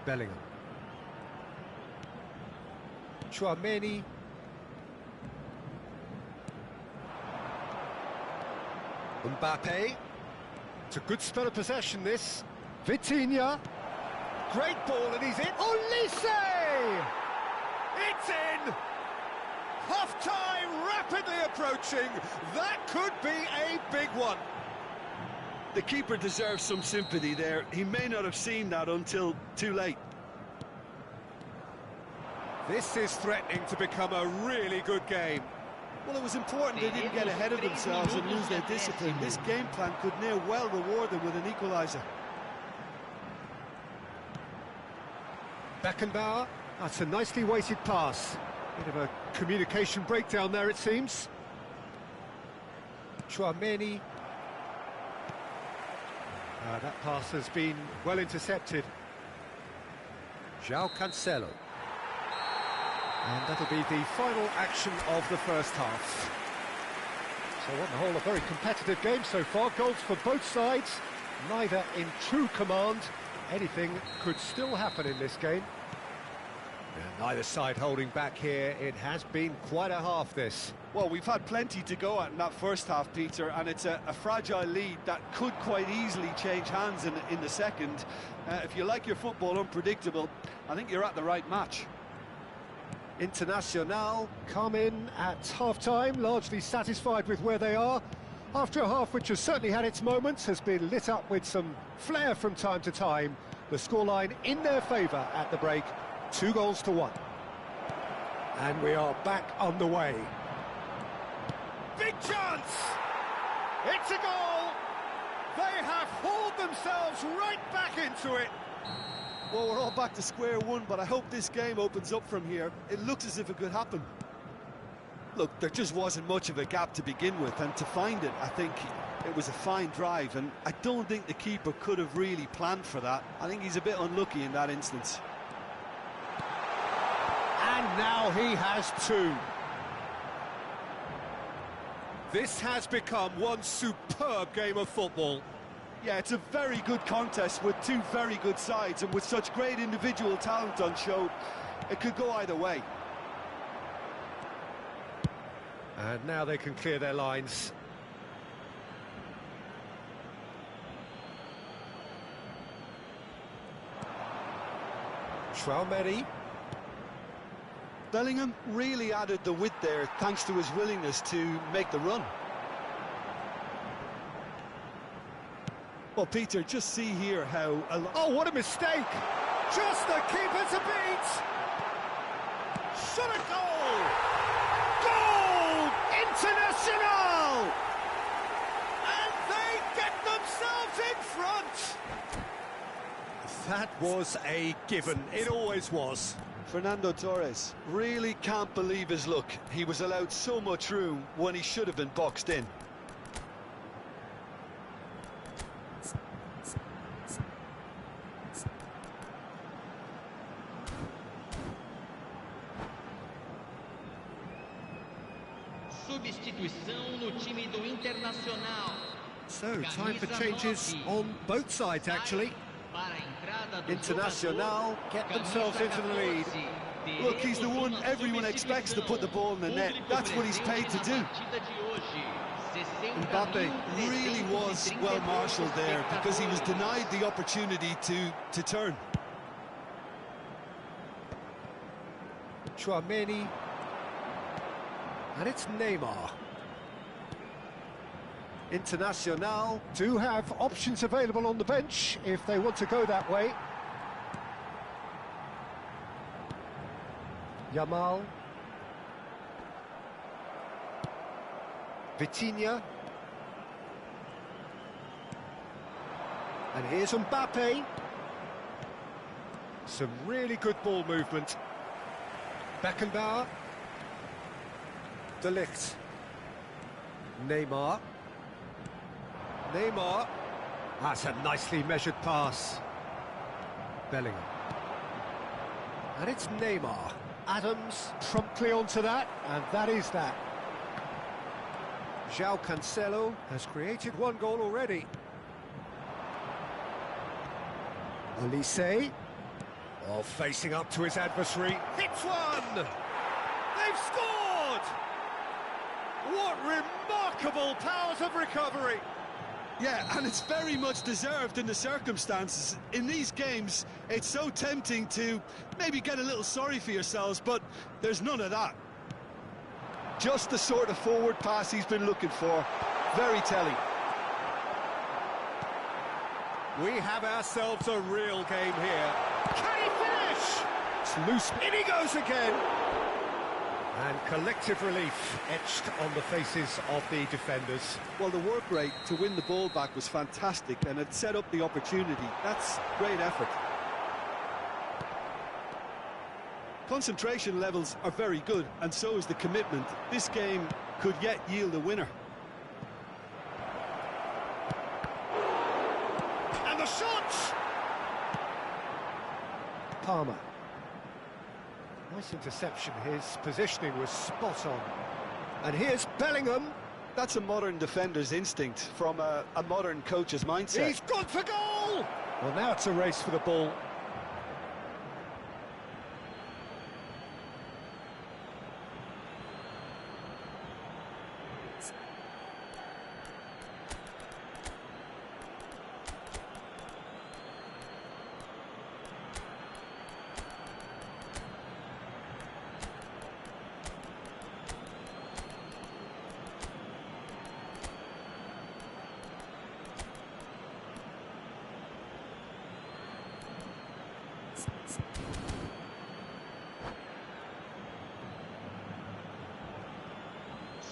Bellingham. Chouameni. Mbappe. It's a good spell of possession, this. Vitinha. Great ball, and he's in. Olise! It's in! Half-time rapidly approaching. That could be a big one. The keeper deserves some sympathy there. He may not have seen that until too late. This is threatening to become a really good game. Well, it was important they didn't get ahead of themselves and lose their discipline. This game plan could near well reward them with an equaliser. Beckenbauer. That's a nicely weighted pass. Bit of a communication breakdown there, it seems. Chouameni. That pass has been well intercepted. João Cancelo. And that'll be the final action of the first half. So on the whole, a very competitive game so far. Goals for both sides, neither in true command. Anything could still happen in this game. Yeah, neither side holding back here. It has been quite a half, this. Well, we've had plenty to go at in that first half, Peter, and it's a fragile lead that could quite easily change hands in the second. If you like your football unpredictable, I think you're at the right match. Internacional come in at half-time, largely satisfied with where they are. After a half which has certainly had its moments, has been lit up with some flair from time to time. The scoreline in their favour at the break, 2-1. And we are back underway. Big chance! It's a goal! They have hauled themselves right back into it. Well, we're all back to square one, but I hope this game opens up from here. It looks as if it could happen. Look, there just wasn't much of a gap to begin with, and to find it, I think it was a fine drive, and I don't think the keeper could have really planned for that. I think he's a bit unlucky in that instance. And now he has two. This has become one superb game of football. Yeah, it's a very good contest with two very good sides, and with such great individual talent on show, it could go either way. And now they can clear their lines. Chouameni. Bellingham really added the width there thanks to his willingness to make the run. Well, Peter, just see here how... Oh, what a mistake! Just the keeper to beat! Shot a goal! Goal! Internacional! And they get themselves in front! That was a given. It always was. Fernando Torres really can't believe his luck. He was allowed so much room when he should have been boxed in. Substituição no time do Internacional. So, time for changes on both sides, actually. Internacional get themselves into the lead. Look, he's the one everyone expects to put the ball in the net. That's what he's paid to do. Mbappe really was well marshalled there because he was denied the opportunity to turn. Chouameni. And it's Neymar. Internacional do have options available on the bench if they want to go that way. Yamal. Vitinha. And here's Mbappe. Some really good ball movement. Beckenbauer. De Ligt. Neymar. Neymar. That's a nicely measured pass. Bellingham. And it's Neymar. Adams promptly onto that, and that is that. João Cancelo has created one goal already. Olise. Oh, facing up to his adversary, hits one! They've scored! What remarkable powers of recovery! Yeah, and it's very much deserved in the circumstances. In these games, it's so tempting to maybe get a little sorry for yourselves, but there's none of that. Just the sort of forward pass he's been looking for. Very telling. We have ourselves a real game here. Can he finish? It's loose. In he goes again. And collective relief etched on the faces of the defenders. Well, the work rate to win the ball back was fantastic, and it set up the opportunity. That's great effort. Concentration levels are very good, and so is the commitment. This game could yet yield a winner. And the shot! Palmer. Nice interception. His positioning was spot on. And here's Bellingham. That's a modern defender's instinct from a modern coach's mindset. He's gone for goal! Well, now it's a race for the ball.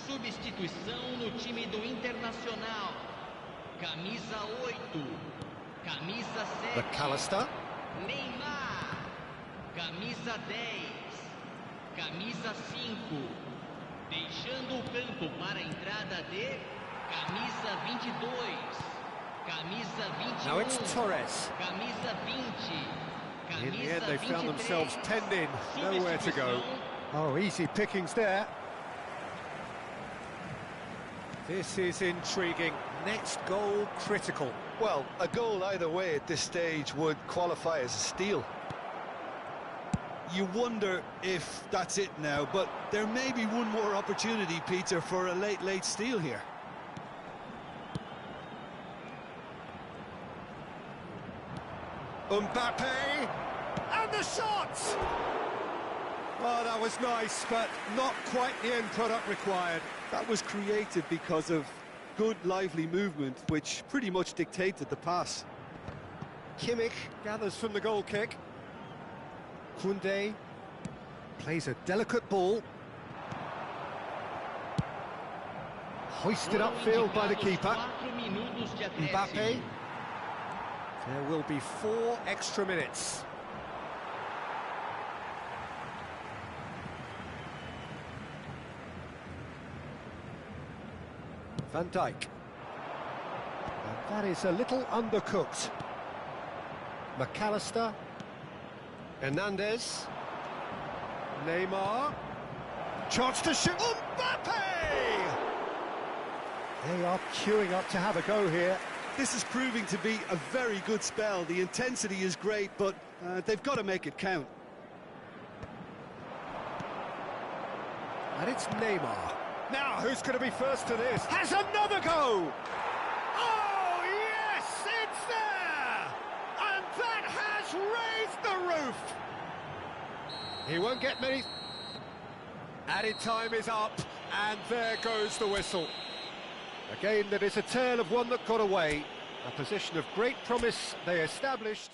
Substituição no time do Internacional. Camisa 8. Camisa 7. McAllister. Neymar. Camisa 10. Camisa 5. Deixando o campo para a entrada de camisa 22. Camisa 21. Now it's Torres. Camisa 20. Camisa In the end, they found 23. themselves penned in. Nowhere to go. Oh, easy pickings there. This is intriguing. Next goal critical. Well, a goal either way at this stage would qualify as a steal. You wonder if that's it now, but there may be one more opportunity, Peter, for a late steal here. Mbappe! And the shot! Oh, that was nice, but not quite the end product required. That was created because of good, lively movement, which pretty much dictated the pass. Kimmich gathers from the goal kick. Koundé plays a delicate ball. Hoisted upfield by the keeper. Mbappe. There will be 4 extra minutes. Van Dijk. And that is a little undercooked. McAllister. Hernandez. Neymar. Chance to shoot. Mbappe! They are queuing up to have a go here. This is proving to be a very good spell. The intensity is great, but they've got to make it count. And it's Neymar. Now, who's going to be first to this? Has another go! Oh, yes, it's there! And that has raised the roof! He won't get many... Added time is up, and there goes the whistle. A game that is a tale of one that got away. A position of great promise they established.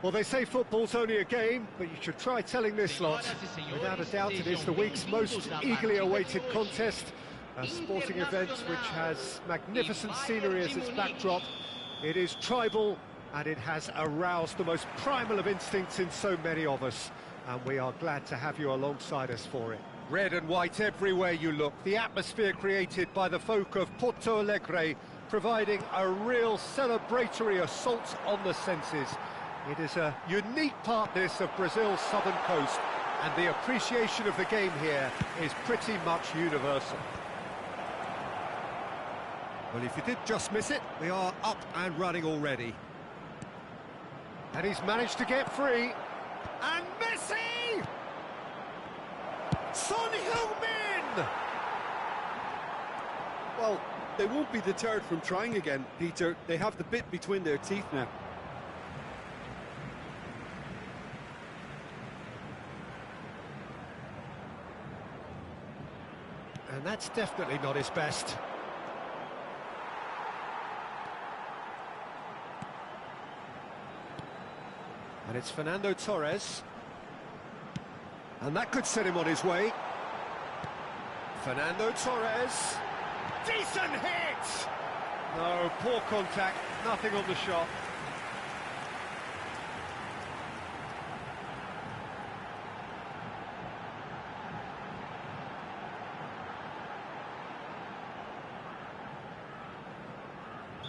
Well, they say football's only a game, but you should try telling this lot. Without a doubt, it is the week's most eagerly awaited contest. A sporting event which has magnificent scenery as its backdrop. It is tribal, and it has aroused the most primal of instincts in so many of us. And we are glad to have you alongside us for it. Red and white everywhere you look. The atmosphere created by the folk of Porto Alegre, providing a real celebratory assault on the senses. It is a unique part, this, of Brazil's southern coast, and the appreciation of the game here is pretty much universal. Well, if you did just miss it, we are up and running already. And he's managed to get free. And Messi! Son Heung-min! Well, they won't be deterred from trying again, Peter. They have the bit between their teeth now. And that's definitely not his best. And it's Fernando Torres. And that could set him on his way. Fernando Torres. Decent hit! No, poor contact, nothing on the shot.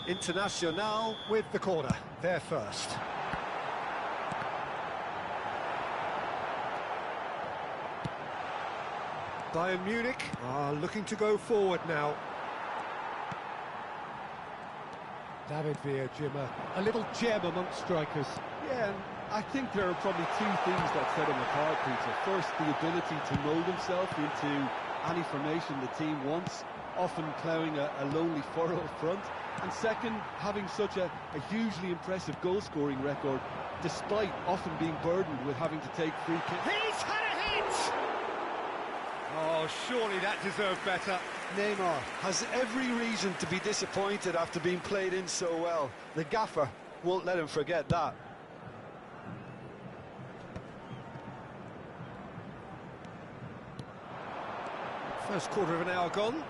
Internacional with the corner, there first. Bayern Munich are looking to go forward now. David Villa, Jim, a little gem amongst strikers. Yeah, and I think there are probably two things that set him apart, Peter. First, the ability to mould himself into any formation the team wants, often ploughing a lonely furrow up front. And second, having such a hugely impressive goal-scoring record, despite often being burdened with having to take free kicks. He's had a hit! Oh, surely that deserved better. Neymar has every reason to be disappointed after being played in so well. The gaffer won't let him forget that. First quarter of an hour gone.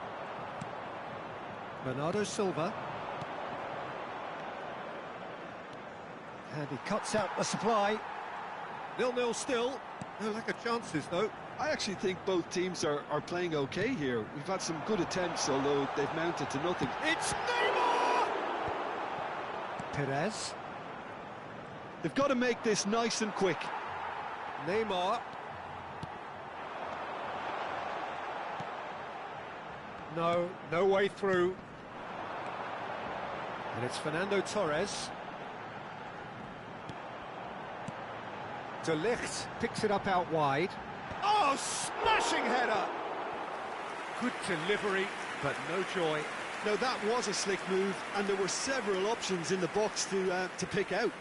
Bernardo Silva. And he cuts out the supply. 0-0 still. No lack of chances, though. I actually think both teams are playing okay here. We've had some good attempts, although they've mounted to nothing. It's Neymar! Perez. They've got to make this nice and quick. Neymar. No way through. And it's Fernando Torres. De Ligt picks it up out wide. Oh, smashing header! Good delivery, but no joy. No, that was a slick move, and there were several options in the box to pick out.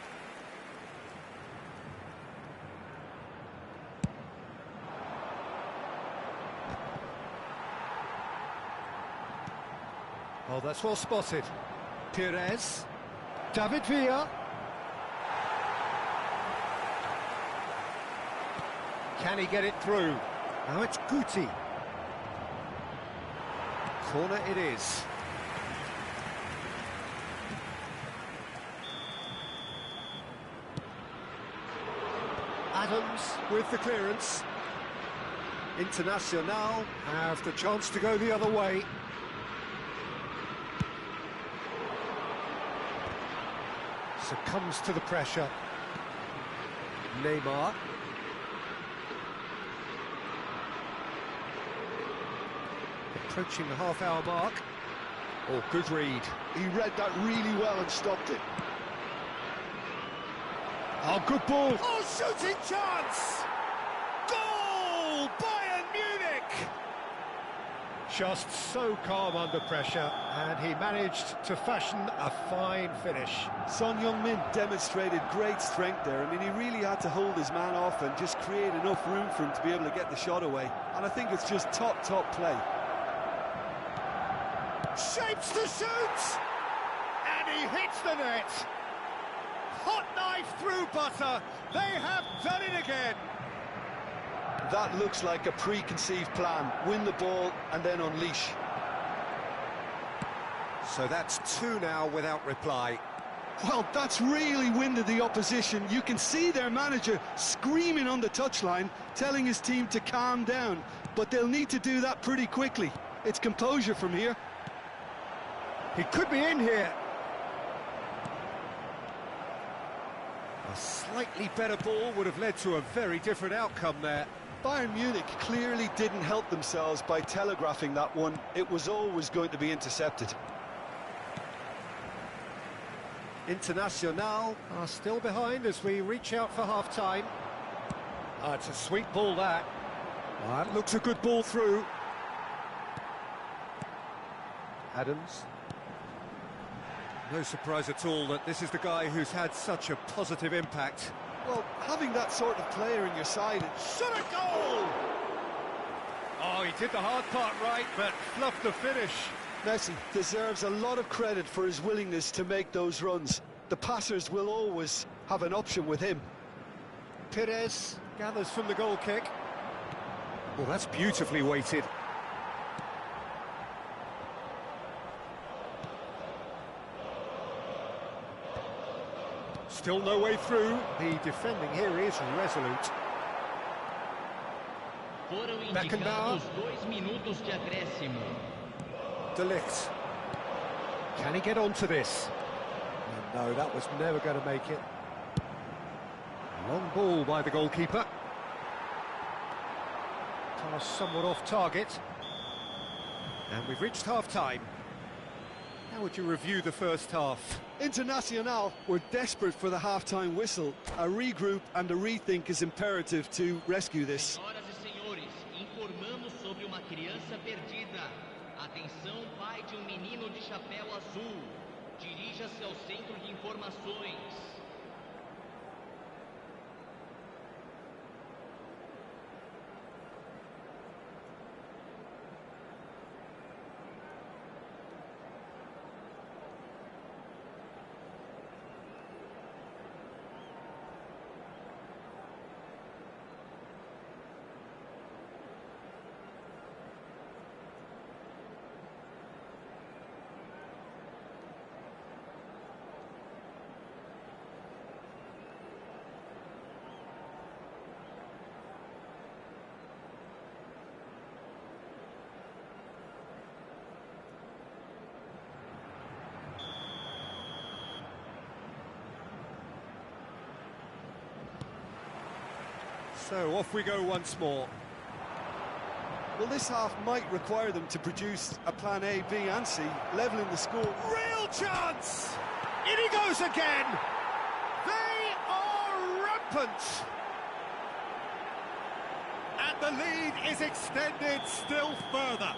Oh, that's well spotted. Perez. David Villa. Can he get it through? Now it's Guti. Corner it is. Adams with the clearance. Internacional have the chance to go the other way. Succumbs to the pressure. Neymar. Approaching the half-hour mark. Oh, good read. He read that really well and stopped it. Oh, good ball. Oh, shooting chance! Goal! Bayern Munich! Just so calm under pressure, and he managed to fashion a fine finish. Son Heung-min demonstrated great strength there. I mean, he really had to hold his man off and just create enough room for him to be able to get the shot away. And I think it's just top play. Shapes to shoot! And he hits the net! hot knife through butter. They have done it again. That looks like a preconceived plan. Win the ball and then unleash. So that's two now without reply. Well, that's really winded the opposition. You can see their manager screaming on the touchline, telling his team to calm down. But they'll need to do that pretty quickly. It's composure from here. He could be in here. A slightly better ball would have led to a very different outcome there. Bayern Munich clearly didn't help themselves by telegraphing that one. It was always going to be intercepted. Internacional are still behind as we reach out for half-time. It's a sweet ball, that. That looks a good ball through. Adams. No surprise at all that this is the guy who's had such a positive impact. Well, having that sort of player in your side... Shot a goal! Oh, he did the hard part right, but fluffed the finish. Messi deserves a lot of credit for his willingness to make those runs. The passers will always have an option with him. Perez gathers from the goal kick. Well, that's beautifully weighted. Still no way through. The defending here is resolute. Foram indicados 2 minutos de acréscimo. De Ligt. Can he get onto this? No, that was never going to make it. Long ball by the goalkeeper. Pass somewhat off target. And we've reached half-time. How would you review the first half? Internacional were desperate for the half-time whistle. A regroup and a rethink is imperative to rescue this. Senhoras e senhores, informamos sobre uma criança perdida. Atenção, pai de menino de chapéu azul. Dirija-se ao centro de informações. So off we go once more. Well, this half might require them to produce a plan A, B and C, levelling the score. Real chance! In he goes again! They are rampant! And the lead is extended still further.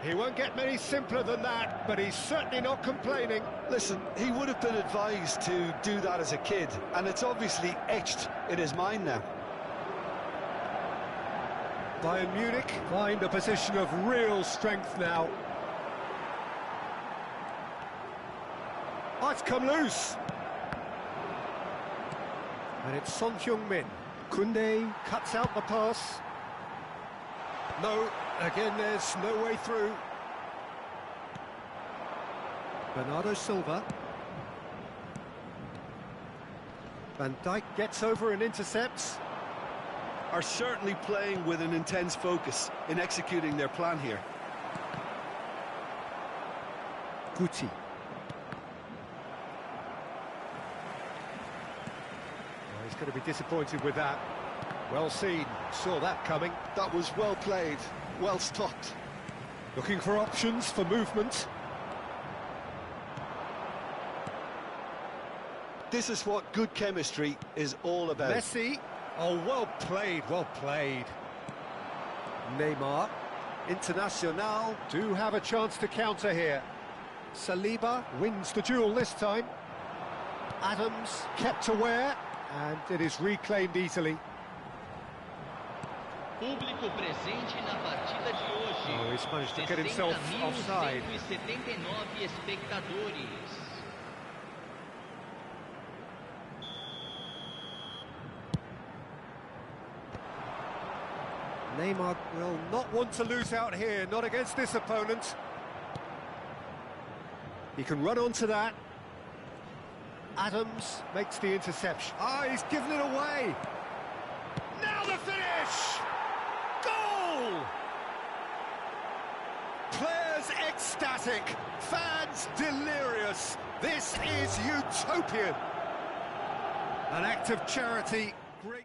He won't get many simpler than that, but he's certainly not complaining. Listen, he would have been advised to do that as a kid, and it's obviously etched in his mind now. Bayern Munich find a position of real strength now. Oh, it's come loose. And it's Son Heung-min. Koundé cuts out the pass. No, again there's no way through. Bernardo Silva. Van Dijk gets over and intercepts. Are certainly playing with an intense focus in executing their plan here. Guti. Well, he's going to be disappointed with that. Well seen, saw that coming. That was well played, well stopped. Looking for options for movement. This is what good chemistry is all about. Messi. Oh, well played, well played. Neymar. Internacional do have a chance to counter here. Saliba wins the duel this time. Adams kept aware, and it is reclaimed easily. Público presente na partida de hoje. Oh, he's managed to get himself offside. 60.179 espectadores. Neymar will not want to lose out here, not against this opponent. He can run onto that. Adams makes the interception. Ah, he's given it away. Now the finish! Goal! Players ecstatic, fans delirious. This is utopian. An act of charity, great.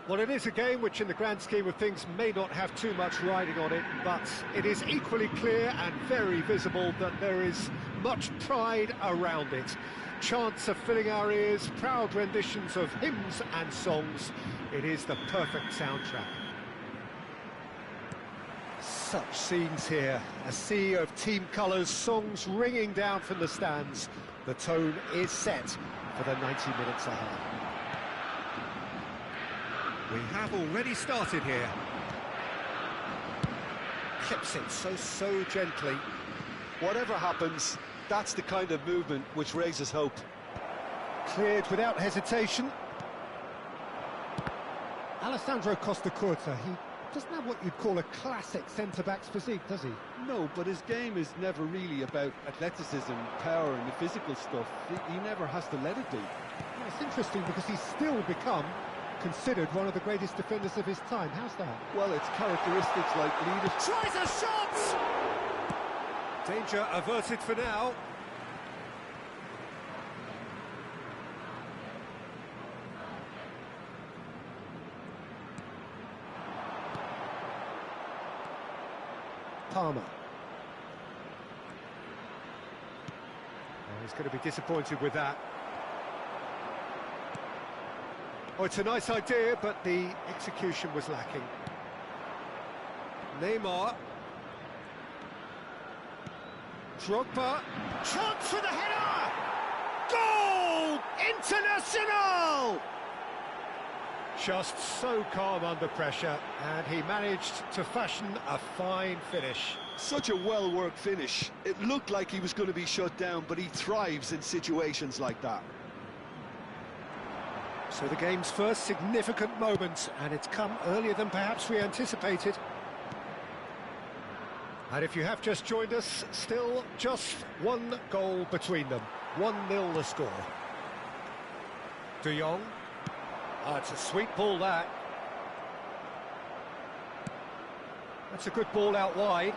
Well, it is a game which, in the grand scheme of things, may not have too much riding on it, but it is equally clear and very visible that there is much pride around it. Chants are filling our ears, proud renditions of hymns and songs. It is the perfect soundtrack. Such scenes here, a sea of team colours, songs ringing down from the stands. The tone is set for the 90 minutes ahead. We have already started here. Clips it so gently. Whatever happens, that's the kind of movement which raises hope. Cleared without hesitation. Alessandro Costacurta, he doesn't have what you'd call a classic centre-back's physique, does he? No, but his game is never really about athleticism, power and the physical stuff. He never has to let it be. Well, it's interesting because he's still become considered one of the greatest defenders of his time. How's that? Well, it's characteristics like leadership. Tries a shot! Danger averted for now. Palmer. Oh, he's going to be disappointed with that. Oh, it's a nice idea, but the execution was lacking. Neymar. Drogba. Chance for the header! Goal! International! Just so calm under pressure, and he managed to fashion a fine finish. Such a well-worked finish. It looked like he was going to be shut down, but he thrives in situations like that. So the game's first significant moment, and it's come earlier than perhaps we anticipated. And if you have just joined us, still just one goal between them. 1-0 the score. De Jong. Oh, it's a sweet ball, that. That's a good ball out wide.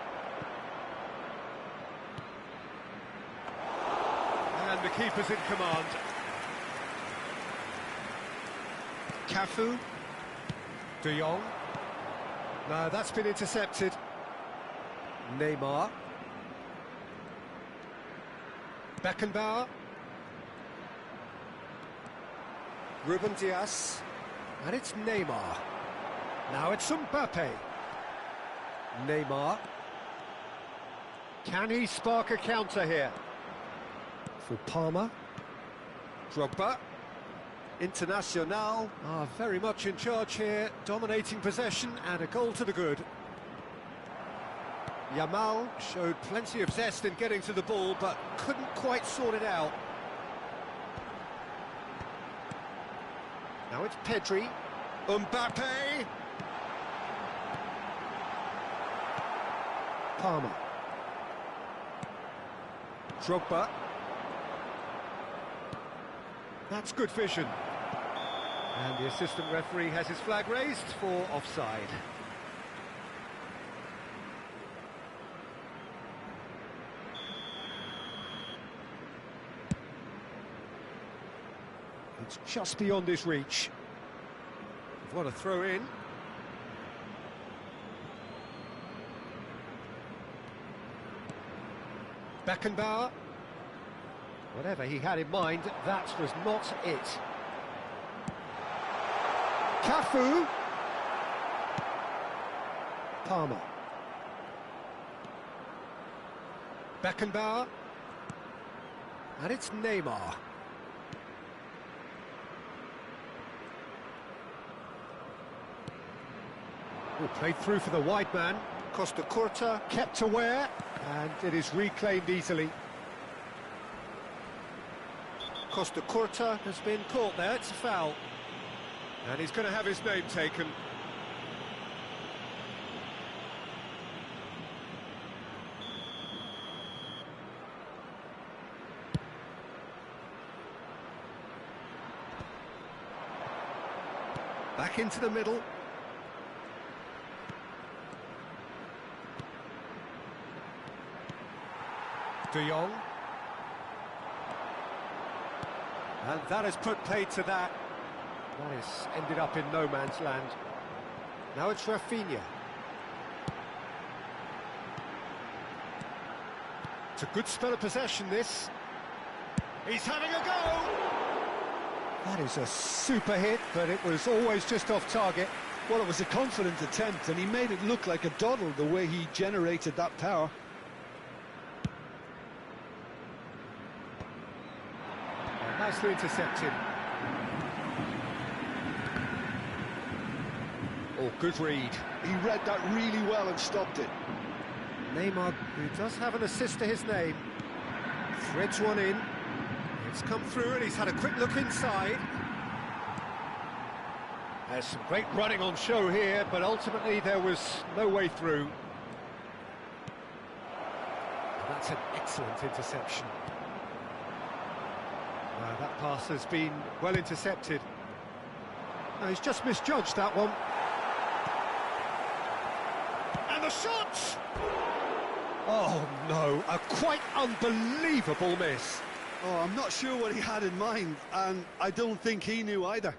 And the keeper's in command. Cafu. De Jong. No, that's been intercepted. Neymar. Beckenbauer. Ruben Dias. And it's Neymar. Now it's Mbappe. Neymar. Can he spark a counter here? For Palmer. Drogba. Internacional are very much in charge here, dominating possession and a goal to the good. Yamal showed plenty of zest in getting to the ball, but couldn't quite sort it out. Now it's Pedri. Mbappe! Palmer. Drogba. That's good vision. And the assistant referee has his flag raised for offside. It's just beyond his reach. What a throw in. Beckenbauer. Whatever he had in mind, that was not it. Cafu. Palmer. Beckenbauer. And it's Neymar. Oh, played through for the wide man. Costa Curta kept aware, and it is reclaimed easily. Costa Curta has been caught there, it's a foul. And he's going to have his name taken. Back into the middle. De Jong. And that has put paid to that. That has ended up in no man's land. Now it's Rafinha. It's a good spell of possession, this. He's having a go! That is a super hit, but it was always just off target. Well, it was a confident attempt, and he made it look like a doddle the way he generated that power. Nicely intercepted. Oh, good read. He read that really well and stopped it. Neymar, who does have an assist to his name, threads one in. It's come through and he's had a quick look inside. There's some great running on show here, but ultimately there was no way through. And that's an excellent interception. That pass has been well intercepted. No, he's just misjudged that one. And the shot! Oh no, a quite unbelievable miss. Oh, I'm not sure what he had in mind, and I don't think he knew either.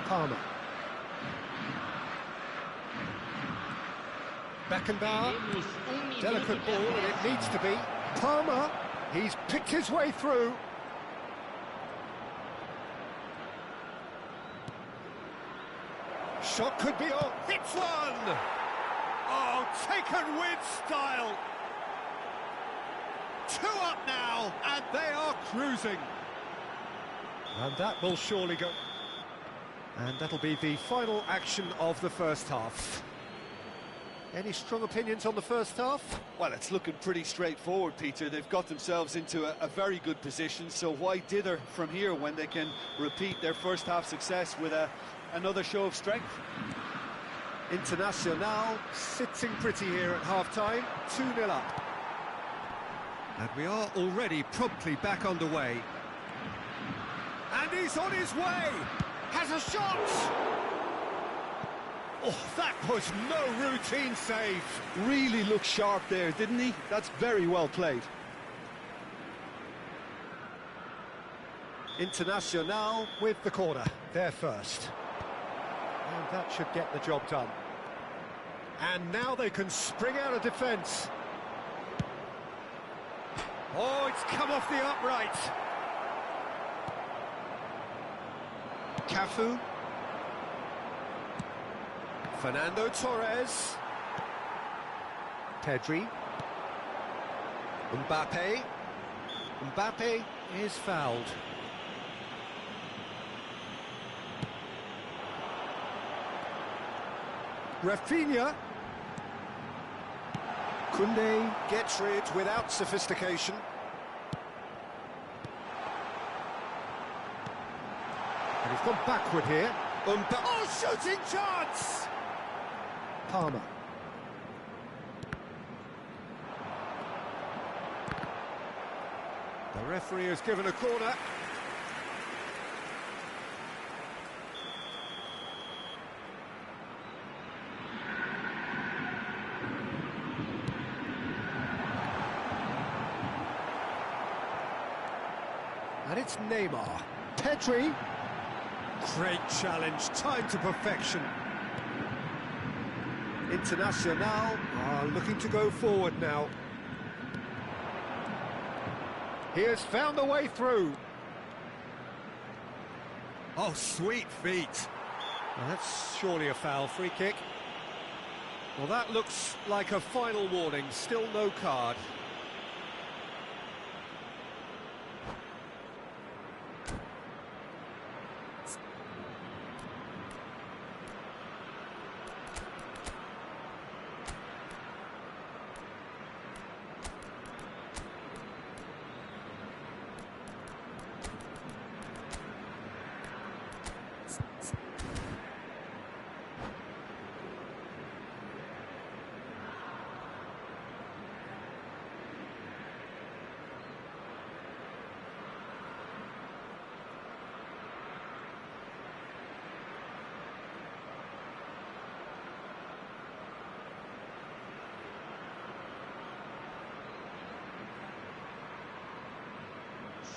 Palmer. Beckenbauer. Delicate ball, and it needs to be. Palmer. He's picked his way through. Shot could be on. Hits one! Oh, taken with style. 2 up now, and they are cruising. And that will surely go. And that'll be the final action of the first half. Any strong opinions on the first half? Well, it's looking pretty straightforward, Peter. They've got themselves into a very good position, so why dither from here when they can repeat their first half success with another show of strength? Internacional sitting pretty here at half-time, 2-0 up. And we are already promptly back underway. And he's on his way! Has a shot! Oh, that was no routine save. Really looked sharp there, didn't he? That's very well played. Internacional with the corner, there first. And that should get the job done. And now they can spring out of defence. Oh, it's come off the upright. Cafu. Fernando Torres. Pedri. Mbappe. Mbappe is fouled. Rafinha. Koundé gets rid without sophistication. And he's gone backward here. Oh, shooting chance! Palmer. The referee has given a corner. And it's Neymar. Pedri. Great challenge, timed to perfection. Internacional are looking to go forward now. He has found a way through. Oh, sweet feet. Well, that's surely a foul. Free kick. Well, that looks like a final warning. Still no card.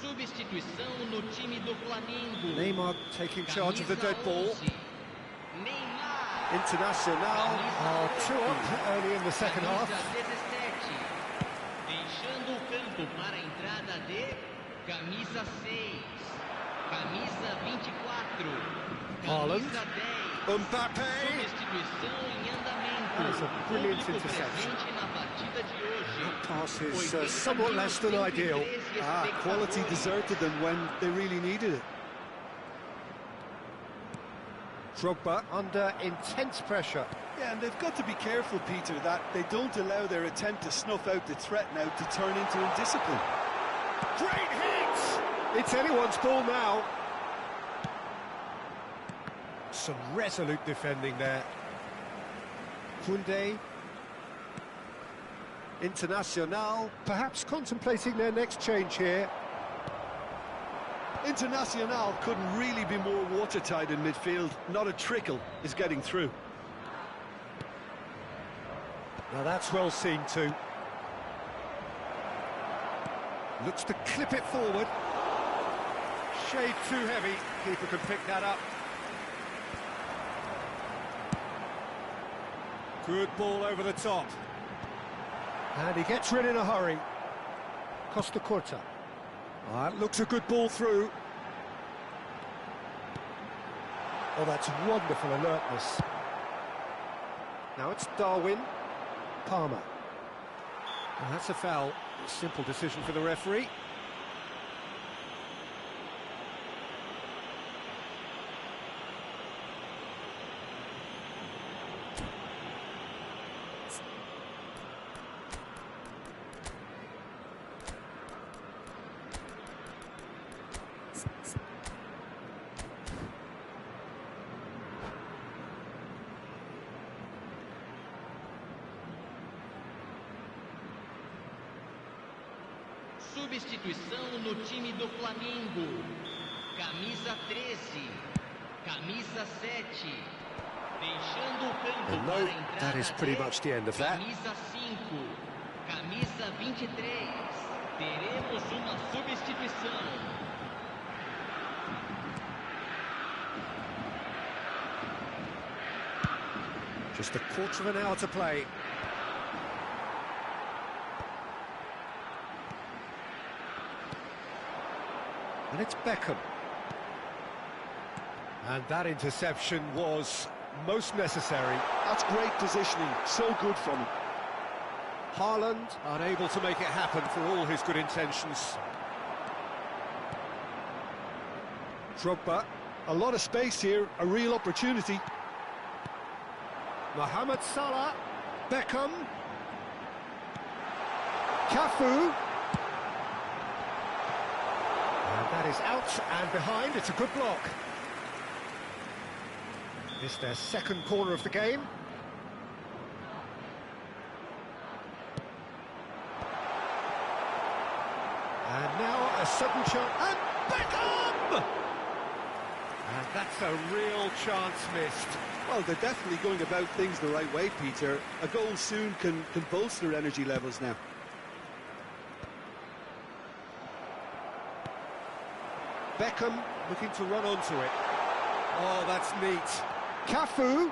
Substituição no time do Flamengo. Neymar taking charge of the dead ball. Neymar. Internacional are 2 up early in the second half. Deixando o campo para a entrada de camisa 6, camisa 24, Haaland. camisa 10. Mbappe. Substituição em andamento. That is a brilliant Público interception. presente na partida de hoje. That pass is somewhat less than ideal. Quality deserted them when they really needed it. Drogba under intense pressure. Yeah, and they've got to be careful, Peter, that they don't allow their attempt to snuff out the threat now to turn into indiscipline. Great hit! It's anyone's ball now. Some resolute defending there. Koundé. Internacional, perhaps contemplating their next change here. Internacional couldn't really be more watertight in midfield. Not a trickle is getting through. Now that's well seen too. Looks to clip it forward. Shade too heavy. Keeper can pick that up. Good ball over the top. And he gets rid in a hurry. Costa Curta. That looks a good ball through. Oh, that's wonderful alertness. Now it's Darwin. Palmer. And that's a foul. A simple decision for the referee. Substituição no time do Flamengo. Camisa 13, camisa 7, deixando o campo And para a no, entrada that is pretty de much the end of that. camisa 5, camisa 23. Teremos uma substituição. Just a quarter of an hour to play. And it's Beckham. And that interception was most necessary. That's great positioning, so good from him. Haaland unable to make it happen for all his good intentions. Drogba, a lot of space here, a real opportunity. Mohamed Salah, Beckham, Cafu. And that is out and behind, it's a good block. It's their second corner of the game. And now a sudden chance, and Beckham! And that's a real chance missed. Well, they're definitely going about things the right way, Peter. A goal soon can bolster energy levels now. Beckham looking to run onto it. Oh, that's neat. Cafu.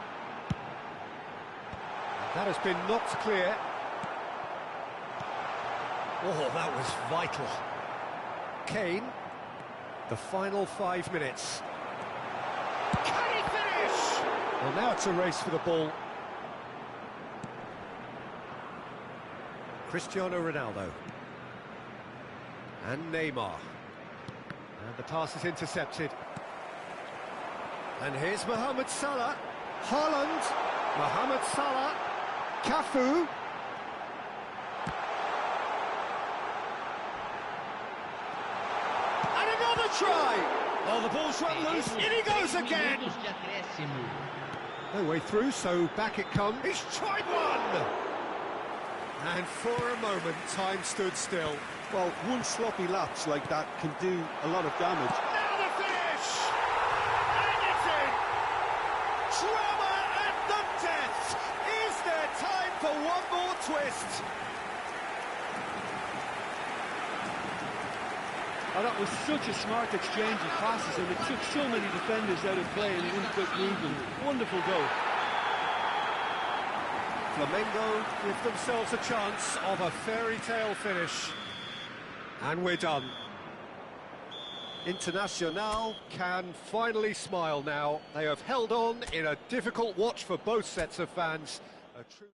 That has been knocked clear. Oh, that was vital. Kane, the final 5 minutes. Can he finish? Well, now it's a race for the ball. Cristiano Ronaldo. And Neymar. And the pass is intercepted. And here's Mohamed Salah. Haaland. Mohamed Salah. Cafu. And another try. Oh, the ball's run loose. In he goes again. No way through, so back it comes. He's tried one. And for a moment, time stood still. Well, one sloppy lapse like that can do a lot of damage. Now the finish! And it's in! Drama at the death! Is there time for one more twist? Oh, that was such a smart exchange of passes, and it took so many defenders out of play in one quick movement. Wonderful goal. Flamengo give themselves a chance of a fairy tale finish. And we're done. Internacional can finally smile now. They have held on in a difficult watch for both sets of fans. A true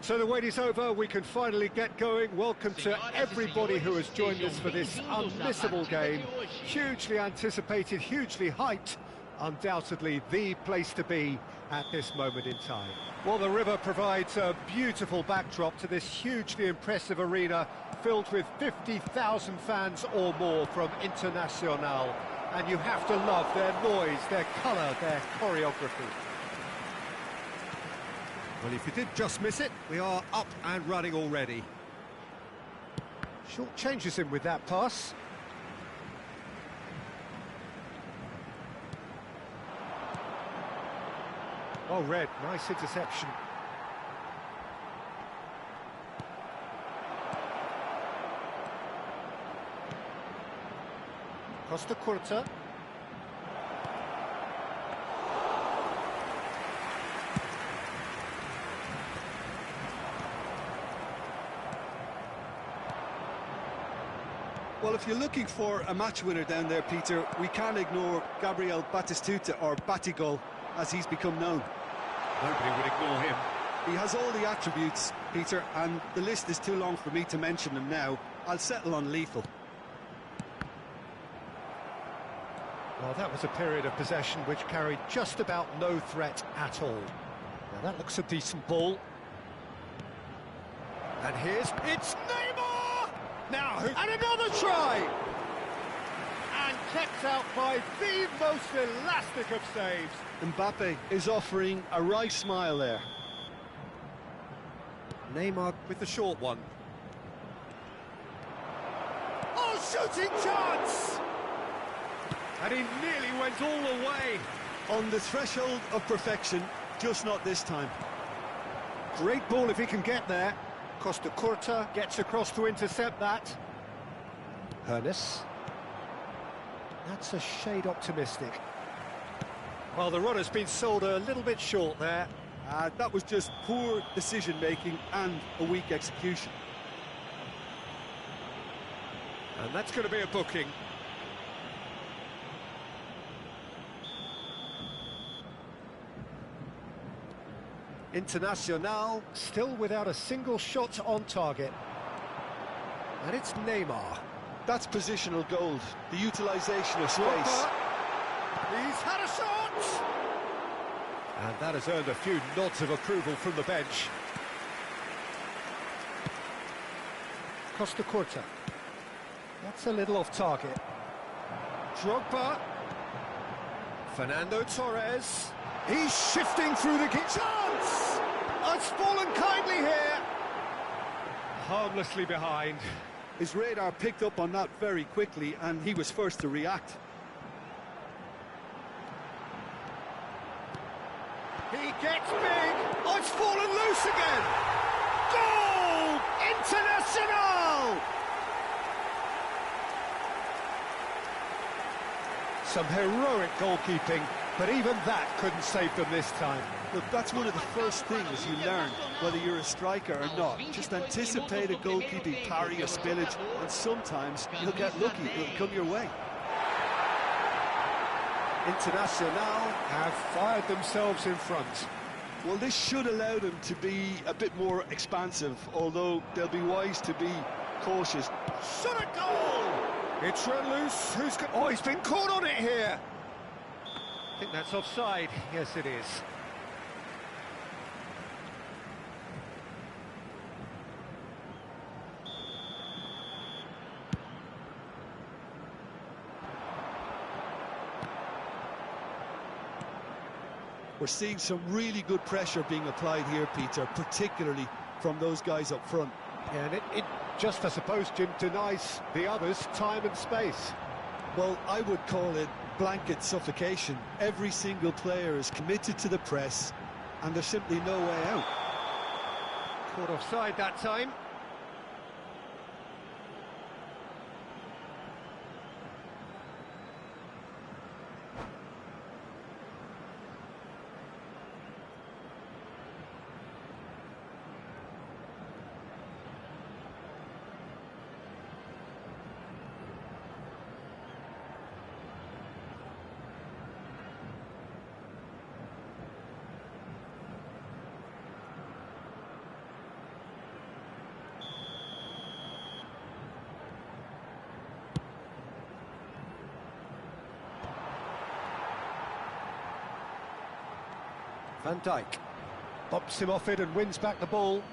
So the wait is over, we can finally get going. Welcome to everybody who has joined us for this unmissable game. Hugely anticipated, hugely hyped. Undoubtedly the place to be at this moment in time. Well, the river provides a beautiful backdrop to this hugely impressive arena filled with 50,000 fans or more from Internacional. And you have to love their noise, their colour, their choreography. Well, if you did just miss it, we are up and running already. Short changes in with that pass. Well read, nice interception. Costa Curta. Well, if you're looking for a match winner down there, Peter, we can't ignore Gabriel Batistuta, or Batigol, as he's become known. Nobody would ignore him. He has all the attributes, Peter, and the list is too long for me to mention them now. I'll settle on lethal. Well, that was a period of possession which carried just about no threat at all. Now that looks a decent ball. And it's Neymar! Now, and another try! And kept out by the most elastic of saves. Mbappe is offering a wry smile there. Neymar with the short one. Oh, shooting chance! And he nearly went all the way. On the threshold of perfection, just not this time. Great ball if he can get there. Costa Curta gets across to intercept that. Hernes. That's a shade optimistic. Well, the runner's been sold a little bit short there. That was just poor decision-making and a weak execution. And that's going to be a booking. Internacional still without a single shot on target. And it's Neymar. That's positional gold, the utilisation of space. He's had a shot! And that has earned a few nods of approval from the bench. Costa Curta. That's a little off target. Drogba. Fernando Torres. He's shifting through the chance! Oh, it's fallen kindly here. Harmlessly behind. His radar picked up on that very quickly, and he was first to react. He gets big. Oh, it's fallen loose again. Goal! Internacional! Some heroic goalkeeping, but even that couldn't save them this time. Look, that's one of the first things you learn, whether you're a striker or not. Just anticipate a goalkeeping parry or spillage, and sometimes you'll get lucky, it'll come your way. Internacional have fired themselves in front. Well, this should allow them to be a bit more expansive, although they'll be wise to be cautious. Shot a goal! It's run loose. Oh, he's been caught on it here. I think that's offside. Yes, it is. We're seeing some really good pressure being applied here, Peter, particularly from those guys up front. Yeah, and it just, I suppose, Jim, denies the others time and space. Well, I would call it blanket suffocation. Every single player is committed to the press, and there's simply no way out. Caught offside that time. Van Dijk bumps him off it and wins back the ball.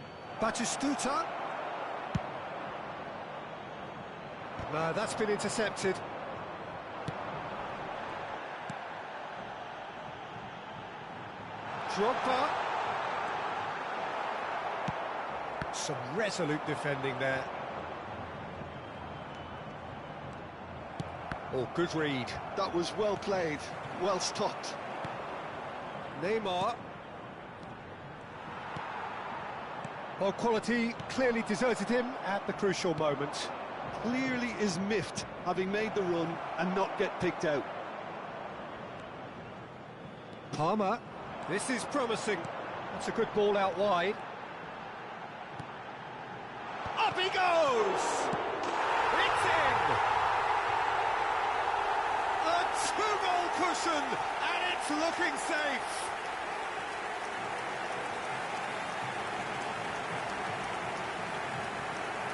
Batistuta. No, that's been intercepted. Drogba. Some resolute defending there. Oh, good read. That was well played, well stopped. Neymar. Well, quality clearly deserted him at the crucial moment. Clearly is miffed, having made the run and not get picked out. Palmer. This is promising. That's a good ball out wide. Up he goes! It's in! A two-goal cushion, and it's looking safe.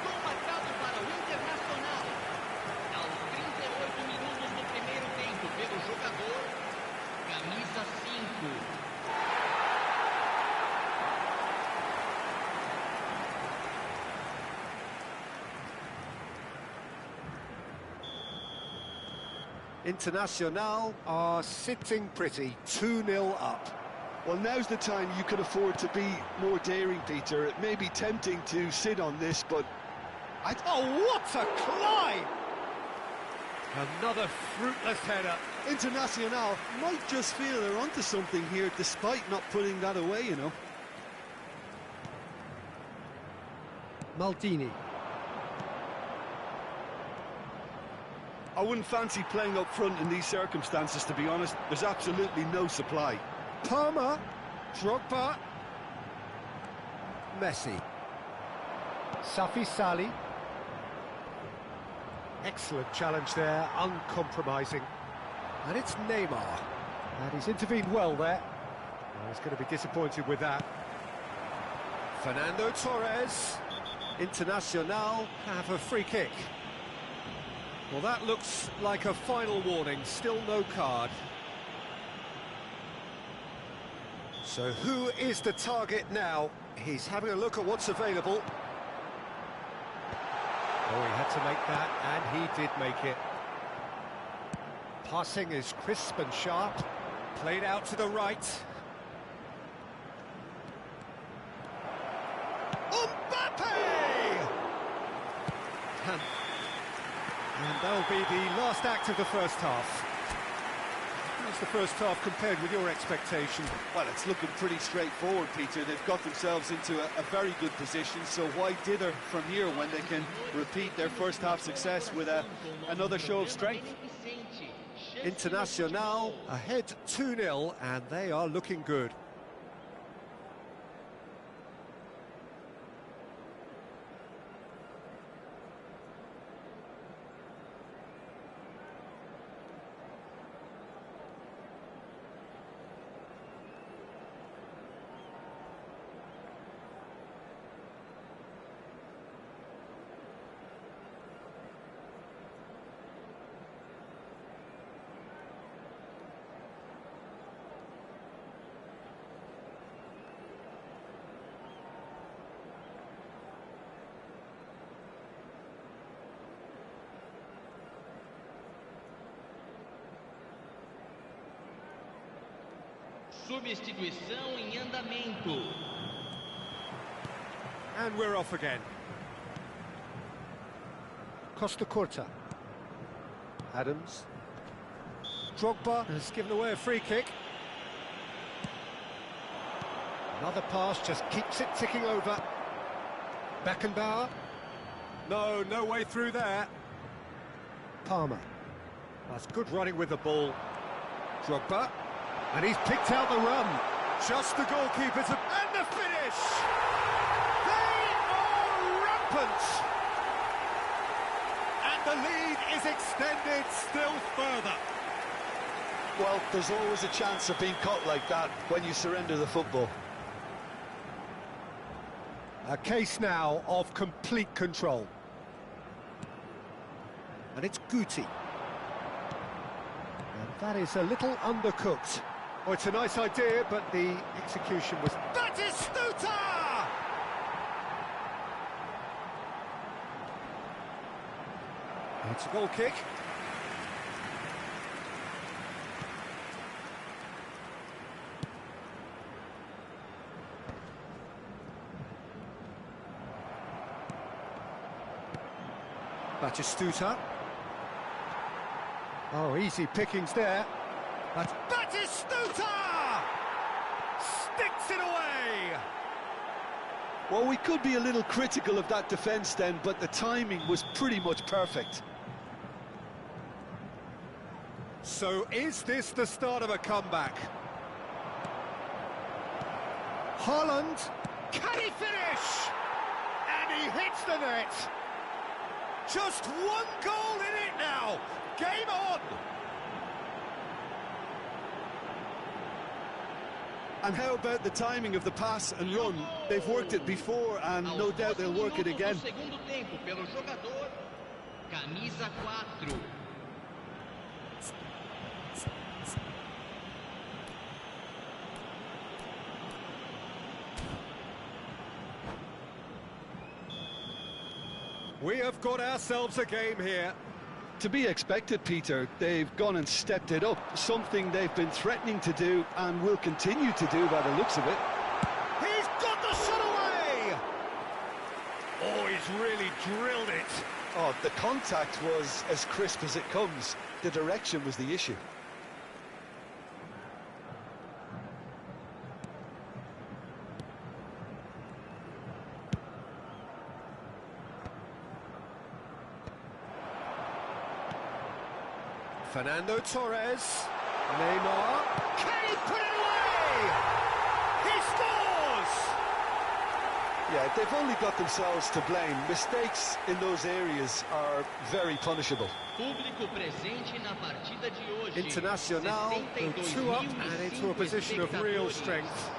Gol marcado para o Internacional. Aos 38 minutos do primeiro tempo pelo jogador, camisa 5. Internacional are sitting pretty, 2-0 up. Well, now's the time you could afford to be more daring, Peter. It may be tempting to sit on this, but... Oh, what a climb! Another fruitless header. Internacional might just feel they're onto something here, despite not putting that away, you know. Maldini. I wouldn't fancy playing up front in these circumstances, to be honest. There's absolutely no supply. Palmer. Drogba. Messi. Safi Sali. Excellent challenge there, uncompromising. And it's Neymar. And he's intervened well there. Well, he's going to be disappointed with that. Fernando Torres. Internacional have a free kick. Well, that looks like a final warning, still no card. So who is the target now? He's having a look at what's available. Oh, he had to make that, and he did make it. Passing is crisp and sharp, played out to the right. Mbappe! And that'll be the last act of the first half. How's the first half compared with your expectation? Well, it's looking pretty straightforward, Peter. They've got themselves into a very good position, so why dither from here when they can repeat their first half success with another show of strength? Internacional ahead 2-0, and they are looking good. Substituição em andamento. And we're off again. Costa Curta. Adams. Drogba has given away a free kick. Another pass just keeps it ticking over. Beckenbauer. No way through there. Palmer. That's good running with the ball. Drogba. And he's picked out the run. Just the goalkeeper to... And the finish! They are rampant! And the lead is extended still further. Well, there's always a chance of being caught like that when you surrender the football. A case now of complete control. And it's Guti. And that is a little undercooked. Oh, it's a nice idea, but the execution was... Batistuta! It's a goal kick. Batistuta. Oh, easy pickings there. That's Batistuta! Sticks it away! Well, we could be a little critical of that defence then, but the timing was pretty much perfect. So is this the start of a comeback? Haaland, can he finish? And he hits the net! Just one goal in it now! Game on! And how about the timing of the pass and run? They've worked it before and no doubt they'll work it again. Segundo tempo pelo jogador, camisa 4. We have got ourselves a game here. To be expected, Peter. They've gone and stepped it up, something they've been threatening to do and will continue to do by the looks of it. He's got the shot away! Oh, he's really drilled it. Oh, the contact was as crisp as it comes. The direction was the issue. Fernando Torres, Neymar, can he put it away? He scores! Yeah, they've only got themselves to blame. Mistakes in those areas are very punishable. Público presente na partida de hoje. Internacional go 2 up and into a position of real strength.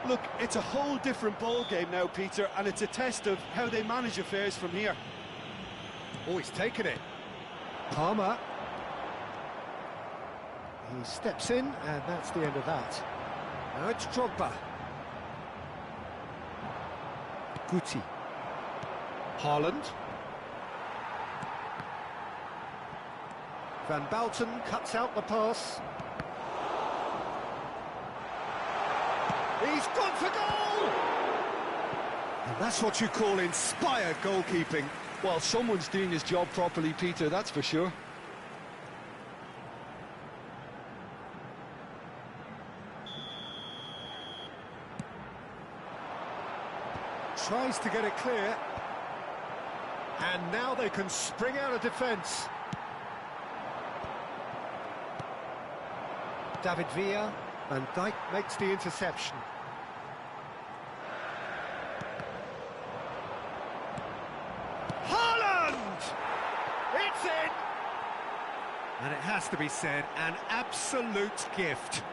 Look, it's a whole different ball game now, Peter, and it's a test of how they manage affairs from here. Oh, he's taken it. Palmer. He steps in, and that's the end of that. Now it's Drogba. Guti. Haaland. Van Bouten cuts out the pass. He's gone for goal! And that's what you call inspired goalkeeping. Well, someone's doing his job properly, Peter, that's for sure. Tries to get it clear. And now they can spring out of defence. David Villa. Van Dijk makes the interception. Haaland! It's in! And it has to be said, an absolute gift.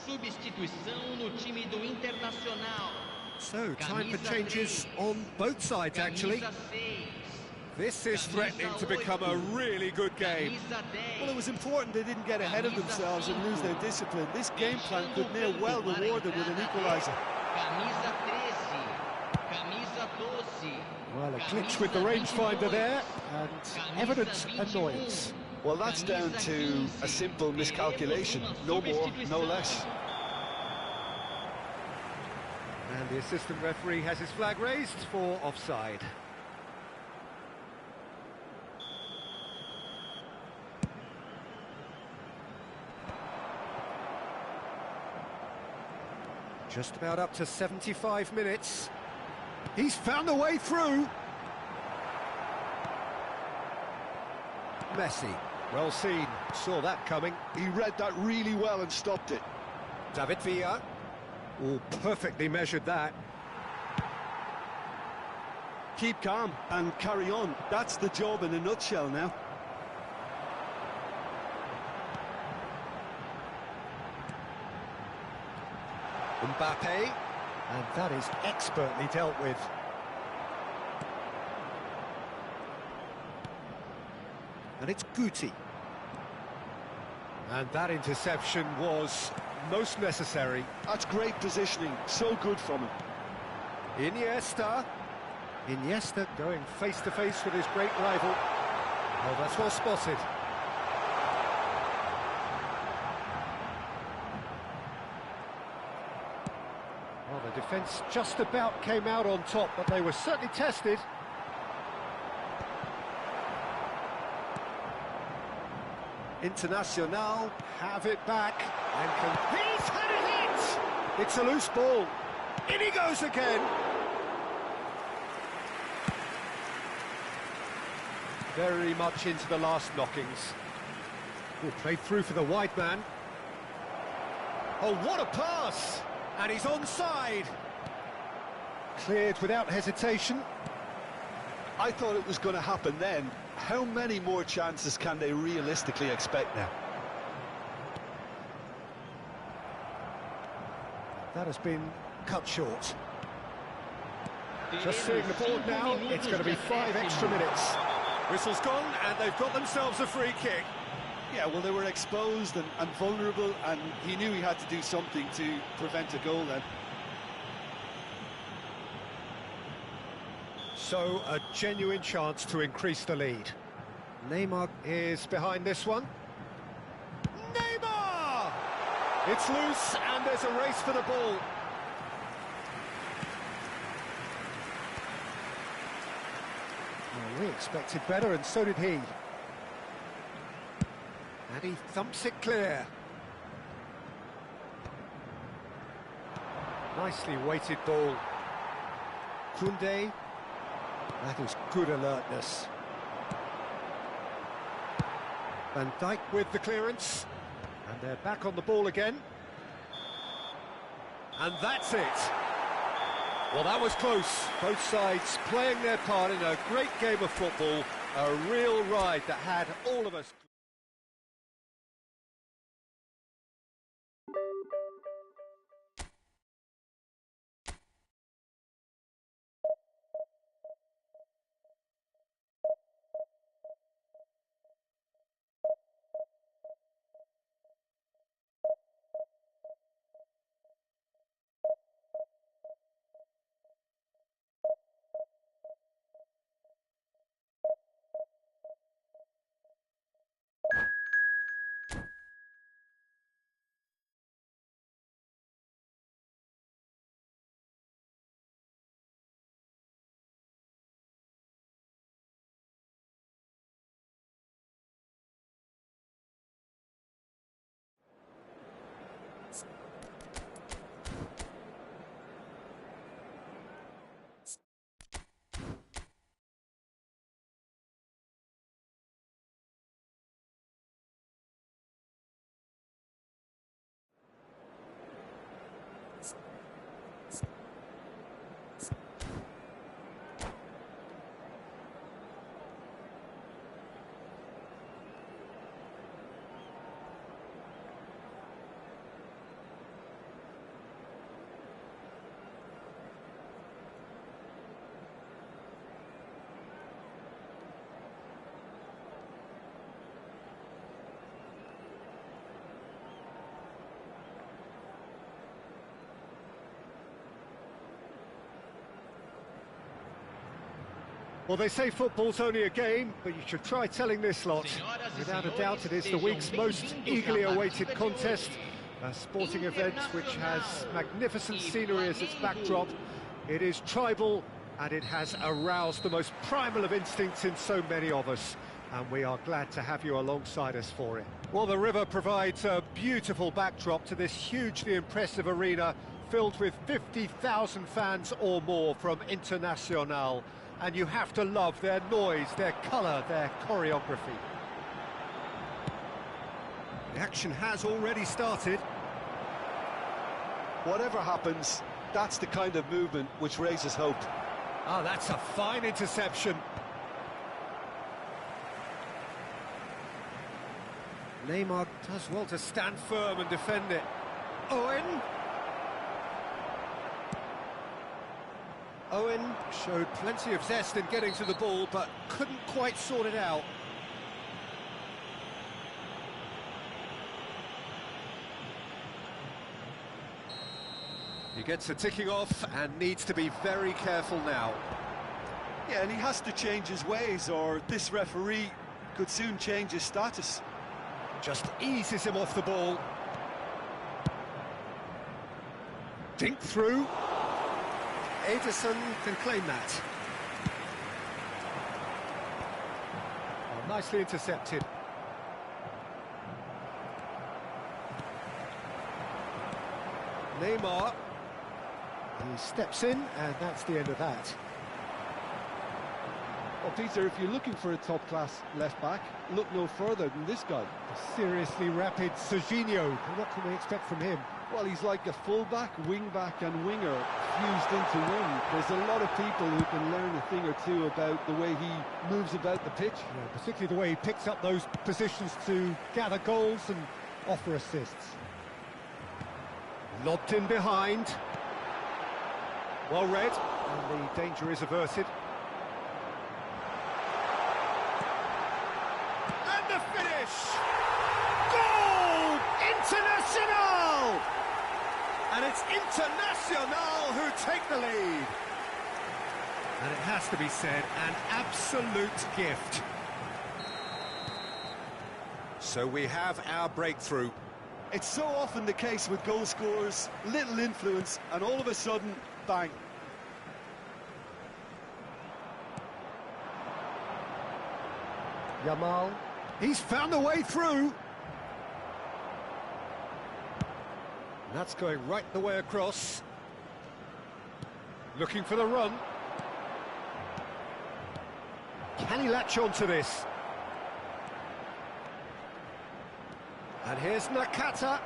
Substituição no time do Internacional. So, time for changes on both sides, actually. This is threatening to become a really good game. Well, it was important they didn't get ahead of themselves and lose their discipline. This game plan could near well reward them with an equaliser. Camisa 13, camisa 12. Well, a glitch with the rangefinder there, and evident annoyance. Well, that's down to a simple miscalculation. No more, no less. And the assistant referee has his flag raised for offside. Just about up to 75 minutes. He's found a way through. Messi. Well seen, saw that coming. He read that really well and stopped it. David Villa. Oh, perfectly measured that. Keep calm and carry on. That's the job in a nutshell now. Mbappe. And that is expertly dealt with. And it's Guti. And that interception was most necessary. That's great positioning, so good from him. Iniesta. Iniesta going face-to-face with his great rival. Oh, that's well spotted. Well, the defence just about came out on top, but they were certainly tested. Internacional have it back and can... He's had a hit! It's a loose ball. In he goes again. Very much into the last knockings. Oh, played through for the wide man. Oh, what a pass! And he's onside. Cleared without hesitation. I thought it was going to happen then. How many more chances can they realistically expect now? That has been cut short. Just seeing the board now, it's going to be 5 extra minutes. Whistle's gone, and they've got themselves a free kick. Yeah, well, they were exposed and vulnerable, and he knew he had to do something to prevent a goal then. So, a genuine chance to increase the lead. Neymar is behind this one. Neymar! It's loose, and there's a race for the ball. Well, we expected better, and so did he. And he thumps it clear. Nicely weighted ball. Koundé. That is good alertness. Van Dijk with the clearance. And they're back on the ball again. And that's it. Well, that was close. Both sides playing their part in a great game of football. A real ride that had all of us... Well, they say football's only a game, but you should try telling this lot. Without a doubt, it is the week's most eagerly awaited contest. A sporting event which has magnificent scenery as its backdrop. It is tribal, and it has aroused the most primal of instincts in so many of us. And we are glad to have you alongside us for it. Well, the river provides a beautiful backdrop to this hugely impressive arena, filled with 50,000 fans or more from Internacional. And you have to love their noise, their colour, their choreography. The action has already started. Whatever happens, that's the kind of movement which raises hope. Ah, that's a fine interception. Neymar does well to stand firm and defend it. Owen. Owen showed plenty of zest in getting to the ball, but couldn't quite sort it out. He gets a ticking off and needs to be very careful now. Yeah, and he has to change his ways, or this referee could soon change his status. Just eases him off the ball. Dink through. Ederson can claim that. Oh, nicely intercepted. Neymar. He steps in, and that's the end of that. Well, Peter, if you're looking for a top-class left-back, look no further than this guy. A seriously rapid Serginho. What can we expect from him? Well, he's like a full-back, wing-back and winger fused into one. There's a lot of people who can learn a thing or two about the way he moves about the pitch. Yeah, particularly the way he picks up those positions to gather goals and offer assists. Lobbed in behind. Well read, and the danger is averted. And the finish! Goal! International! And it's International who take the lead. And it has to be said, an absolute gift. So we have our breakthrough. It's so often the case with goal scorers, little influence, and all of a sudden, bang. Yamal, he's found a way through. And that's going right the way across. Looking for the run. Can he latch on to this? And here's Nakata.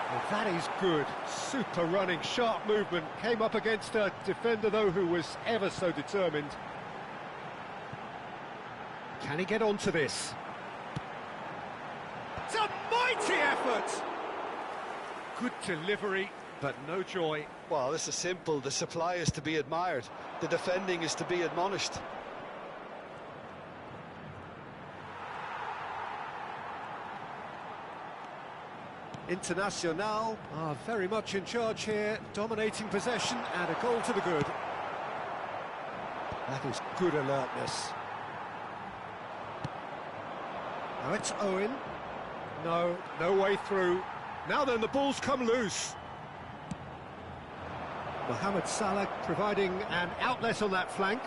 Well, that is good. Super running, sharp movement. Came up against a defender, though, who was ever so determined. Can he get onto this? It's a mighty effort! Good delivery, but no joy. Well, this is simple. The supply is to be admired. The defending is to be admonished. Internacional are very much in charge here, dominating possession and a goal to the good. That is good alertness. Now it's Owen. No way through. Now then, the ball's come loose. Mohamed Salah providing an outlet on that flank.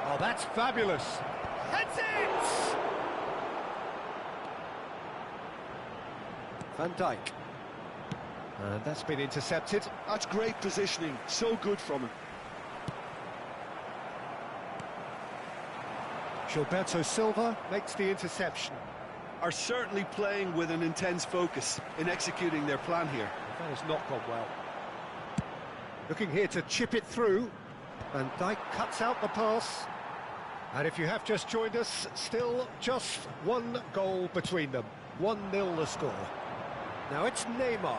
Oh, that's fabulous. Heads it! Van Dijk. And that's been intercepted. That's great positioning. So good from him. Gilberto Silva makes the interception. Are certainly playing with an intense focus in executing their plan here. That has not gone well. Looking here to chip it through. Van Dijk cuts out the pass. And if you have just joined us, still just one goal between them. 1-0 the score. Now it's Neymar.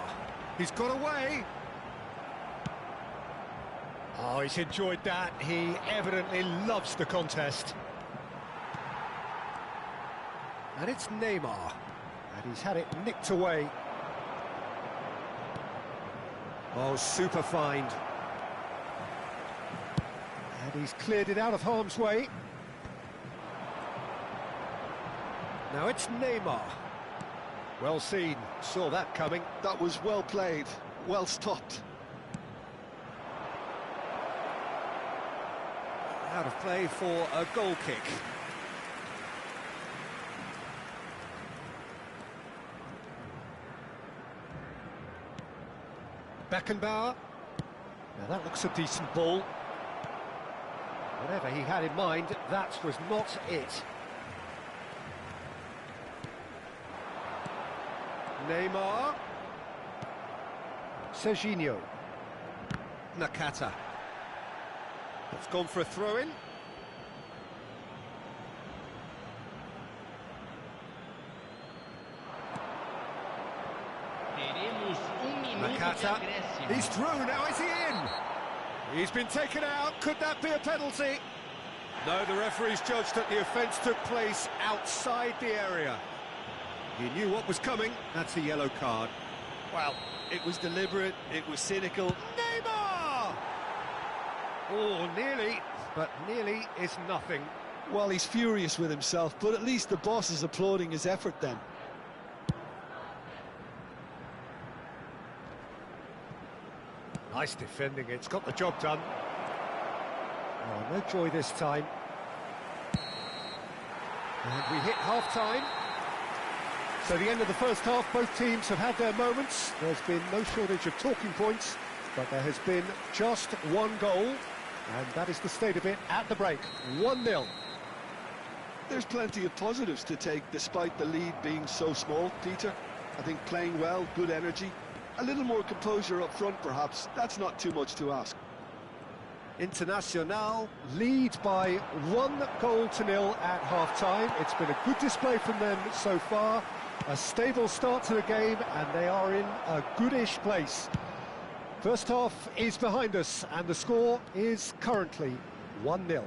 He's got away. Oh, he's enjoyed that. He evidently loves the contest. And it's Neymar. And he's had it nicked away. Oh, super find. And he's cleared it out of harm's way. Now it's Neymar. Well seen, saw that coming. That was well played, well stopped. Out of play for a goal kick. Beckenbauer. Now that looks a decent ball. Whatever he had in mind, that was not it. Neymar. Serginho. Nakata. It's gone for a throw-in. Nakata. He's through, now is he in? He's been taken out, could that be a penalty? No, the referee's judged that the offence took place outside the area. He knew what was coming, that's a yellow card. Well, it was deliberate, it was cynical. Neymar! Oh, nearly, but nearly is nothing. Well, he's furious with himself, but at least the boss is applauding his effort then. Nice defending, it's got the job done. Oh, no joy this time. And we hit half-time. So the end of the first half, both teams have had their moments. There's been no shortage of talking points, but there has been just one goal, and that is the state of it at the break. 1-0. There's plenty of positives to take despite the lead being so small, Peter. I think playing well, good energy. A little more composure up front, perhaps. That's not too much to ask. Internacional lead by 1-0 at half-time. It's been a good display from them so far. A stable start to the game, and they are in a goodish place. First half is behind us, and the score is currently 1-0.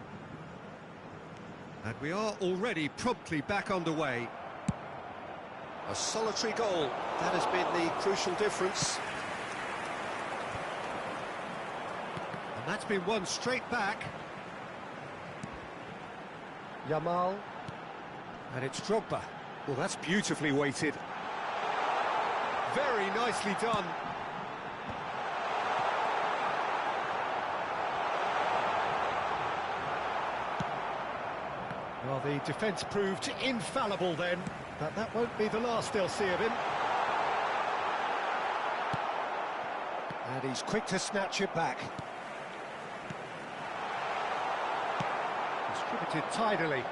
And we are already promptly back underway. A solitary goal, that has been the crucial difference. And that's been won straight back. Yamal. And it's Drogba. Well, that's beautifully weighted. Very nicely done. Well, the defence proved infallible then, but that won't be the last they'll see of him. And he's quick to snatch it back. Distributed tidily.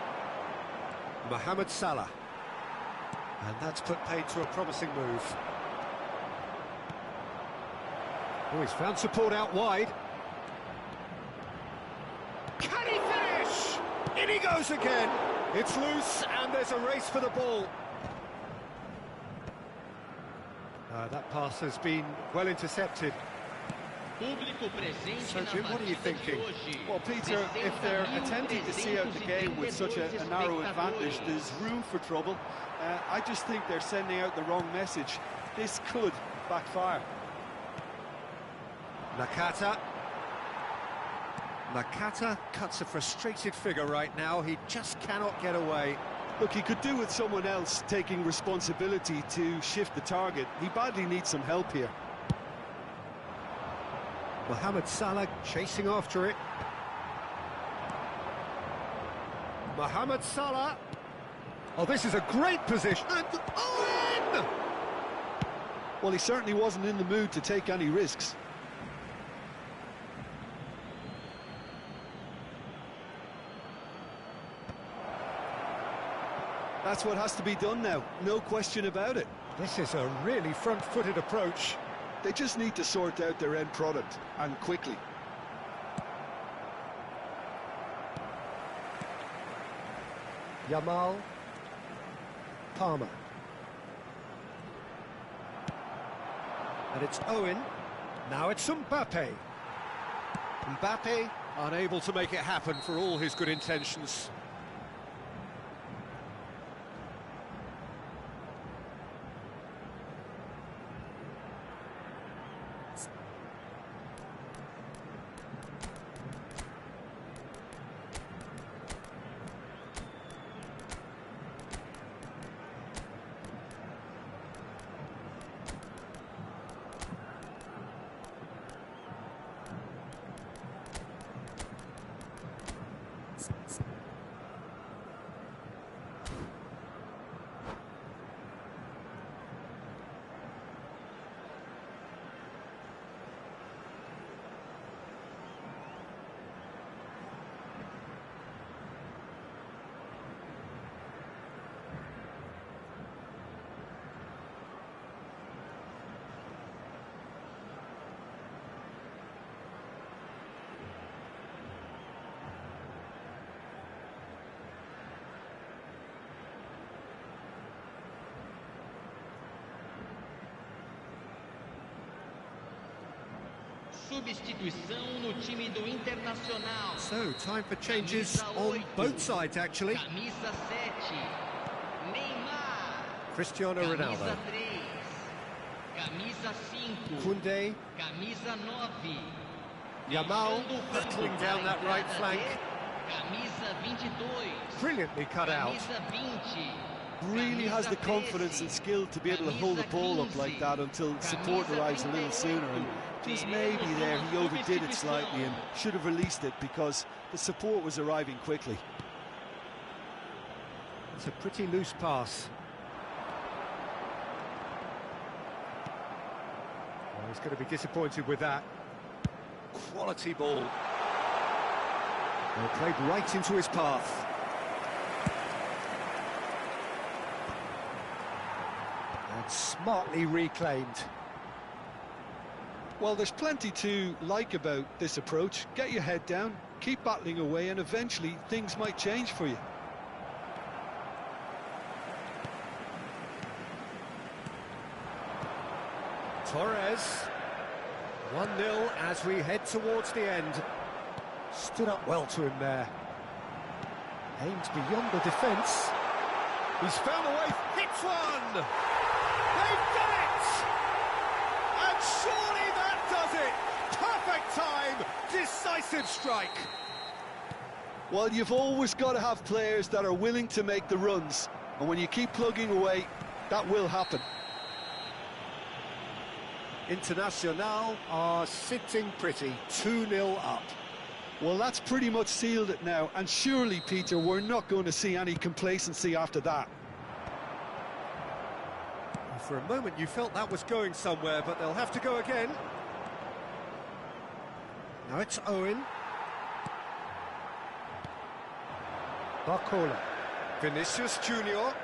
Mohamed Salah. And that's put paid to a promising move. Oh, he's found support out wide. Can he finish? In he goes again. It's loose and there's a race for the ball. That pass has been well intercepted. So, Jim, what are you thinking? Well, Peter, if they're attempting to see out the game with such a narrow advantage, there's room for trouble. I just think they're sending out the wrong message. This could backfire. Nakata. Nakata cuts a frustrated figure right now. He just cannot get away. Look, he could do with someone else taking responsibility to shift the target. He badly needs some help here. Mohamed Salah chasing after it. Mohamed Salah. Oh, this is a great position. And Owen! Well, he certainly wasn't in the mood to take any risks. That's what has to be done now, no question about it. This is a really front-footed approach. They just need to sort out their end product, and quickly. Yamal. Palmer. And it's Owen. Now it's Mbappe. Mbappe unable to make it happen for all his good intentions. substituição no time do Internacional. So, time for changes on both sides, actually. Camisa 7, Neymar. Cristiano Ronaldo. Camisa 3, camisa 5, Koundé. camisa 9. Yamal Deixando o campo battling down para a that right entrada flank. de Camisa 22. Brilliantly cut out. Camisa 20. Really has the camisa confidence 13, and skill to be able to hold the ball up like that until support camisa arrives a little sooner. And just maybe there he overdid it slightly and should have released it because the support was arriving quickly. It's a pretty loose pass. Well, he's going to be disappointed with that. Quality ball. Well, played right into his path. And smartly reclaimed. Well, there's plenty to like about this approach. Get your head down, keep battling away, and eventually things might change for you. Torres. 1-0 as we head towards the end. Stood up well to him there. Aimed beyond the defence. He's found a way, hits one! They've done it! And surely that does it! Perfect time, decisive strike. Well, you've always got to have players that are willing to make the runs, and when you keep plugging away, that will happen. Internacional are sitting pretty, 2-0 up. Well, that's pretty much sealed it now, and surely, Peter, we're not going to see any complacency after that. For a moment you felt that was going somewhere, but they'll have to go again. Now it's Owen. Barcola. Vinicius Junior.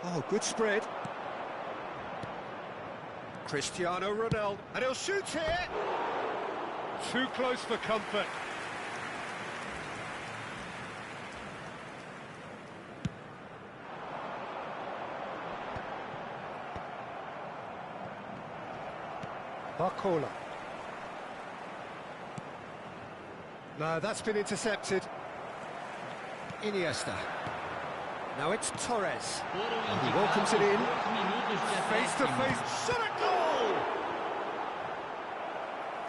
Oh, good spread. Cristiano Ronaldo. And he'll shoot here. Too close for comfort. Barcola. No, that's been intercepted. Iniesta. Now it's Torres. He welcomes it in. Face to face. Shot at goal!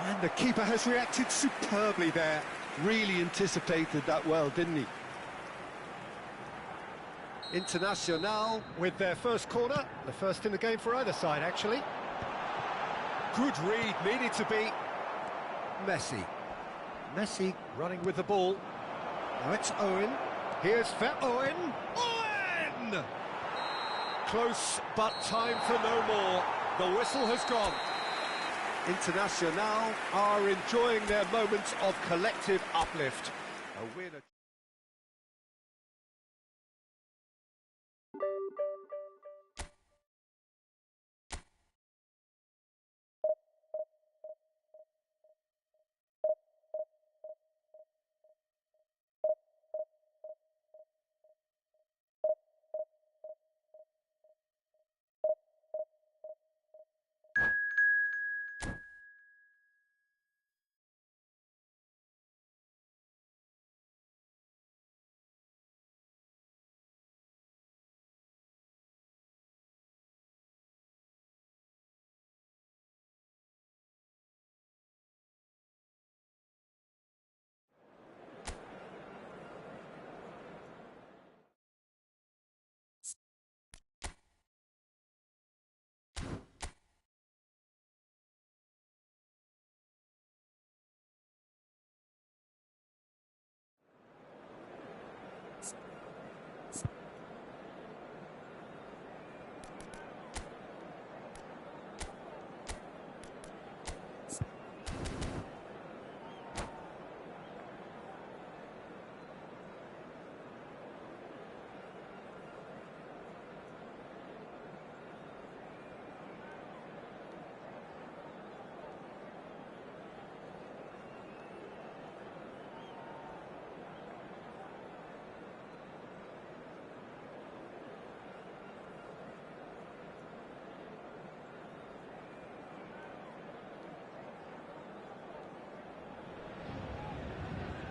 And the keeper has reacted superbly there. Really anticipated that well, didn't he? Internacional with their first corner. The first in the game for either side, actually. Good read, needed to be Messi. Messi running with the ball. Now it's Owen. Here's Owen. Owen! Close, but time for no more. The whistle has gone. Internacional are enjoying their moments of collective uplift. A win.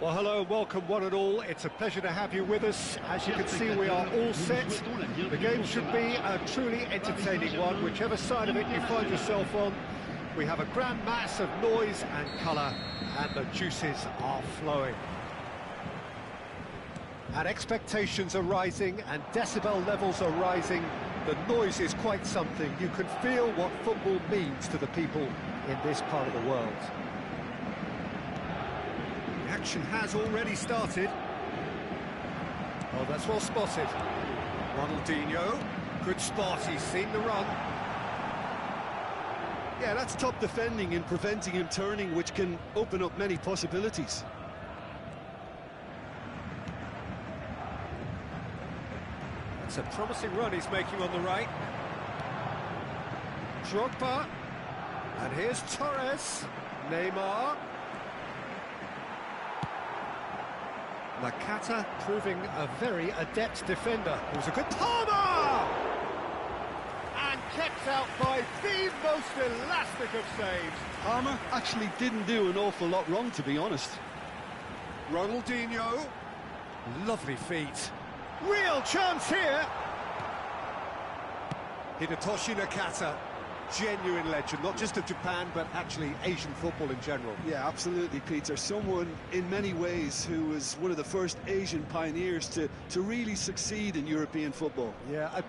Well, hello and welcome one and all. It's a pleasure to have you with us. As you can see, we are all set. The game should be a truly entertaining one, whichever side of it you find yourself on. We have a grand mass of noise and colour, and the juices are flowing. And expectations are rising, and decibel levels are rising. The noise is quite something. You can feel what football means to the people in this part of the world. The action has already started. Oh, that's well spotted. Ronaldinho, good spot, he's seen the run. Yeah, that's top defending and preventing him turning, which can open up many possibilities. It's a promising run he's making on the right. Drogba. And here's Torres. Neymar. Nakata proving a very adept defender. It was a good Palmer! And kept out by the most elastic of saves. Palmer actually didn't do an awful lot wrong, to be honest. Ronaldinho. Lovely feet. Real chance here. Hidetoshi Nakata, genuine legend, not just of Japan, but actually Asian football in general. Yeah, absolutely, Peter. Someone, in many ways, who was one of the first Asian pioneers to really succeed in European football. Yeah,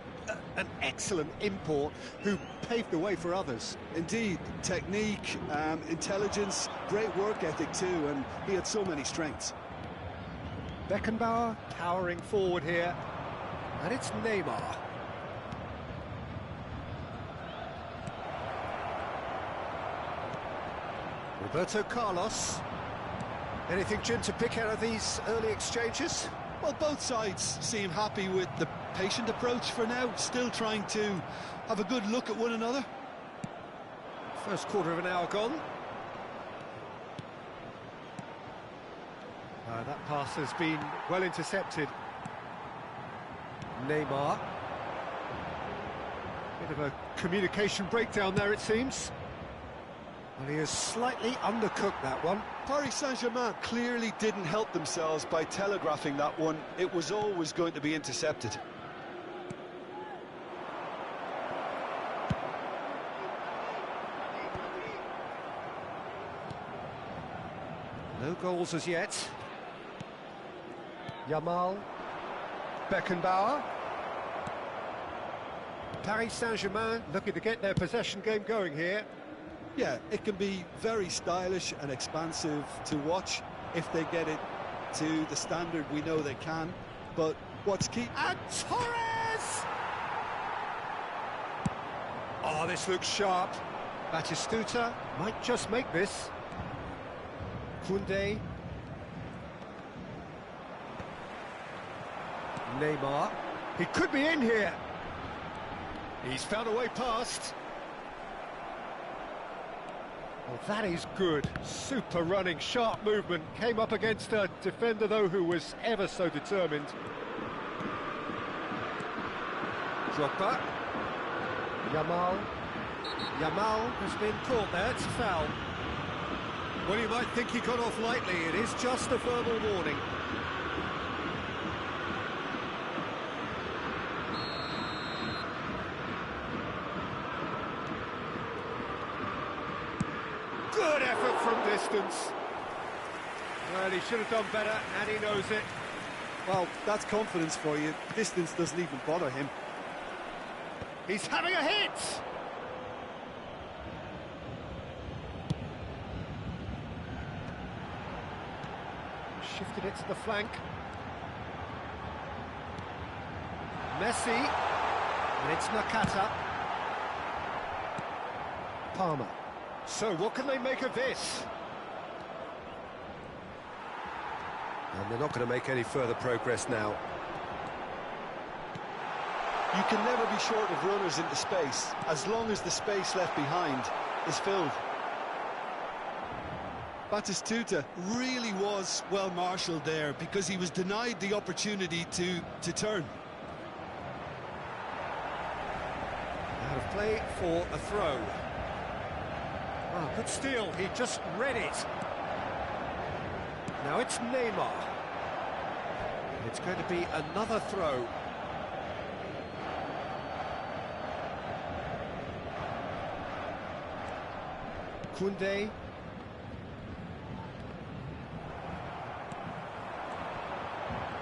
an excellent import who paved the way for others. Indeed, technique, intelligence, great work ethic too, and he had so many strengths. Beckenbauer powering forward here, and it's Neymar. Roberto Carlos. Anything, Jim, to pick out of these early exchanges? Well, both sides seem happy with the patient approach for now, still trying to have a good look at one another. First quarter of an hour gone. That pass has been well intercepted. Neymar. Bit of a communication breakdown there, it seems. Well, he has slightly undercooked that one. Paris Saint-Germain clearly didn't help themselves by telegraphing that one. It was always going to be intercepted. No goals as yet. Yamal. Beckenbauer. Paris Saint-Germain looking to get their possession game going here. Yeah, it can be very stylish and expansive to watch if they get it to the standard we know they can. But what's key... And Torres! Oh, this looks sharp. Batistuta might just make this. Koundé. Neymar. He could be in here. He's found a way past. Well, that is good. Super running, sharp movement. Came up against a defender, though, who was ever so determined. Drogba. Yamal. Yamal has been caught there. It's a foul. Well, you might think he got off lightly. It is just a verbal warning. Good effort from distance. Well, he should have done better, and he knows it. Well, that's confidence for you. Distance doesn't even bother him. He's having a hit! Shifted it to the flank. Messi. And it's Nakata. Palmer. So, what can they make of this? And they're not going to make any further progress now. You can never be short of runners into space, as long as the space left behind is filled. Batistuta really was well marshalled there because he was denied the opportunity to turn. Out of play for a throw. Oh, good steal, he just read it. Now it's Neymar. It's going to be another throw. Koundé.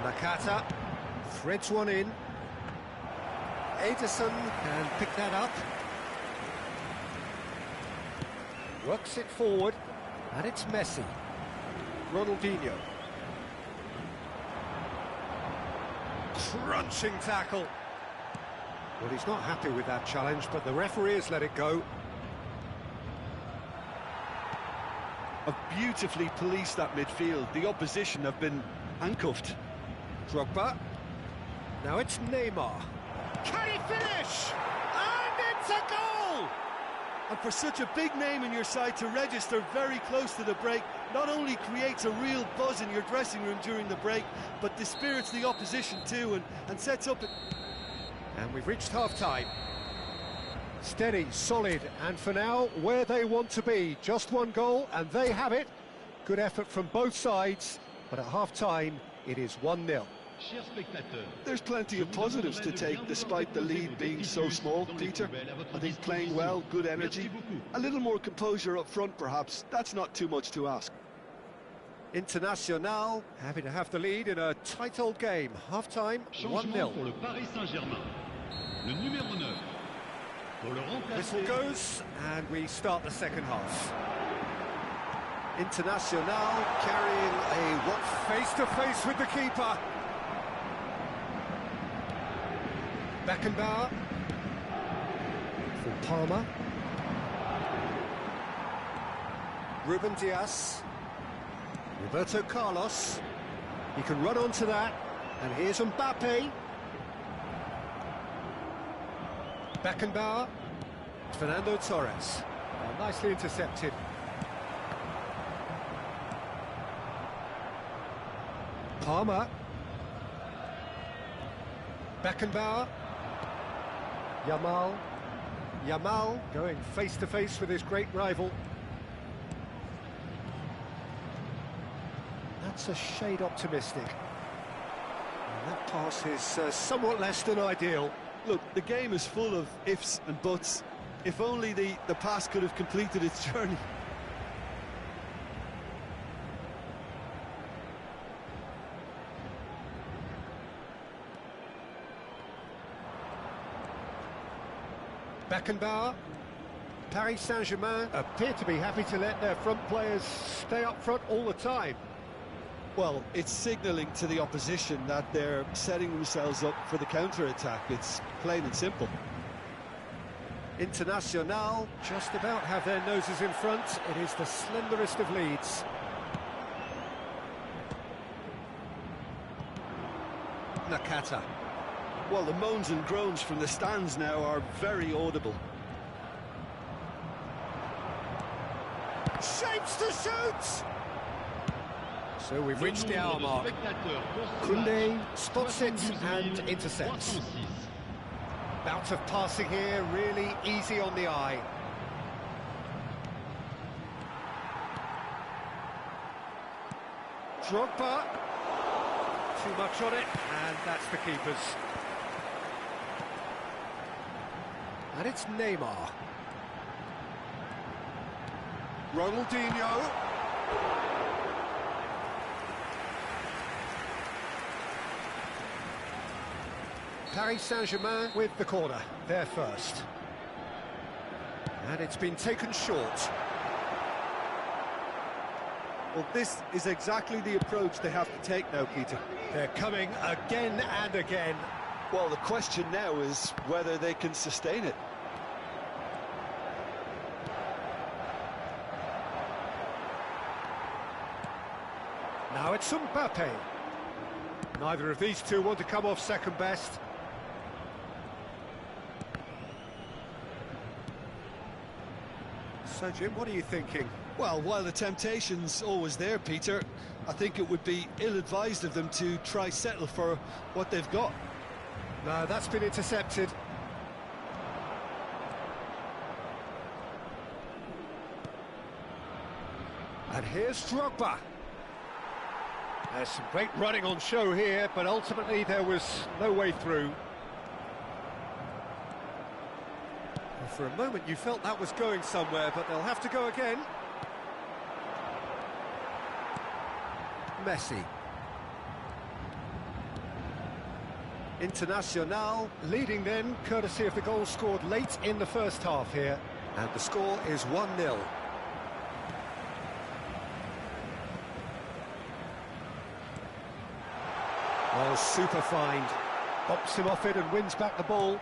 Nakata threads one in. Ederson can pick that up. Works it forward, and it's Messi. Ronaldinho. Crunching tackle. Well, he's not happy with that challenge, but the referee has let it go. Have beautifully policed that midfield. The opposition have been handcuffed. Drogba. Now it's Neymar. Can he finish? And it's a goal! And for such a big name in your side to register very close to the break, not only creates a real buzz in your dressing room during the break, but dispirits the opposition too and sets up... And we've reached half-time. Steady, solid, and for now, where they want to be. Just one goal, and they have it. Good effort from both sides, but at half-time, it is 1-0. There's plenty of positives to take, despite the lead being so small, Peter. I think playing well, good energy, a little more composure up front, perhaps. That's not too much to ask. Internacional happy to have the lead in a tight old game. Half-time, 1-0. Whistle goes, and we start the second half. Internacional carrying a walk face-to-face with the keeper. Beckenbauer for Palmer. Ruben Dias. Roberto Carlos. He can run onto that. And here's Mbappe. Beckenbauer. Fernando Torres. Nicely intercepted. Palmer. Beckenbauer. Yamal going face-to-face with his great rival. That's a shade optimistic. And that pass is somewhat less than ideal. Look, the game is full of ifs and buts. If only the pass could have completed its journey. Beckenbauer. Paris Saint-Germain appear to be happy to let their front players stay up front all the time. Well, it's signalling to the opposition that they're setting themselves up for the counter-attack. It's plain and simple. Internacional just about have their noses in front. It is the slenderest of leads. Nakata. Well, the moans and groans from the stands now are very audible. Shapes to shoot! So we've reached the hour mark. Koundé spots it and intercepts. Bout of passing here, really easy on the eye. Drogba. Too much on it, and that's the keeper's. And it's Neymar. Ronaldinho. Paris Saint-Germain with the corner, there first. And it's been taken short. Well, this is exactly the approach they have to take now, Peter. They're coming again and again. Well, the question now is whether they can sustain it. Now it's Mbappe. Neither of these two want to come off second best. So, Jim, what are you thinking? Well, while the temptation's always there, Peter, I think it would be ill-advised of them to try settle for what they've got. No, that's been intercepted. And here's Drogba. There's some great running on show here, but ultimately there was no way through. Well, for a moment you felt that was going somewhere, but they'll have to go again. Messi. Internacional leading then, courtesy of the goal scored late in the first half here. And the score is 1-0. Oh, super find. Bumps him off it and wins back the ball.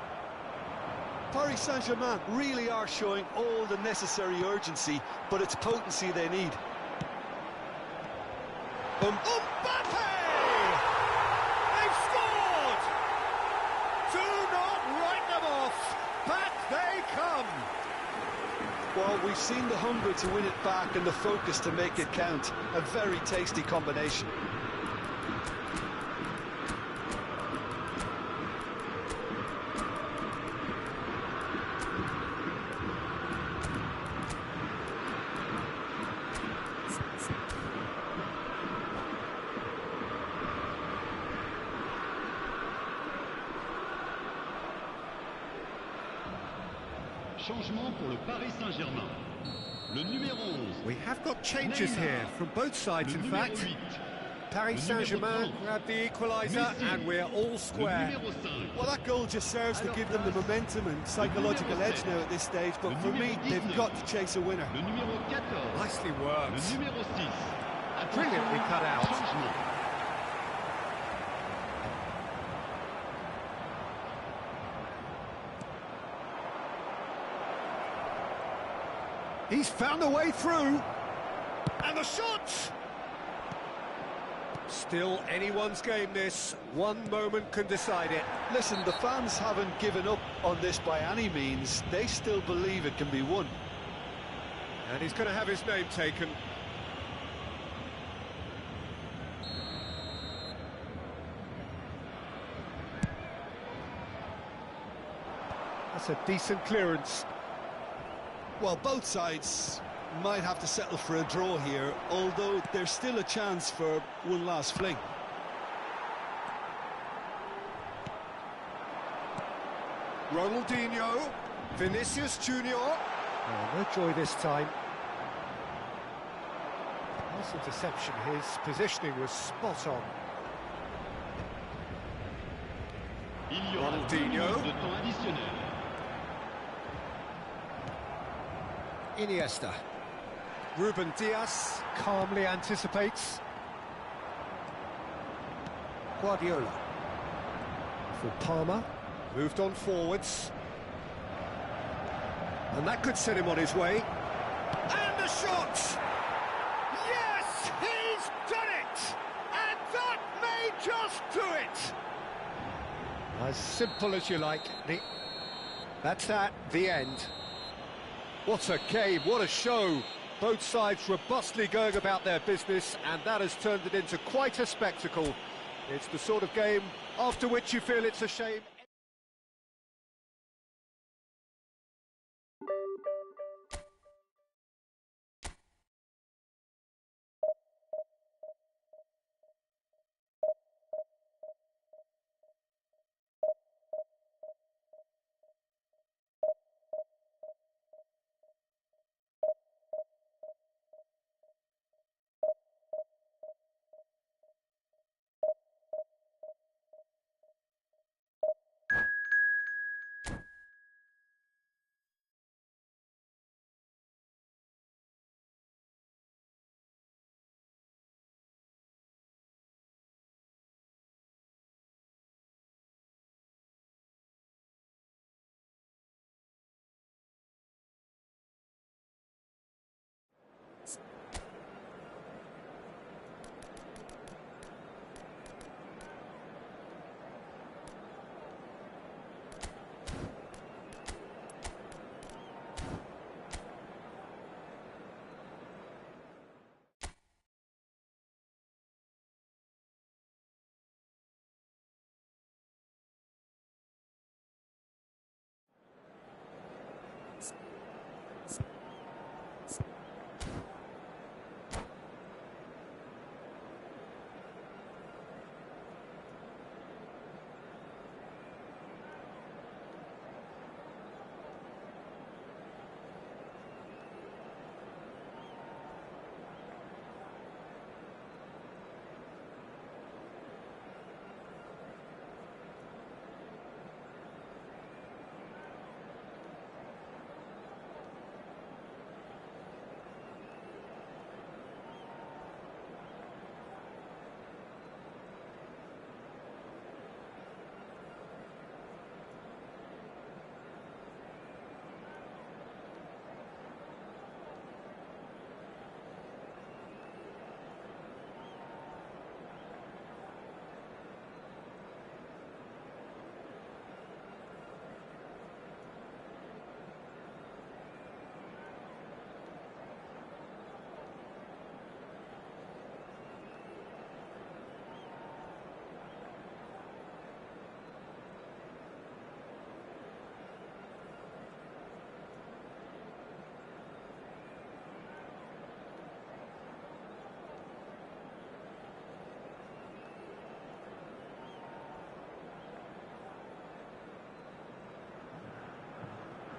Paris Saint-Germain really are showing all the necessary urgency, but it's potency they need. Mbappe! They've scored! Do not write them off. Back they come. Well, we've seen the hunger to win it back and the focus to make it count. A very tasty combination. Changement pour le Paris Saint-Germain. Le numéro 11. We have got changes here from both sides, in fact. Paris Saint-Germain grabbed the equaliser and we're all square. Well, that goal just serves to give them the momentum and psychological edge now at this stage, but for me, they've got to chase a winner. Le numéro 14. Nicely worked. Le numéro 6. Brilliantly cut out. Changement. He's found a way through. And the shot! Still anyone's game, this. One moment can decide it. Listen, the fans haven't given up on this by any means. They still believe it can be won. And he's going to have his name taken. That's a decent clearance. Well, both sides might have to settle for a draw here, although there's still a chance for one last fling. Ronaldinho, Vinicius Junior. Oh, no joy this time. Nice interception, his positioning was spot on. Il y aura 2 Ronaldinho. minutes de temps additionnel. Iniesta. Ruben Diaz calmly anticipates. Guardiola. For Palmer. Moved on forwards. And that could set him on his way. And the shot! Yes, he's done it! And that may just do it! As simple as you like. That's that, the end. What a game, what a show. Both sides robustly going about their business, and that has turned it into quite a spectacle. It's the sort of game after which you feel it's a shame.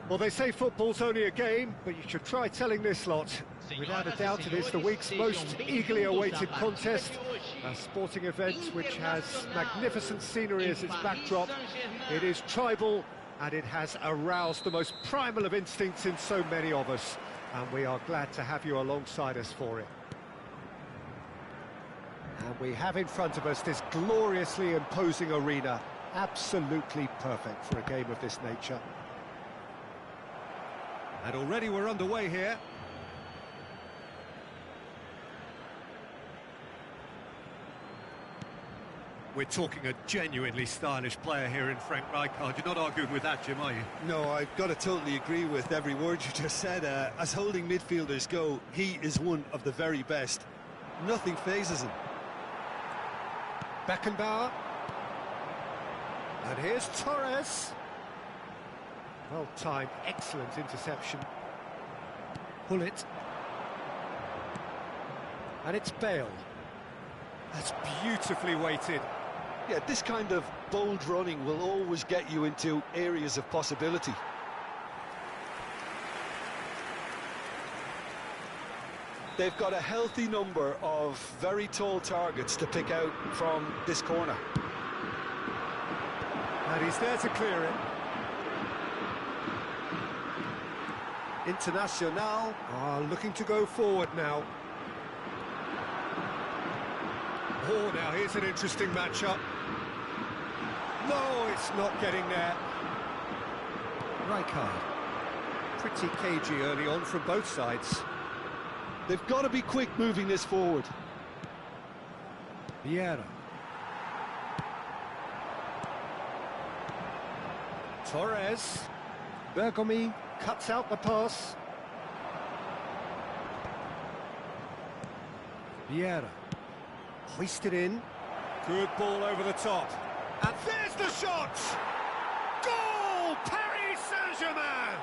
Well, they say football's only a game, but you should try telling this lot. Without a doubt, it is the week's most eagerly awaited contest, a sporting event which has magnificent scenery as its backdrop. It is tribal, and it has aroused the most primal of instincts in so many of us, and we are glad to have you alongside us for it. And we have in front of us this gloriously imposing arena, absolutely perfect for a game of this nature. And already we're underway here. We're talking a genuinely stylish player here in Frank Rijkaard. You're not arguing with that, Jim, are you? No, I've got to totally agree with every word you just said. As holding midfielders go, he is one of the very best. Nothing phases him. Beckenbauer. And here's Torres. Well-timed, excellent interception. Hullet. And it's Bale. That's beautifully weighted. Yeah, this kind of bold running will always get you into areas of possibility. They've got a healthy number of very tall targets to pick out from this corner. And he's there to clear it. Internacional are looking to go forward now. Oh, now here's an interesting matchup. No, it's not getting there. Rijkaard. Pretty cagey early on from both sides. They've got to be quick moving this forward. Vieira. Torres. Bergomi cuts out the pass. Vieira. Hoisted in. Good ball over the top. And there's the shot! Goal! Paris Saint-Germain!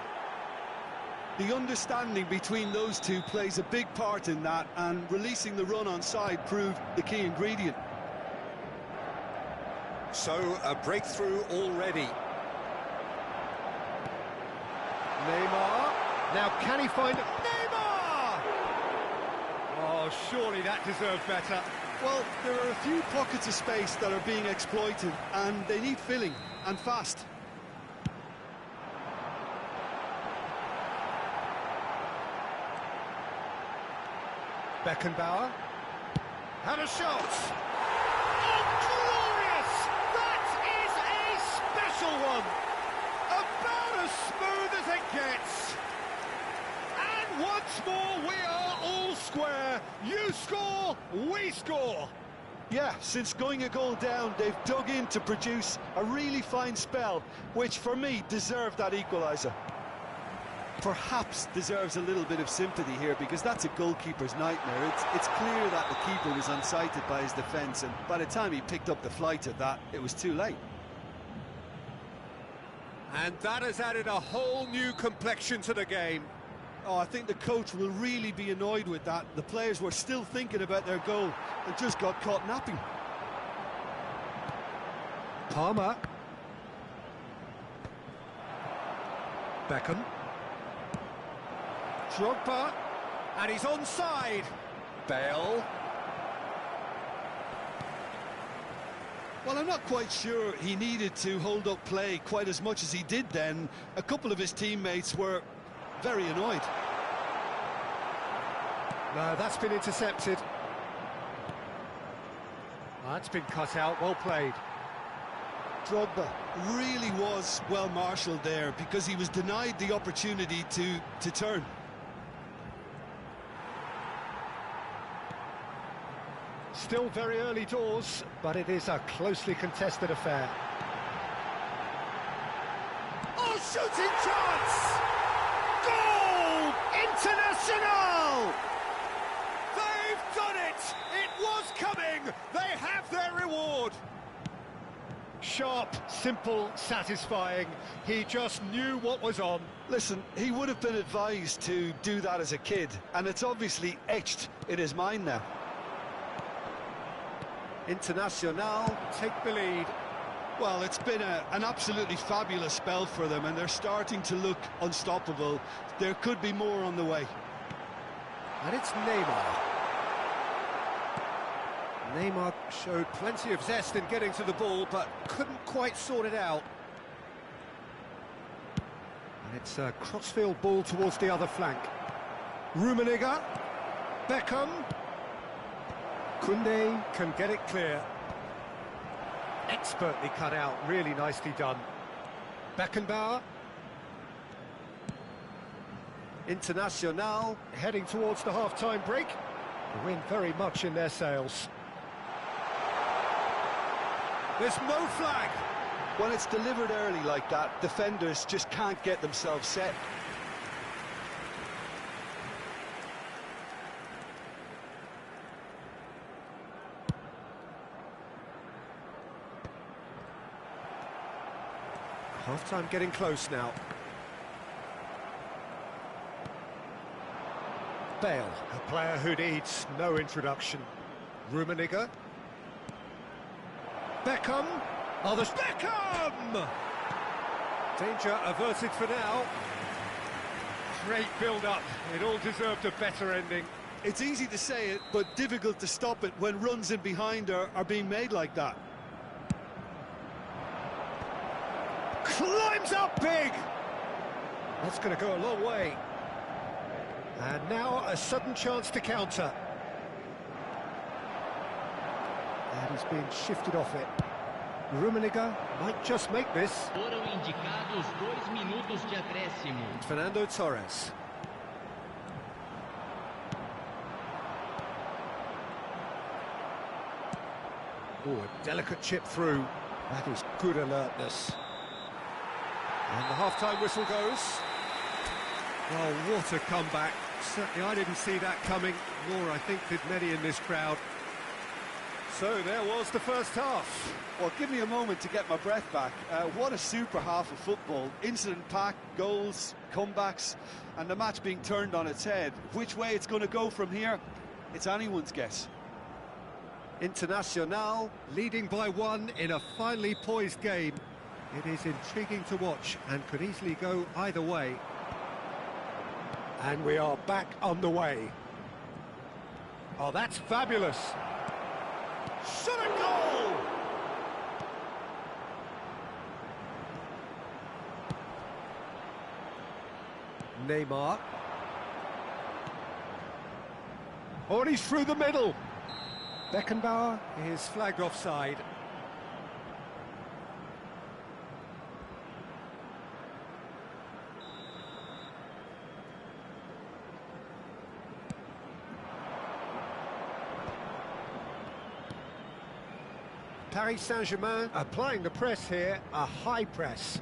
The understanding between those two plays a big part in that, and releasing the run on side proved the key ingredient. So, a breakthrough already. Neymar. Now, can he find... Neymar! Oh, surely that deserved better. Well, there are a few pockets of space that are being exploited, and they need filling, and fast. Beckenbauer. And a shot! Oh, glorious! That is a special one! About as smooth as it gets. And once more, we are all square. You score, we score. Yeah, since going a goal down, they've dug in to produce a really fine spell, which for me deserved that equaliser. Perhaps deserves a little bit of sympathy here, because that's a goalkeeper's nightmare. It's clear that the keeper was unsighted by his defence, and by the time he picked up the flight of that, it was too late. And that has added a whole new complexion to the game. Oh, I think the coach will really be annoyed with that. The players were still thinking about their goal and just got caught napping. Palmer. Beckham. Drogba. And he's onside. Bale. Well, I'm not quite sure he needed to hold up play quite as much as he did then. A couple of his teammates were very annoyed. No, that's been intercepted. That's been cut out, well played. Drogba really was well marshalled there, because he was denied the opportunity to turn. Still very early doors, but it is a closely contested affair. Oh, shooting chance! Goal! International! They've done it! It was coming! They have their reward! Sharp, simple, satisfying. He just knew what was on. Listen, he would have been advised to do that as a kid, and it's obviously etched in his mind now. Internacional take the lead. Well, it's been an absolutely fabulous spell for them, and they're starting to look unstoppable. There could be more on the way. And it's Neymar. Neymar showed plenty of zest in getting to the ball, but couldn't quite sort it out. And it's a crossfield ball towards the other flank. Rummenigge, Beckham, Koundé can get it clear. Expertly cut out, really nicely done. Beckenbauer. Internacional heading towards the half-time break. The wind very much in their sails. There's no flag. When it's delivered early like that, defenders just can't get themselves set. Half-time getting close now. Bale, a player who needs no introduction. Rummenigge. Beckham. Others. Beckham! Danger averted for now. Great build-up. It all deserved a better ending. It's easy to say it, but difficult to stop it when runs in behind are being made like that. Climbs up big! That's going to go a long way. And now a sudden chance to counter. And he's being shifted off it. Rummenigge might just make this. Foram indicados 2 minutos de acréscimo. Fernando Torres. Oh, a delicate chip through. That is good alertness. And the half-time whistle goes. Well, what a comeback. Certainly I didn't see that coming, nor I think did many in this crowd. So there was the first half. Well, give me a moment to get my breath back. What a super half of football. Incident-packed, goals, comebacks, and the match being turned on its head. Which way it's going to go from here, it's anyone's guess. Internacional leading by 1 in a finely poised game. It is intriguing to watch and could easily go either way. And we are back on the way. Oh, that's fabulous. Shot a goal! Neymar. Oh, and he's through the middle. Beckenbauer is flagged offside. Paris Saint-Germain applying the press here, a high press.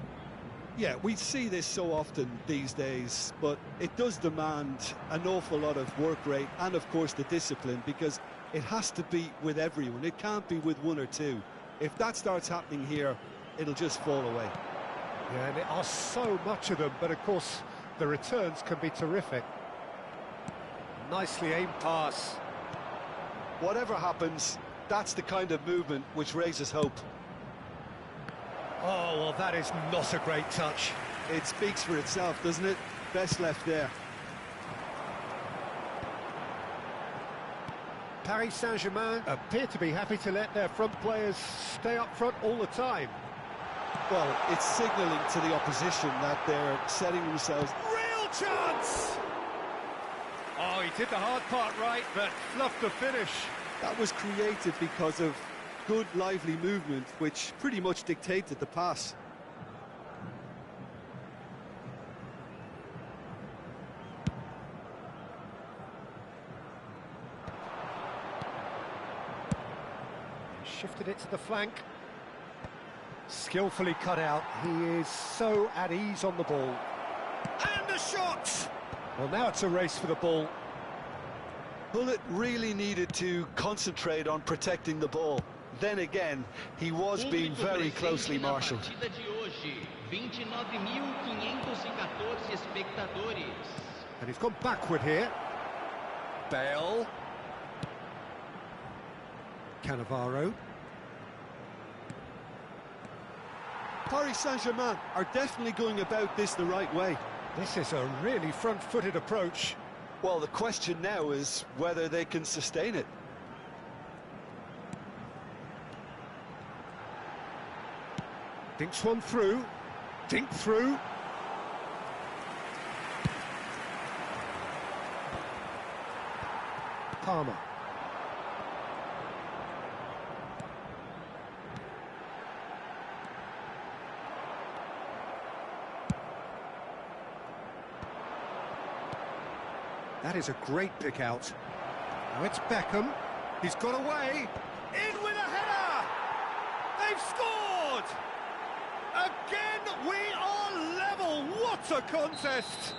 Yeah, we see this so often these days, but it does demand an awful lot of work rate and, of course, the discipline, because it has to be with everyone. It can't be with one or two. If that starts happening here, it'll just fall away. Yeah, and there are so much of them, but of course the returns can be terrific. Nicely aimed pass. Whatever happens, that's the kind of movement which raises hope. Oh, well, that is not a great touch. It speaks for itself, doesn't it? Best left there. Paris Saint-Germain appear to be happy to let their front players stay up front all the time. Well, it's signalling to the opposition that they're setting themselves... Real chance! Oh, he did the hard part right, but fluffed the finish. That was created because of good, lively movement, which pretty much dictated the pass. Shifted it to the flank. Skillfully cut out. He is so at ease on the ball. And a shot! Well, now it's a race for the ball. Bullet really needed to concentrate on protecting the ball. Then again, he was being very closely marshalled. 29.514 espectadores. And he's gone backward here. Bale. Cannavaro. Paris Saint-Germain are definitely going about this the right way. This is a really front-footed approach. Well, the question now is whether they can sustain it. Dinks one through. Dink through. Palmer. That is a great pick out. Now it's Beckham. He's got away. In with a header! They've scored! Again, we are level. What a contest!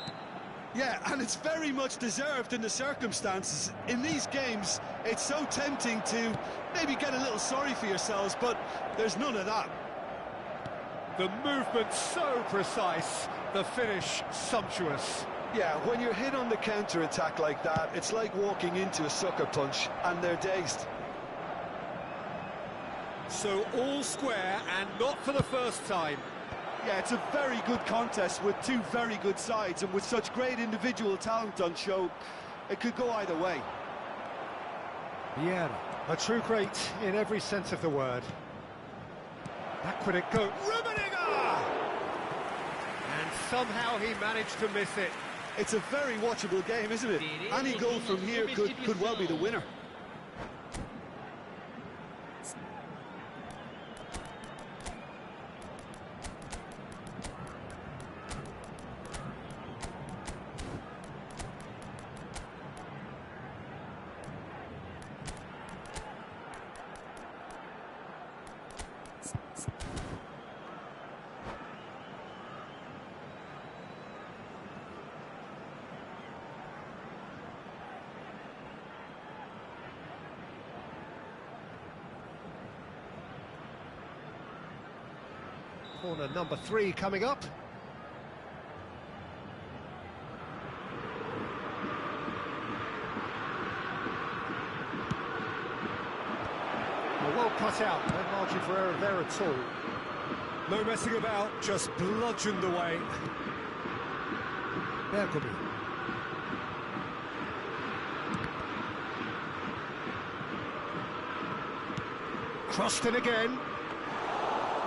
Yeah, and it's very much deserved in the circumstances. In these games, it's so tempting to maybe get a little sorry for yourselves, but there's none of that. The movement so precise, the finish sumptuous. Yeah, when you're hit on the counter-attack like that, it's like walking into a sucker punch, and they're dazed. So all square, and not for the first time. Yeah, it's a very good contest with two very good sides, and with such great individual talent on show, it could go either way. Yeah, a true great in every sense of the word. Back would it go, Rummenigge! And somehow he managed to miss it. It's a very watchable game, isn't it? Any goal from here could well be the winner. Corner number 3 coming up. Well cut out, no margin for error there at all. No messing about, just bludgeoned away. Bergamy. Crossed in again.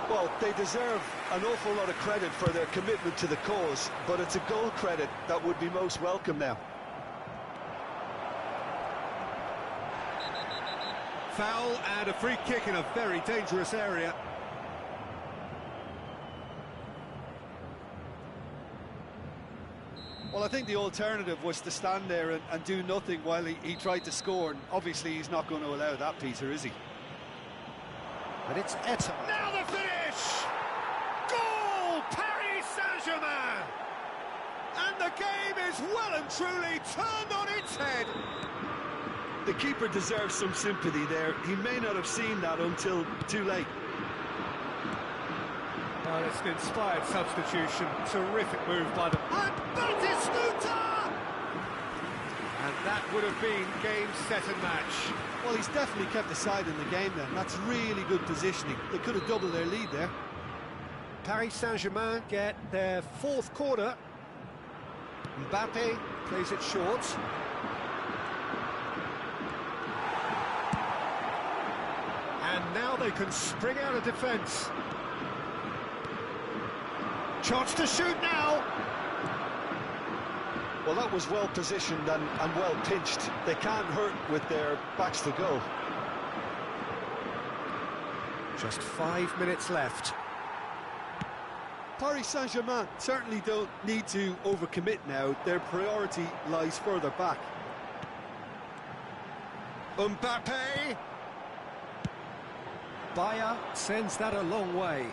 Well, they deserve an awful lot of credit for their commitment to the cause, but it's a goal credit that would be most welcome now. Foul and a free kick in a very dangerous area. Well, I think the alternative was to stand there and do nothing while he tried to score, and obviously he's not going to allow that, Peter, is he? And it's Eto'o. Now the finish! Goal! Paris Saint-Germain! And the game is well and truly turned on its head. The keeper deserves some sympathy there. He may not have seen that until too late. Well, it's an inspired substitution. Terrific move by them. And Batistuta! And that would have been game, set and match. Well, he's definitely kept the side in the game then. That's really good positioning. They could have doubled their lead there. Paris Saint-Germain get their 4th corner. Mbappe plays it short. And now they can spring out of defence. Chance to shoot now. Well, that was well positioned and well pinched. They can't hurt with their backs to goal. Just 5 minutes left. Paris Saint-Germain certainly don't need to overcommit now. Their priority lies further back. Mbappe! Bayer sends that a long way.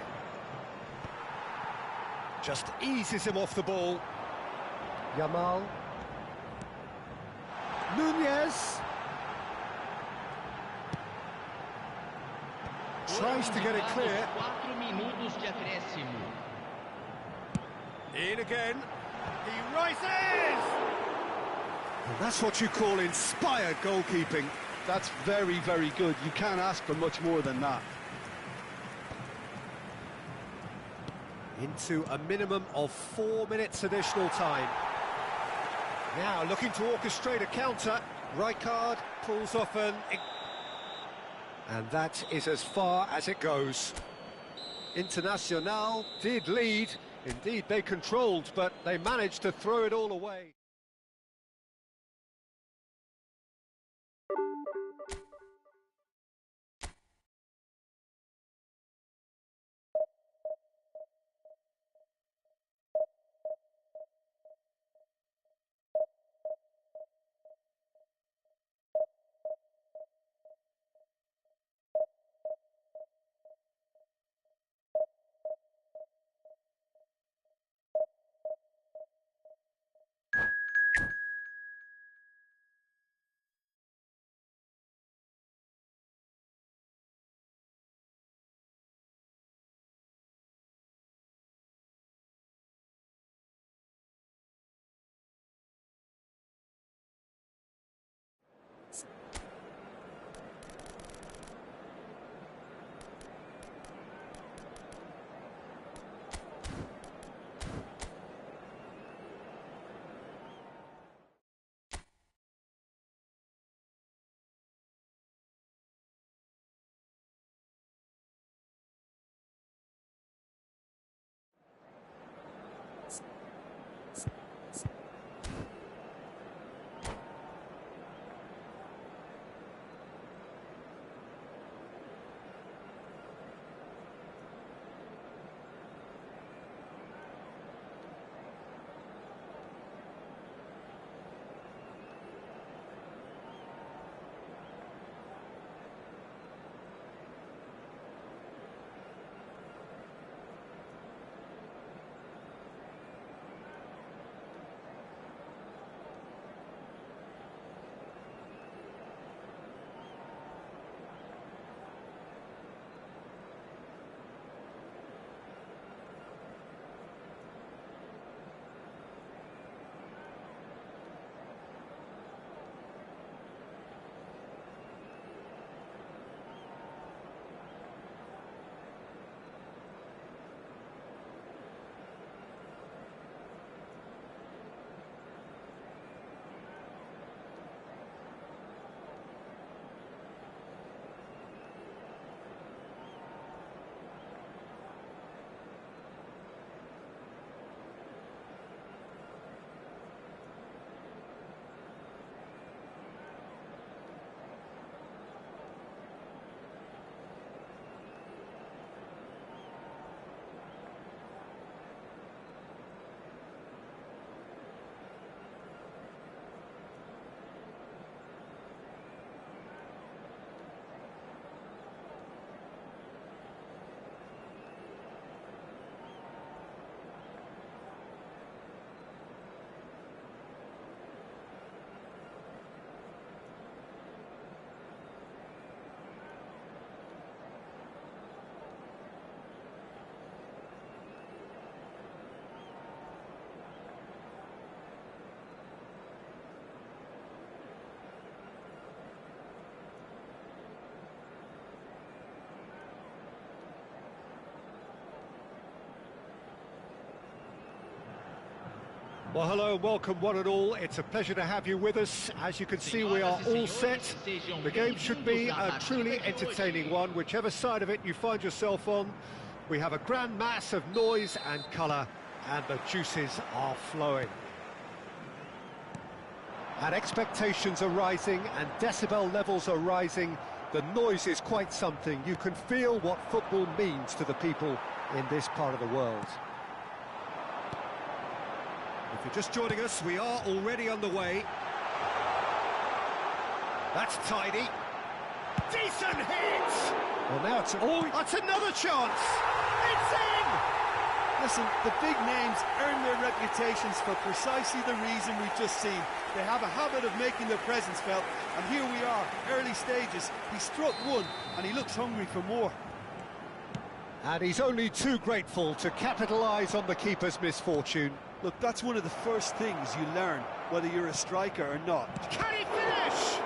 Just eases him off the ball. Yamal. Nunez. Tries to get it clear. 4 minutos de acréscimo. In again. He rises! And that's what you call inspired goalkeeping. That's very, very good. You can't ask for much more than that. Into a minimum of 4 minutes additional time. Now looking to orchestrate a counter. Rijkaard pulls off and that is as far as it goes. Internacional did lead. Indeed, they controlled, but they managed to throw it all away. Well, hello and welcome one and all. It's a pleasure to have you with us. As you can see, we are all set. The game should be a truly entertaining one, whichever side of it you find yourself on. We have a grand mass of noise and colour, and the juices are flowing. And expectations are rising, and decibel levels are rising. The noise is quite something. You can feel what football means to the people in this part of the world. If you're just joining us, we are already underway. That's tidy. Decent hit! Well, now it's... Oh, that's another chance! It's in! Listen, the big names earn their reputations for precisely the reason we've just seen. They have a habit of making their presence felt, and here we are, early stages. He struck one, and he looks hungry for more. And he's only too grateful to capitalise on the keeper's misfortune. Look, that's one of the first things you learn, whether you're a striker or not. Can he finish?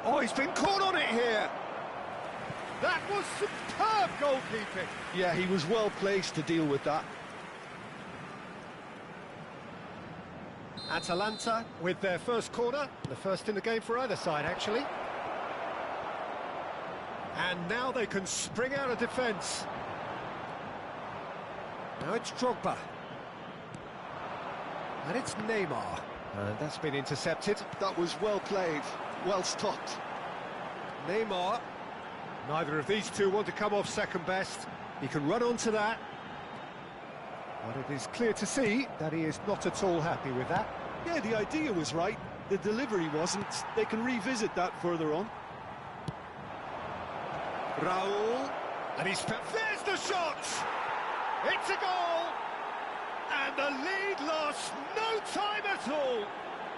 Oh, he's been caught on it here. That was superb goalkeeping. Yeah, he was well placed to deal with that. Atalanta with their first corner, the first in the game for either side, actually. And now they can spring out of defence. Now it's Drogba. And it's Neymar. And that's been intercepted. That was well played, well stopped. Neymar. Neither of these two want to come off second best. He can run onto that. But it is clear to see that he is not at all happy with that. Yeah, the idea was right. The delivery wasn't. They can revisit that further on. Raul. And he's... There's the shot! It's a goal! And the lead lost no time at all.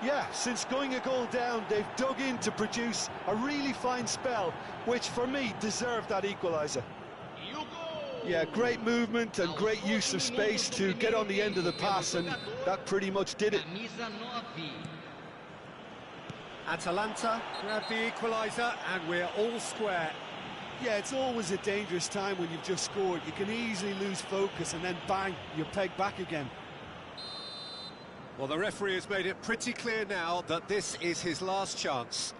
Yeah, since going a goal down, they've dug in to produce a really fine spell, which for me deserved that equaliser. Yeah, great movement and great use of space to get on the end of the pass, and that pretty much did it. Atalanta grab the equaliser, and we're all square. Yeah, it's always a dangerous time when you've just scored. You can easily lose focus and then bang, you're pegged back again. Well, the referee has made it pretty clear now that this is his last chance.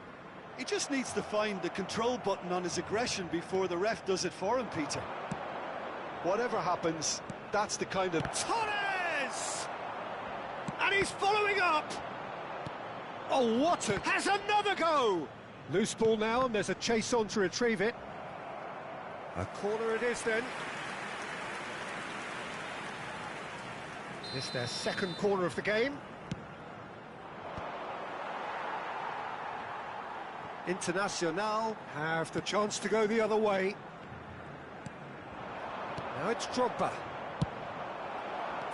He just needs to find the control button on his aggression before the ref does it for him, Peter. Whatever happens, that's the kind of... Torres! And he's following up! Oh, what a... Has another go! Loose ball now, and there's a chase on to retrieve it. A corner it is then. It's their second corner of the game. Internacional have the chance to go the other way. Now it's Drogba.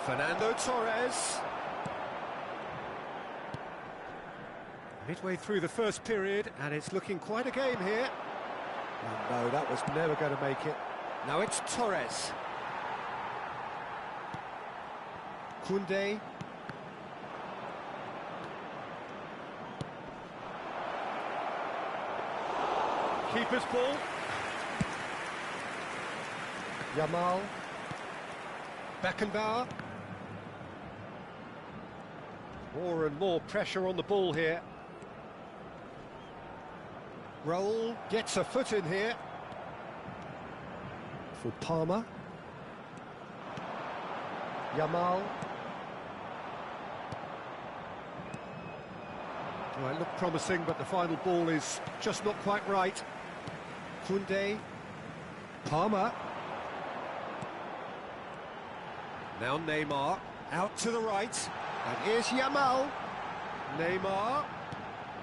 Fernando Torres. Midway through the first period, and it's looking quite a game here. Oh, no, that was never going to make it. Now it's Torres. Koundé. Keeper's ball. Yamal. Beckenbauer. More and more pressure on the ball here. Raul gets a foot in here. For Palmer. Yamal. Well, it looked promising, but the final ball is just not quite right. Koundé. Palmer. Now Neymar. Out to the right. And here's Yamal. Neymar.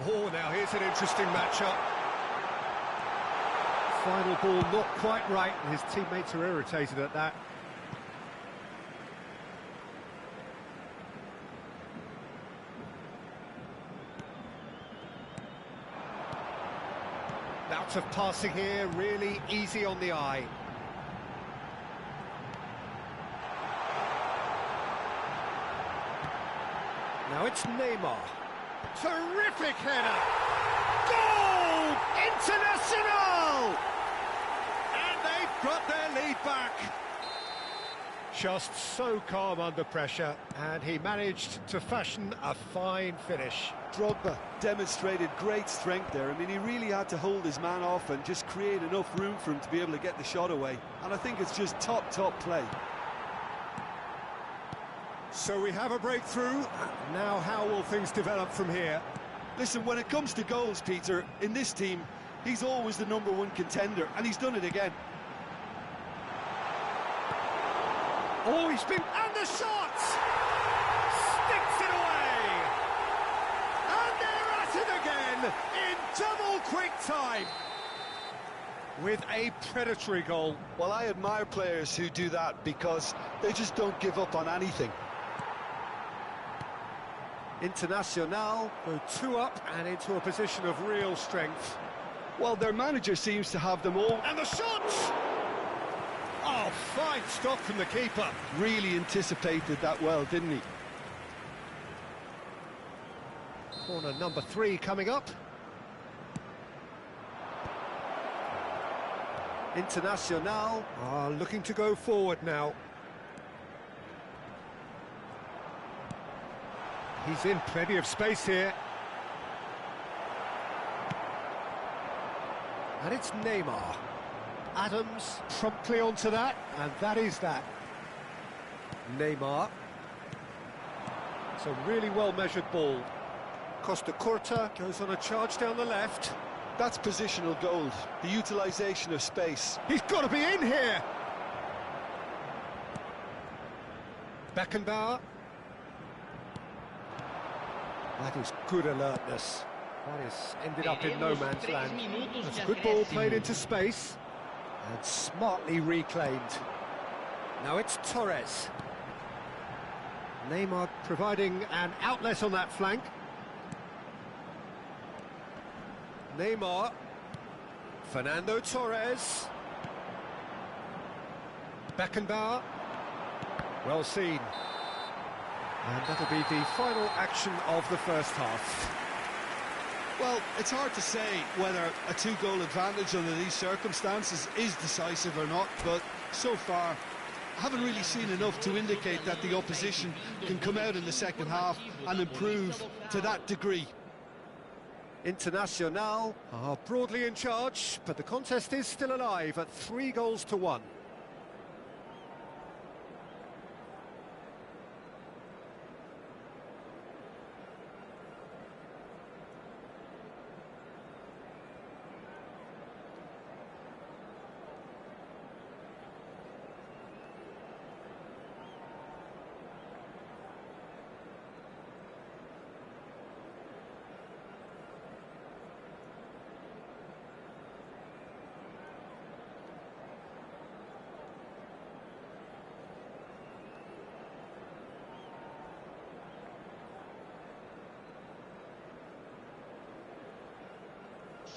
Oh, now here's an interesting matchup. Final ball not quite right, and his teammates are irritated at that. Bouts of passing here, really easy on the eye. Now it's Neymar. Terrific header! Goal! Internacional! And they've got their lead back. Just so calm under pressure, and he managed to fashion a fine finish. Drogba demonstrated great strength there. I mean, he really had to hold his man off and just create enough room for him to be able to get the shot away. And I think it's just top play. So we have a breakthrough. Now how will things develop from here? Listen, when it comes to goals, Peter, in this team, he's always the #1 contender, and he's done it again. Oh, he's been... And the shot! Sticks it away! And they're at it again in double quick time! With a predatory goal. Well, I admire players who do that because they just don't give up on anything. Internacional go 2 up and into a position of real strength. Well, their manager seems to have them all. And the shot! Oh, fine stop from the keeper. Really anticipated that well, didn't he? Corner number 3 coming up. Internacional are looking to go forward now. He's in plenty of space here. And it's Neymar. Adams promptly onto that, and that is that. Neymar. It's a really well-measured ball. Costa Curta goes on a charge down the left. That's positional gold, the utilisation of space. He's got to be in here! Beckenbauer. That is good alertness. That has ended up in no man's land. That's a good ball played into space. And smartly reclaimed. Now it's Torres. Neymar providing an outlet on that flank. Neymar. Fernando Torres. Beckenbauer. Well seen. And that'll be the final action of the first half. Well, it's hard to say whether a two-goal advantage under these circumstances is decisive or not, but so far, I haven't really seen enough to indicate that the opposition can come out in the second half and improve to that degree. Internacional are broadly in charge, but the contest is still alive at 3-1.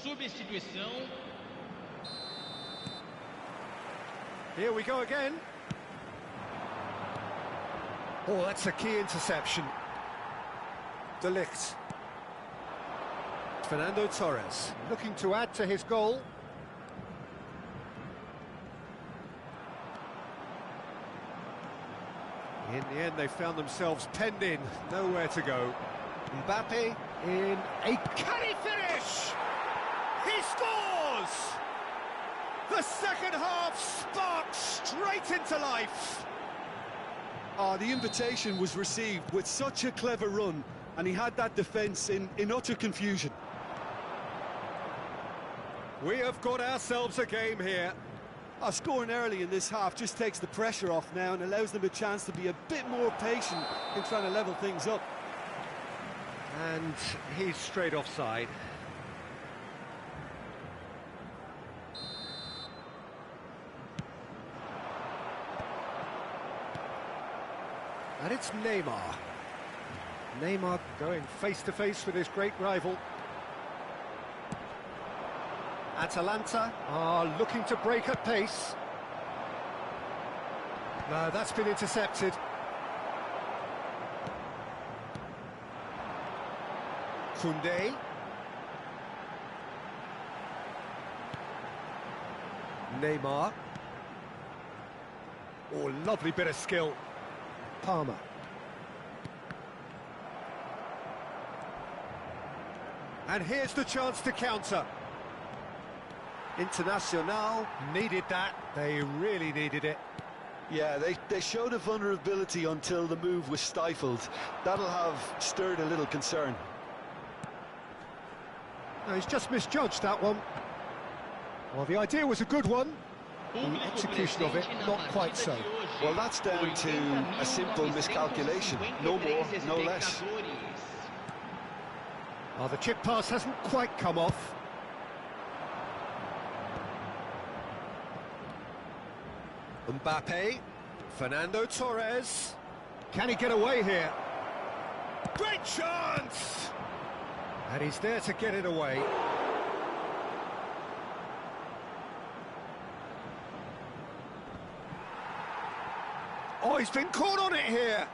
Substituição. Here we go again. Oh, that's a key interception. De Ligt. Fernando Torres looking to add to his goal. In the end, they found themselves penned in, nowhere to go. Mbappe in a canny finish! He scores! The second half sparks straight into life. The invitation was received with such a clever run, and he had that defence in utter confusion. We have got ourselves a game here. Scoring early in this half just takes the pressure off now and allows them a chance to be a bit more patient in trying to level things up. And he's straight offside. And it's Neymar. Neymar going face-to-face with his great rival. Atalanta are looking to break at pace. No, that's been intercepted. Koundé. Neymar. Oh, lovely bit of skill. Palmer. And here's the chance to counter. Internacional needed that. They really needed it. Yeah, they showed a vulnerability until the move was stifled. That'll have stirred a little concern. No, he's just misjudged that one. Well, the idea was a good one. The execution of it, not quite so. Well, that's down to a simple miscalculation. No more, no less. Oh, the chip pass hasn't quite come off. Mbappe, Fernando Torres. Can he get away here? Great chance! And he's there to get it away. Oh, he's been caught on it here.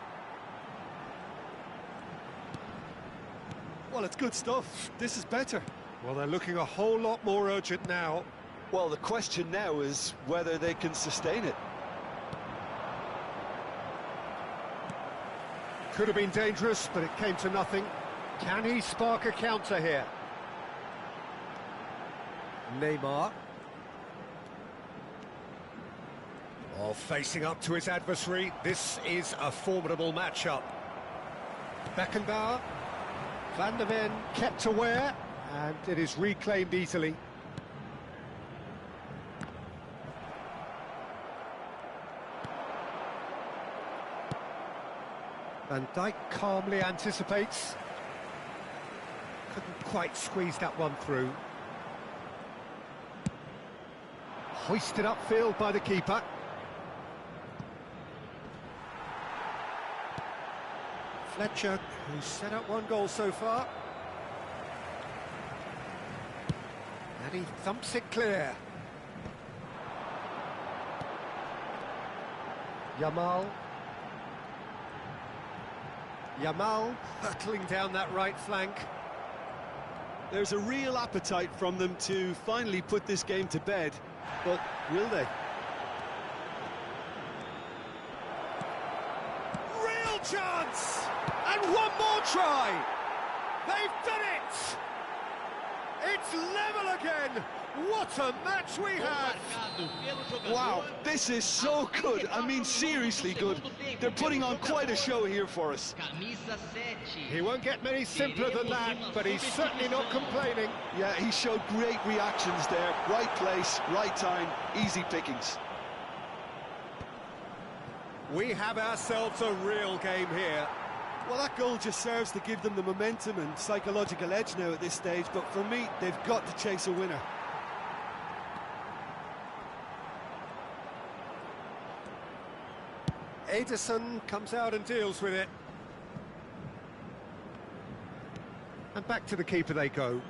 Well, it's good stuff. This is better. Well, they're looking a whole lot more urgent now. Well, the question now is whether they can sustain it. Could have been dangerous, but it came to nothing. Can he spark a counter here? Neymar. Oh, facing up to his adversary. This is a formidable matchup. Beckenbauer. Van der Ven kept aware, and it is reclaimed easily. Van Dijk calmly anticipates. Couldn't quite squeeze that one through. Hoisted upfield by the keeper. Fletcher, who's set up one goal so far. And he thumps it clear. Yamal hurtling down that right flank. There's a real appetite from them to finally put this game to bed, but will they? Real chance! And one more try! They've done it! It's level again! What a match we have! Wow, this is so good. I mean, seriously good. They're putting on quite a show here for us. He won't get many simpler than that, but he's certainly not complaining. Yeah, he showed great reactions there. Right place, right time, easy pickings. We have ourselves a real game here. Well, that goal just serves to give them the momentum and psychological edge now at this stage, but for me, they've got to chase a winner. Ederson comes out and deals with it. And back to the keeper they go.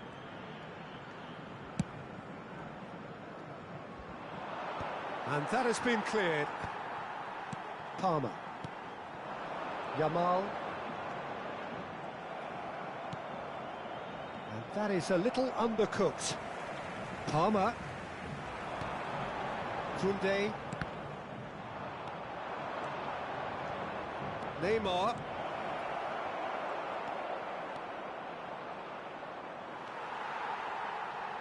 And that has been cleared. Palmer. Yamal. And that is a little undercooked. Palmer. Koundé. Neymar.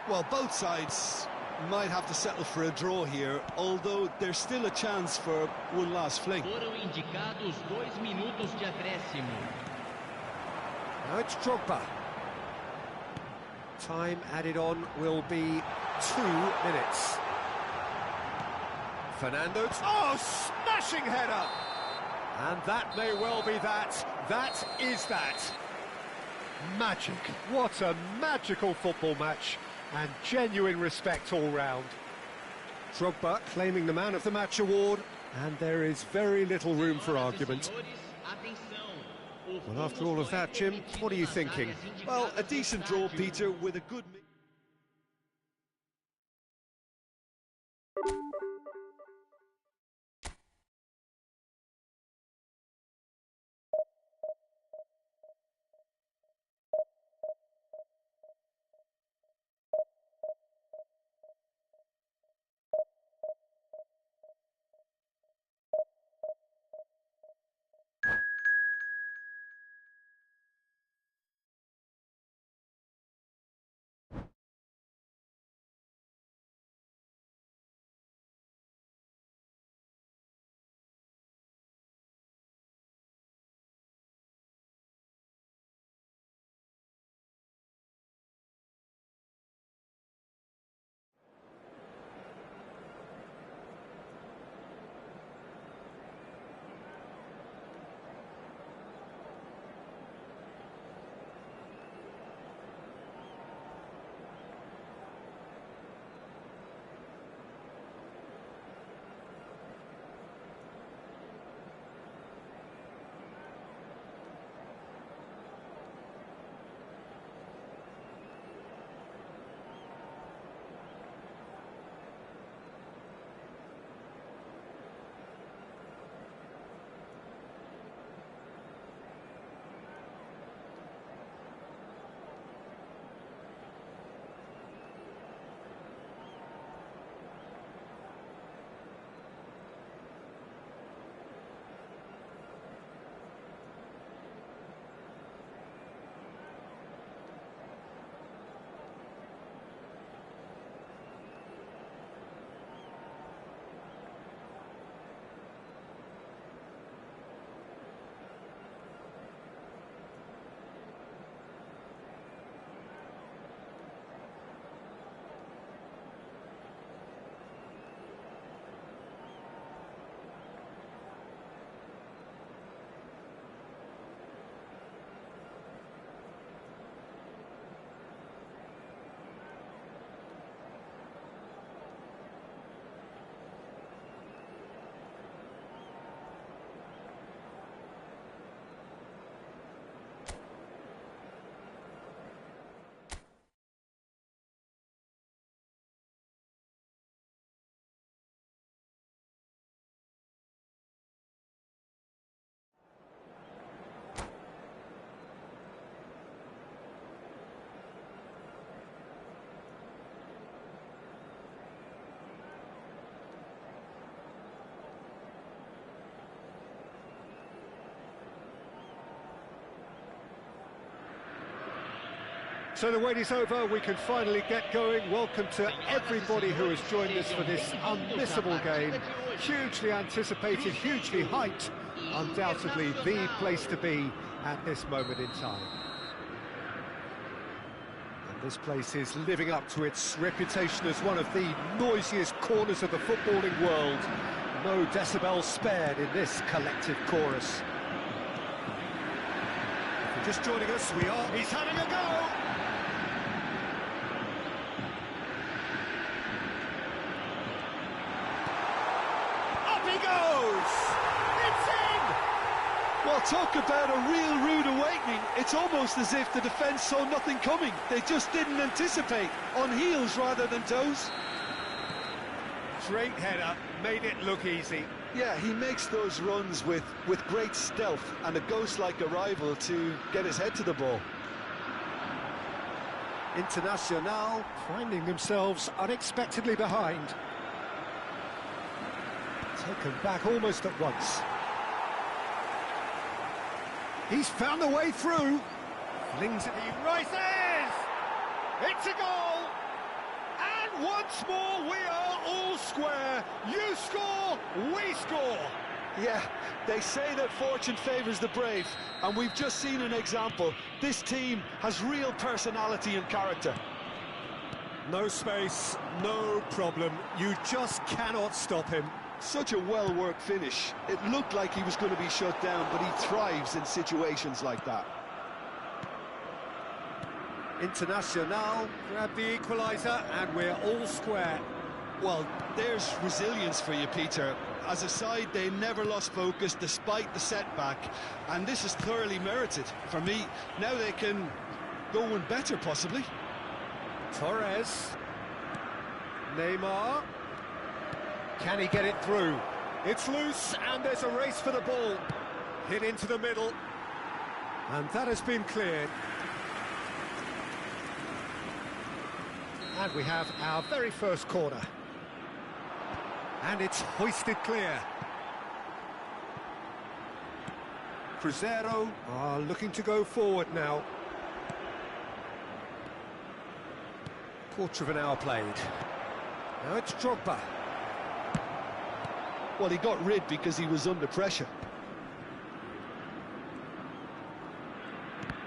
Well, both sides might have to settle for a draw here, although there's still a chance for one last fling. Foram indicados 2 minutos de acréscimo. Now it's Drogba. Time added on will be 2 minutes. Fernando. Oh, smashing header! And that may well be that. That is that. Magic. What a magical football match. And genuine respect all round. Drogba claiming the Man of the Match award. And there is very little room for argument. Well, after all of that, Jim, what are you thinking? Well, a decent draw, Peter, with a good mix. So the wait is over, we can finally get going. Welcome to everybody who has joined us for this unmissable game. Hugely anticipated, hugely hyped, undoubtedly the place to be at this moment in time. And this place is living up to its reputation as one of the noisiest corners of the footballing world. No decibels spared in this collective chorus. If you're just joining us, he's having a go! Well, talk about a real rude awakening. It's almost as if the defence saw nothing coming. They just didn't anticipate. On heels rather than toes. Straight header, made it look easy. Yeah, he makes those runs with great stealth and a ghost-like arrival to get his head to the ball. Internacional finding themselves unexpectedly behind. Taken back almost at once. He's found a way through. Flings it, he rises! It's a goal! And once more we are all square. You score, we score. Yeah, they say that fortune favours the brave, and we've just seen an example. This team has real personality and character. No space, no problem. You just cannot stop him. Such a well-worked finish. It looked like he was going to be shut down, but he thrives in situations like that. Internacional grab the equaliser, and we're all square. Well, there's resilience for you, Peter. As a side, they never lost focus despite the setback, and this is thoroughly merited. For me, now they can go one better, possibly. Torres. Neymar. Can he get it through? It's loose, and there's a race for the ball. Hit into the middle. And that has been cleared. And we have our very first corner. And it's hoisted clear. Cruzeiro are looking to go forward now. Quarter of an hour played. Now it's Drogba. Well, he got rid because he was under pressure.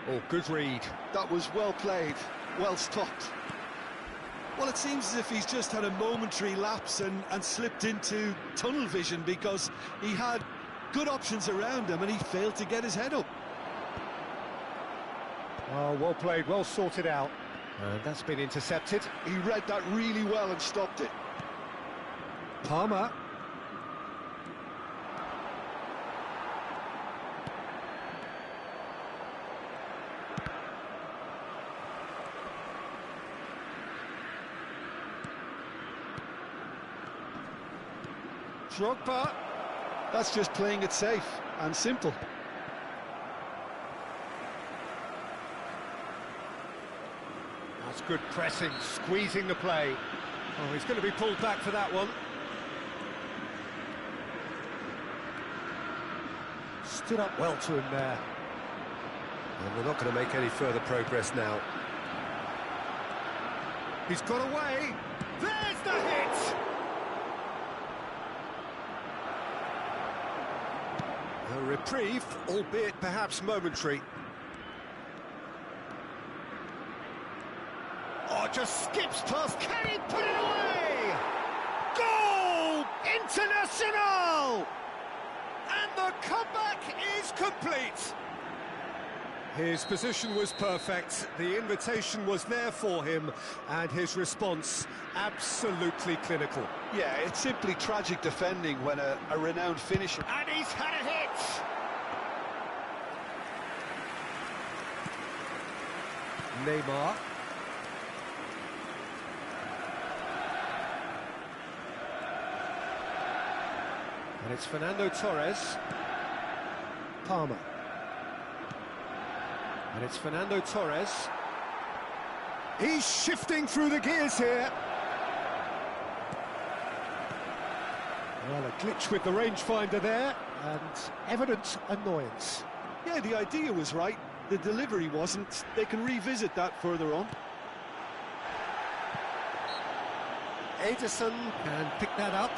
Oh, good read. That was well played, well stopped. Well, it seems as if he's just had a momentary lapse and slipped into tunnel vision because he had good options around him and he failed to get his head up. Oh, well played, well sorted out. And that's been intercepted. He read that really well and stopped it. Palmer. Drogba. That's just playing it safe and simple. That's good pressing, squeezing the play. Oh, he's going to be pulled back for that one. Stood up well to him there. And we're not going to make any further progress now. He's got away. There's the hit! A reprieve, albeit perhaps momentary. Oh, just skips past. Can he put it away? Goal! Internacional! And the comeback is complete. His position was perfect, the invitation was there for him, and his response absolutely clinical. Yeah, it's simply tragic defending when a renowned finisher... And he's had a hit! Neymar. And it's Fernando Torres. Palmer. And it's Fernando Torres. He's shifting through the gears here. Well, a glitch with the rangefinder there, and evident annoyance. Yeah, the idea was right. The delivery wasn't. They can revisit that further on. Ederson can pick that up.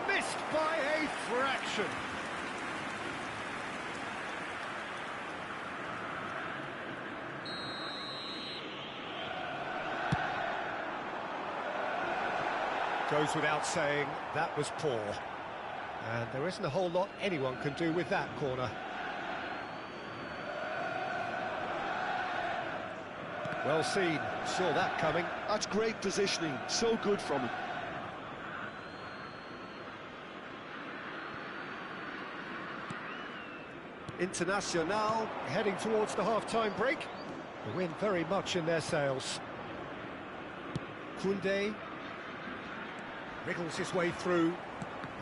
Missed by a fraction. Goes without saying, that was poor. And there isn't a whole lot anyone can do with that corner. Well seen, saw that coming. That's great positioning, so good from him. Internacional heading towards the half-time break. The wind very much in their sails. Koundé wriggles his way through,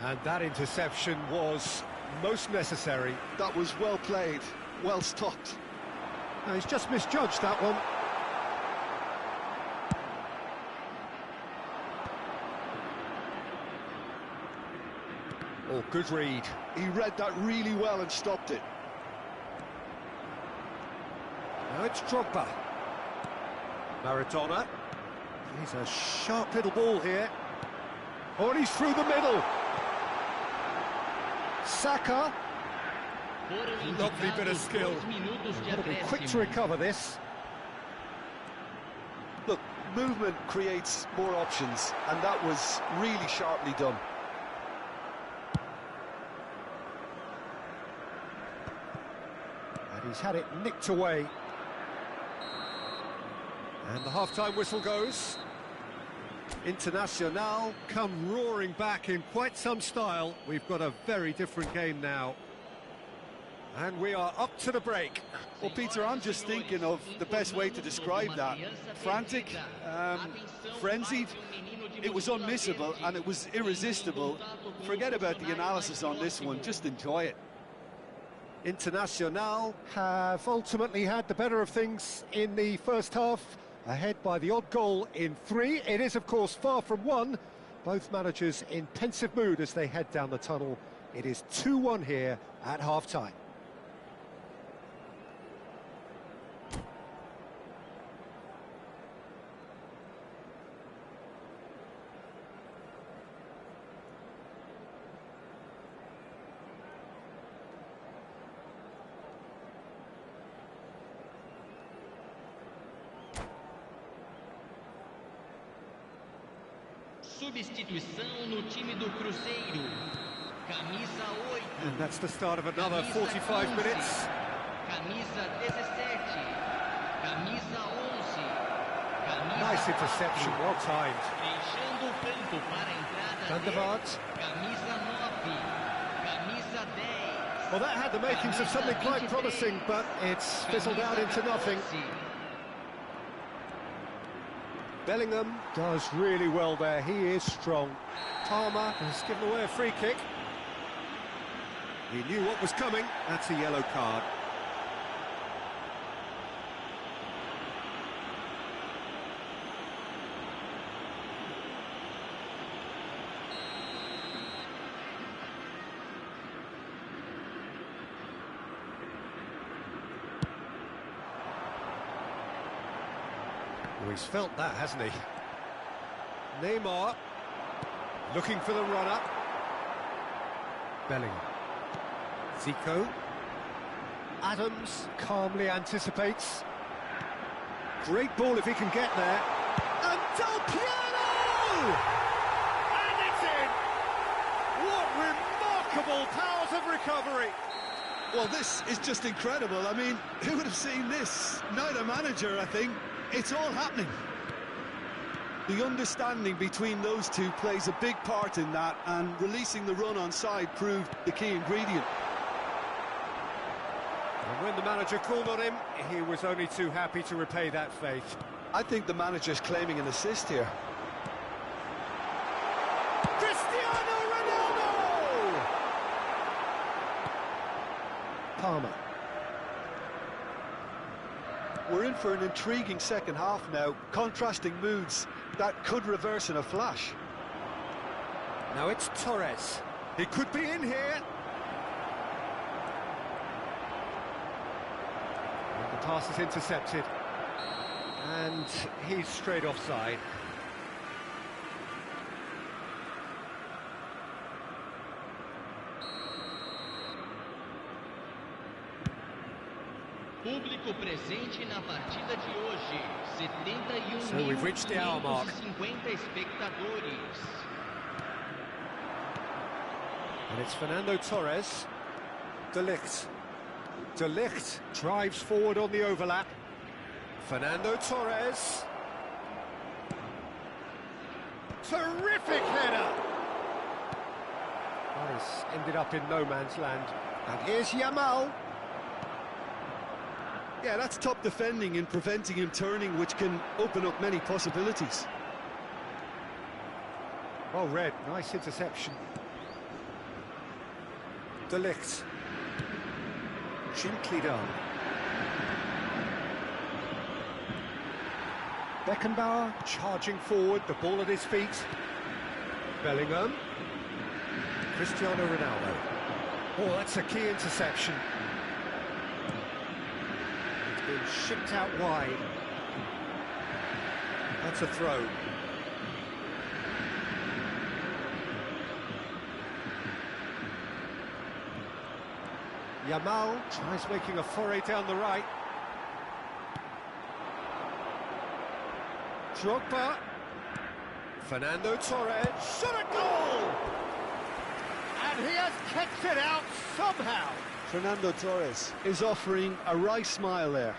and that interception was most necessary. That was well played, well stopped. Now, he's just misjudged that one. Oh, good read. He read that really well and stopped it. Now it's Drogba. Maradona. He's a sharp little ball here. Oh, and he's through the middle. Saka. Lovely bit of skill. Got to be quick to recover this. Look, movement creates more options, and that was really sharply done. And he's had it nicked away. And the half-time whistle goes. Internacional come roaring back in quite some style. We've got a very different game now. And we are up to the break. Well, Peter, I'm just thinking of the best way to describe that. Frantic, frenzied. It was unmissable and it was irresistible. Forget about the analysis on this one, just enjoy it. Internacional have ultimately had the better of things in the first half, ahead by the odd goal in 3. It is, of course, far from 1. Both managers in pensive mood as they head down the tunnel. It is 2-1 here at half-time. Substituição no time do Cruzeiro. Camisa 8. And that's the start of another 45 minutes. Camisa 17. Camisa 11. Camisa Nice interception, well timed. Deixando o campo para a entrada de Camisa 9. Camisa 10. Well, that had the makings of something quite promising, but it's fizzled out into nothing. Bellingham does really well there, he is strong. Palmer has given away a free kick. He knew what was coming, that's a yellow card. Oh, he's felt that, hasn't he? Neymar looking for the run-up. Bellingham. Zico. Adams calmly anticipates. Great ball if he can get there. And Del Piero! And it's in! What remarkable powers of recovery! Well, this is just incredible. I mean, who would have seen this? Neither manager, I think. It's all happening. The understanding between those two plays a big part in that, and releasing the run on side proved the key ingredient. And when the manager called on him, he was only too happy to repay that faith. I think the manager's claiming an assist here. Cristiano Ronaldo! Palmer. We're in for an intriguing second half now, contrasting moods. that could reverse in a flash. Now it's Torres. He could be in here. And the pass is intercepted. And he's straight offside. Público presente na partida de hoje, 71 So we've reached the hour mark. 50 espectadores. And it's Fernando Torres. De Ligt. De Ligt drives forward on the overlap. Fernando Torres. Terrific header! Oh, he's ended up in no man's land. And here's Yamal. Yeah, that's top defending and preventing him turning, which can open up many possibilities. Well read, nice interception. De Ligt. Gently done. Beckenbauer charging forward, the ball at his feet. Bellingham. Cristiano Ronaldo. Oh, that's a key interception. It's been shipped out wide. That's a throw. Yamal tries making a foray down the right. Drogba. Fernando Torres. Shot a goal! And he has kept it out somehow. Fernando Torres is offering a wry smile there.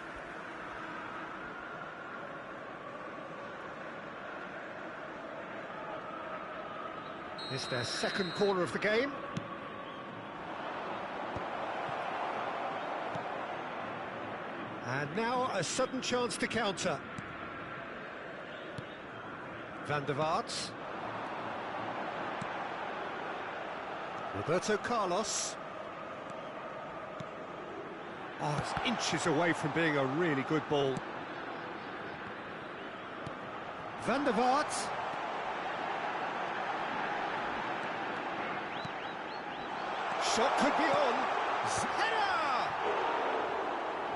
It's their second corner of the game. And now a sudden chance to counter. Van der Vaart. Roberto Carlos. Oh, it's inches away from being a really good ball. Van der Vaart. Shot could be on. Header!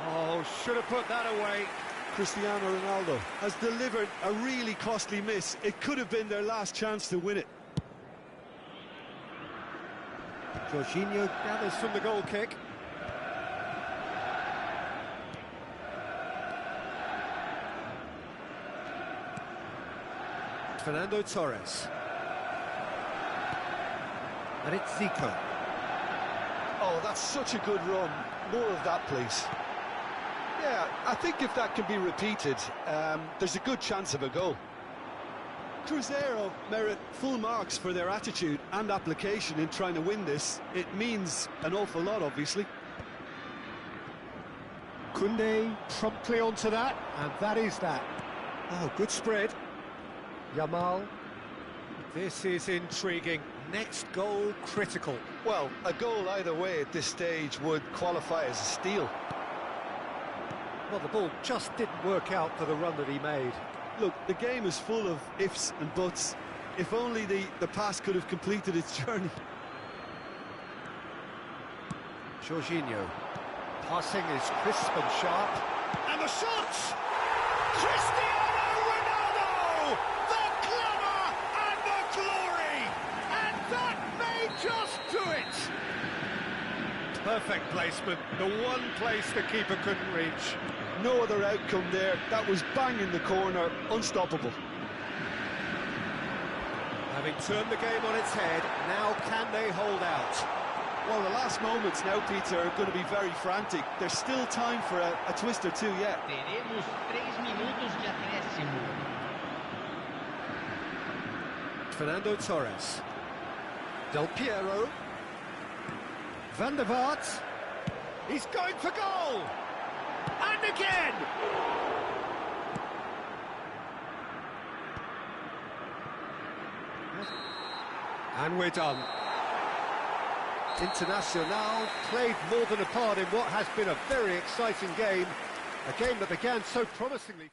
Oh, should have put that away. Cristiano Ronaldo has delivered a really costly miss. It could have been their last chance to win it. Jorginho gathers from the goal kick. Fernando Torres. And it's Zico. Oh, that's such a good run. More of that, please. Yeah, I think if that can be repeated, there's a good chance of a goal. Cruzeiro merit full marks for their attitude and application in trying to win this. It means an awful lot, obviously. Koundé promptly onto that, and that is that. Oh, good spread. Yamal. This is intriguing. Next goal critical. Well, a goal either way at this stage would qualify as a steal. Well, the ball just didn't work out for the run that he made. Look, the game is full of ifs and buts. If only the pass could have completed its journey. Jorginho. Passing is crisp and sharp. And the shot! Cristiano Ronaldo! The glamour and the glory! And that may just do it! Perfect placement, the one place the keeper couldn't reach. No other outcome there. That was bang in the corner, unstoppable. Having turned the game on its head, now can they hold out? Well, the last moments now, Peter, are going to be very frantic. There's still time for a twist or two yet. Teremos 3 minutos de acréscimo. Fernando Torres. Del Piero. Van der Vaart. He's going for goal! And again! And we're done. Internacional played more than a part in what has been a very exciting game. A game that began so promisingly.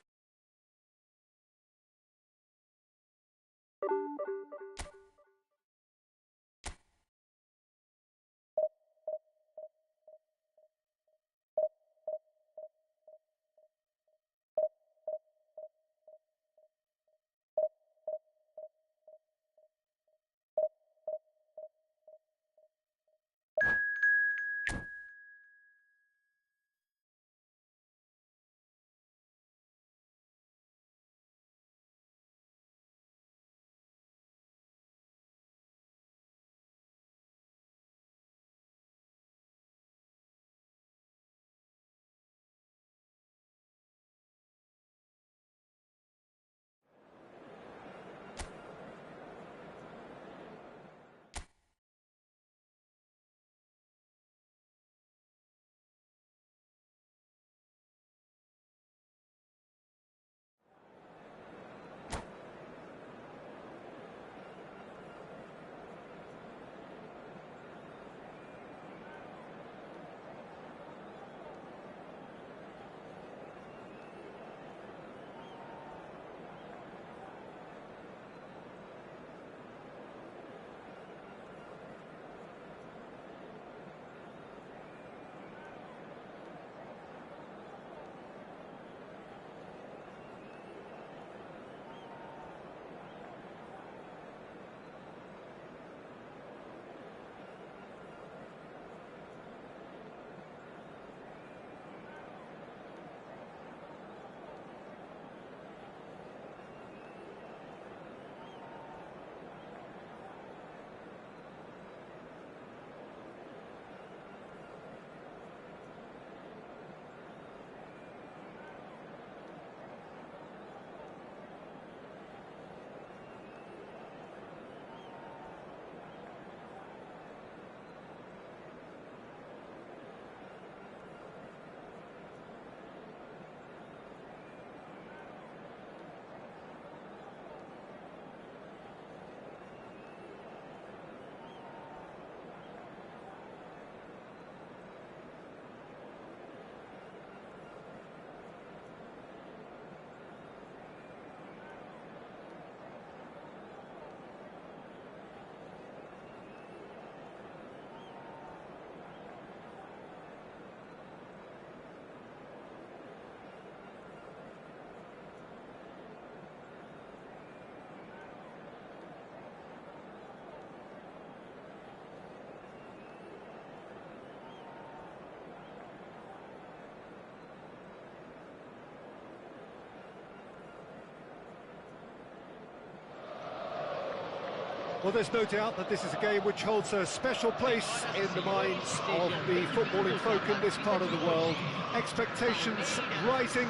Well, there's no doubt that this is a game which holds a special place in the minds of the footballing folk in this part of the world. Expectations rising,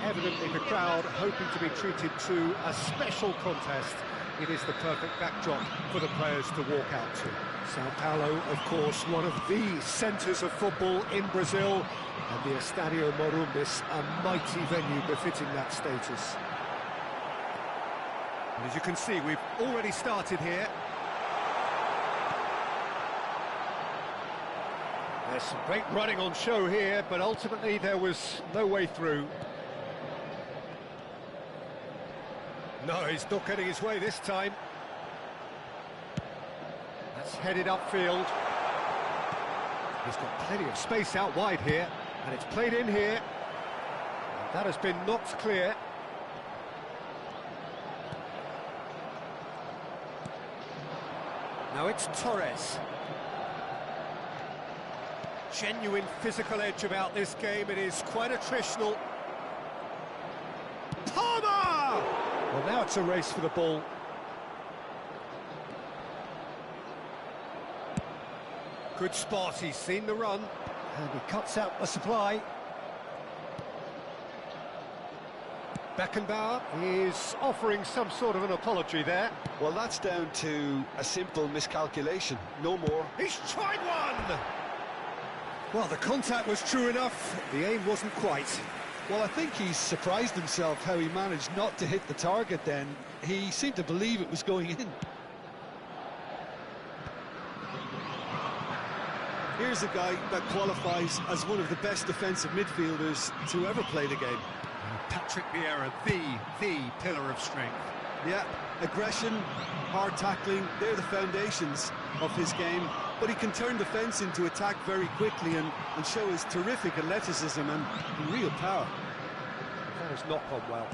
evidently the crowd hoping to be treated to a special contest. It is the perfect backdrop for the players to walk out to. Sao Paulo, of course, one of the centres of football in Brazil, and the Estadio Morumbis, a mighty venue befitting that status. And as you can see, we've already started here. There's some great running on show here, but ultimately there was no way through. No, he's not getting his way this time. That's headed upfield. He's got plenty of space out wide here, and it's played in here. And that has been knocked clear. Now it's Torres. Genuine physical edge about this game. It is quite attritional. Palmer! Well, now it's a race for the ball. Good spot, he's seen the run, and he cuts out the supply. Beckenbauer is offering some sort of an apology there. Well, that's down to a simple miscalculation, no more. He's tried one! Well, the contact was true enough, the aim wasn't quite. Well, I think he's surprised himself how he managed not to hit the target then. He seemed to believe it was going in. Here's a guy that qualifies as one of the best defensive midfielders to ever play the game. Patrick Vieira, the pillar of strength. Yeah, aggression, hard tackling, they're the foundations of his game. But he can turn defence into attack very quickly and show his terrific athleticism and real power. That has not gone well.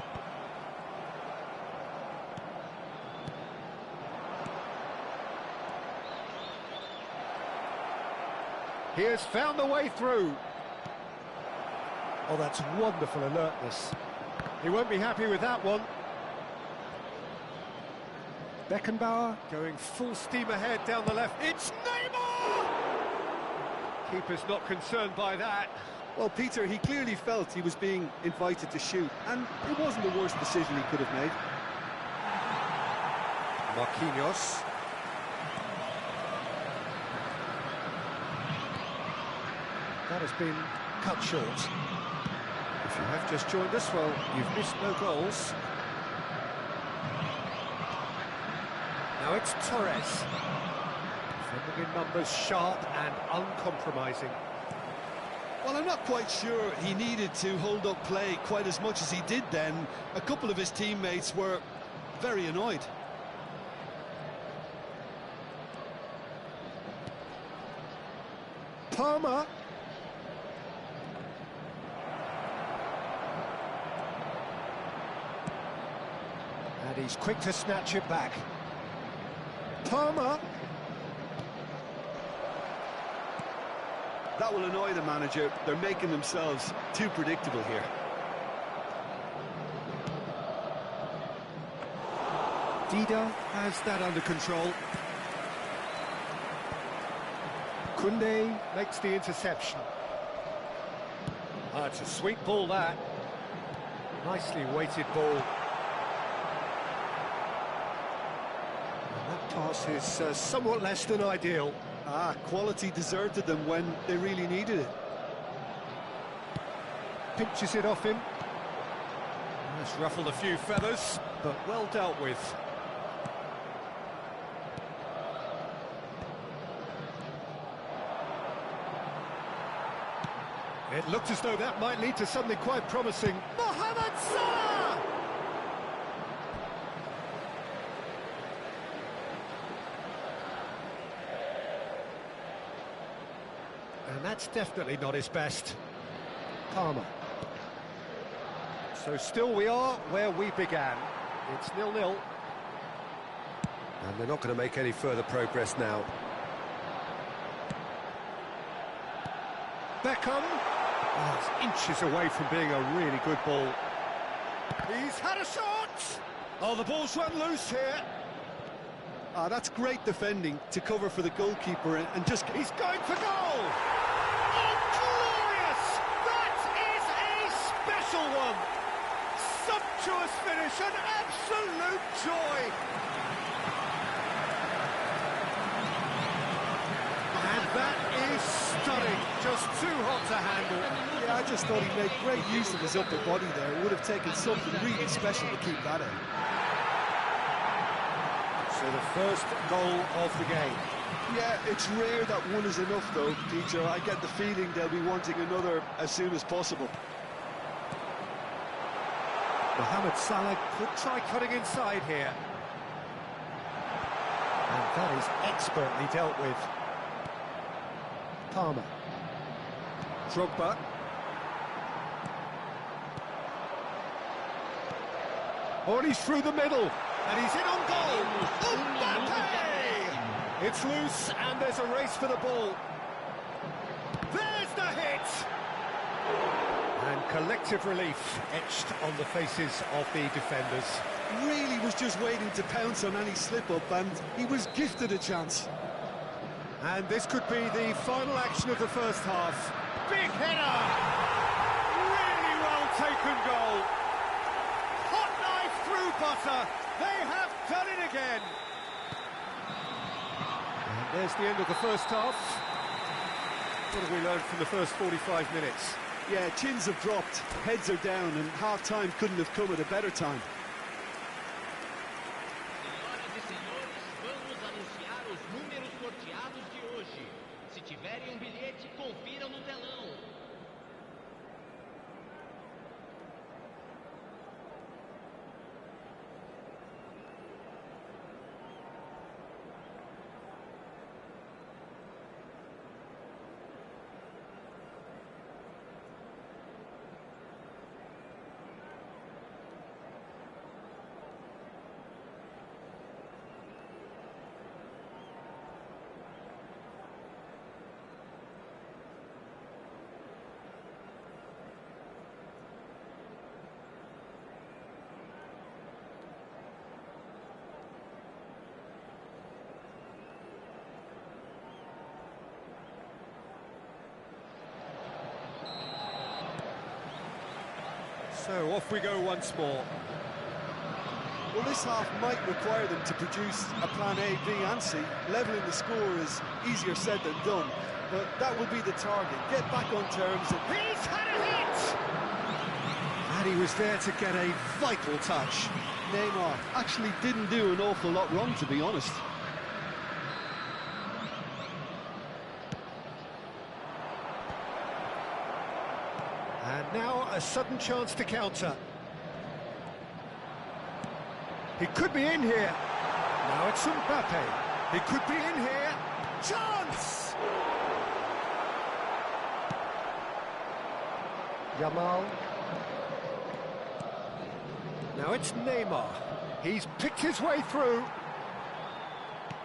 He has found the way through. Oh, that's wonderful alertness. He won't be happy with that one. Beckenbauer going full steam ahead down the left. It's Neymar! Keeper's not concerned by that. Well, Peter, he clearly felt he was being invited to shoot, and it wasn't the worst decision he could have made. Marquinhos. That has been cut short. If you have just joined us, well, you've missed no goals. Now it's Torres. Defending in numbers, sharp and uncompromising. Well, I'm not quite sure he needed to hold up play quite as much as he did then. A couple of his teammates were very annoyed. Palmer. And he's quick to snatch it back. Palmer. That will annoy the manager. They're making themselves too predictable here. Dida has that under control. Koundé makes the interception. It's a sweet ball, that. Nicely weighted ball. And that pass is somewhat less than ideal. Quality deserted them when they really needed it. Pinches it off him. That's ruffled a few feathers, but well dealt with. It looked as though that might lead to something quite promising. Mohamed Salah! And that's definitely not his best. Palmer. So still we are where we began. It's 0-0. And they're not going to make any further progress now. Beckham. Oh, it's inches away from being a really good ball. He's had a shot! Oh, the ball's run loose here. Ah, that's great defending to cover for the goalkeeper and just... He's going for goal! Oh, glorious! That is a special one! Sumptuous finish, an absolute joy! And that is stunning, just too hot to handle. Yeah, I just thought he made great use of his upper body there. It would have taken something really special to keep that in. So the first goal of the game. Yeah, it's rare that one is enough though, Peter. I get the feeling they'll be wanting another as soon as possible. Mohamed Salah could try cutting inside here. And that is expertly dealt with. Palmer. Drogba. Oh, and he's through the middle. And he's in on goal. Mbappe! It's loose, and there's a race for the ball. There's the hit! And collective relief etched on the faces of the defenders. Really was just waiting to pounce on any slip-up, and he was gifted a chance. And this could be the final action of the first half. Big header! Really well taken goal. Hot knife through butter. They have done it again. And there's the end of the first half. What have we learned from the first 45 minutes? Yeah, chins have dropped, heads are down, and half-time couldn't have come at a better time. Senhoras e senhores, vamos anunciar os números sorteados de hoje. Se tiverem bilhete, confiram no telão. So off we go once more. Well, this half might require them to produce a plan A, B and C. Levelling the score is easier said than done, but that will be the target. Get back on terms and... He's had a hit! And he was there to get a vital touch. Neymar actually didn't do an awful lot wrong, to be honest. And now a sudden chance to counter. He could be in here. Now it's Mbappe. He could be in here. Chance! Yamal. Now it's Neymar. He's picked his way through.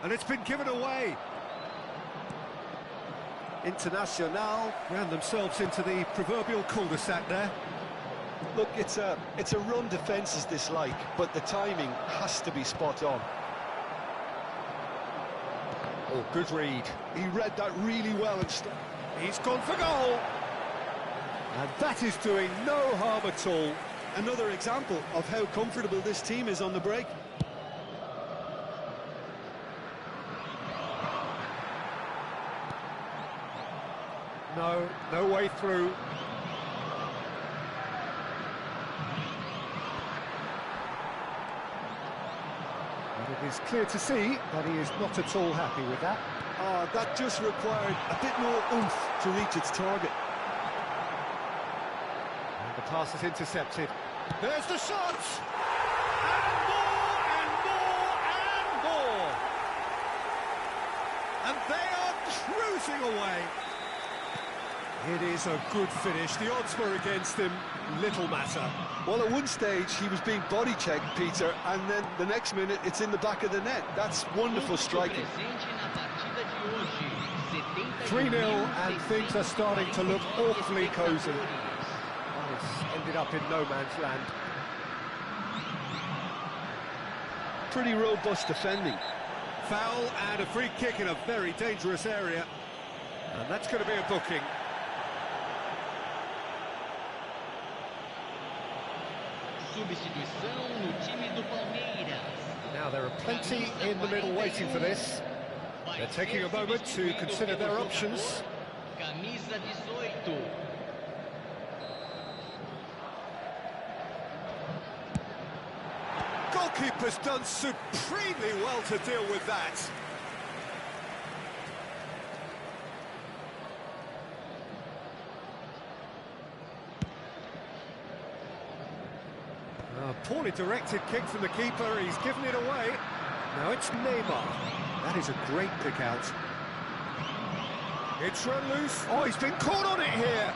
And it's been given away. Internacional ran themselves into the proverbial cul-de-sac there. Look, it's a run defence's dislike, but the timing has to be spot on. Oh, good read. He read that really well and He's gone for goal. And that is doing no harm at all. another example of how comfortable this team is on the break. No way through. And it is clear to see that he is not at all happy with that. That just required a bit more oomph to reach its target. And the pass is intercepted. There's the shot! And more, and more, and more! And they are cruising away. It is a good finish. The odds were against him. Little matter. Well, at one stage, he was being body-checked, Peter, and then the next minute, it's in the back of the net. That's wonderful striking. 3-0, and things are starting to look awfully cosy. It's ended up in no man's land. Pretty robust defending. foul and a free kick in a very dangerous area. And that's going to be a booking. Substituição no time do Palmeiras. Now there are plenty in the middle waiting for this. They're taking a moment to consider their options. Camisa 18. Goalkeeper's done supremely well to deal with that. A poorly directed kick from the keeper, he's given it away. Now it's Neymar. That is a great pick out. It's run loose. Oh, he's been caught on it here.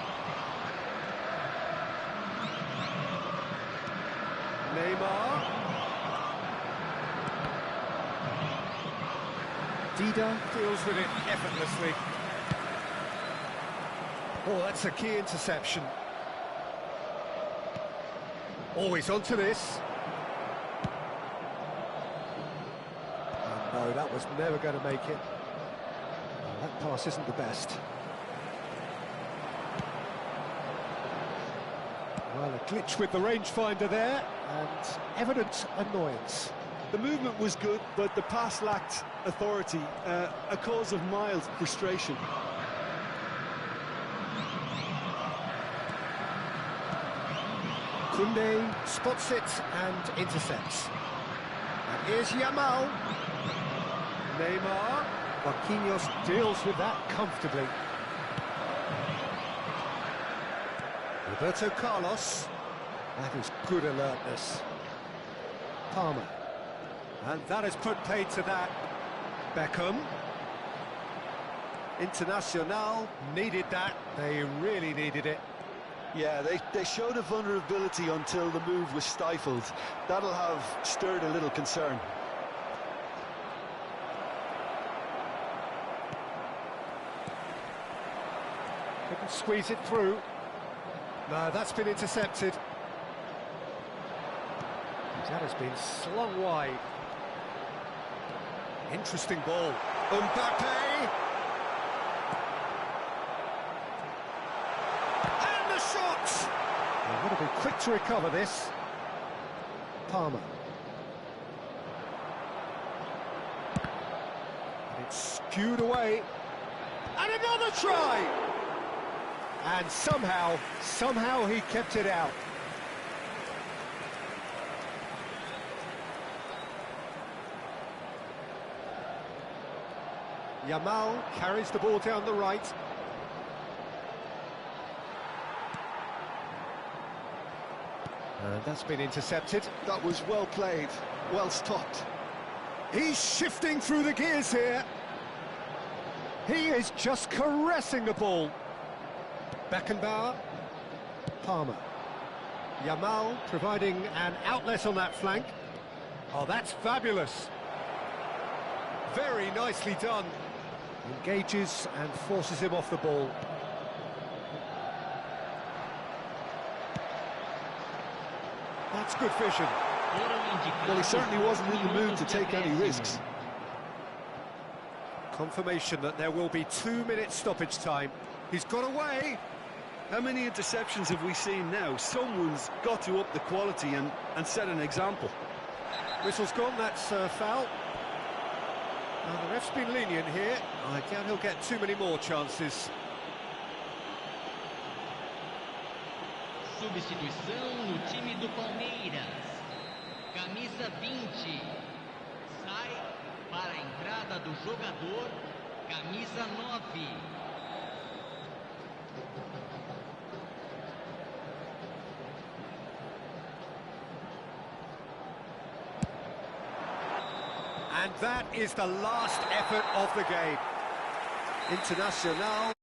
Neymar. Dida deals with it effortlessly. Oh, that's a key interception. Always onto this. Oh, no, that was never going to make it. Oh, that pass isn't the best. Well, a glitch with the rangefinder there, and evident annoyance. The movement was good, but the pass lacked authority, a cause of mild frustration. Koundé spots it and intercepts. And here's Yamal. Neymar. Marquinhos deals with that comfortably. Roberto Carlos. That is good alertness. Palmer. And that has put paid to that. Beckham. Internacional needed that. They really needed it. Yeah, they showed a vulnerability until the move was stifled. That'll have stirred a little concern. Couldn't squeeze it through. No, that's been intercepted. That has been slung wide. Interesting ball. Mbappe. And the shot! They've got to be quick to recover this. Palmer. And it's skewed away. And another try! And somehow he kept it out. Yamal carries the ball down the right. And that's been intercepted. That was well played, well stopped. He's shifting through the gears here. He is just caressing the ball. Beckenbauer. Palmer. Yamal providing an outlet on that flank. Oh, that's fabulous. Very nicely done. Engages and forces him off the ball. That's good vision. Well, he certainly wasn't in the mood to take any risks. Confirmation that there will be 2 minutes stoppage time. He's got away. How many interceptions have we seen now? Someone's got to up the quality and set an example. Whistle's gone, that's foul. The ref's been lenient here. I doubt he'll get too many more chances. Substituição no time do Palmeiras. Camisa 20. Sai para a entrada do jogador. Camisa 9. And that is the last effort of the game. Internacional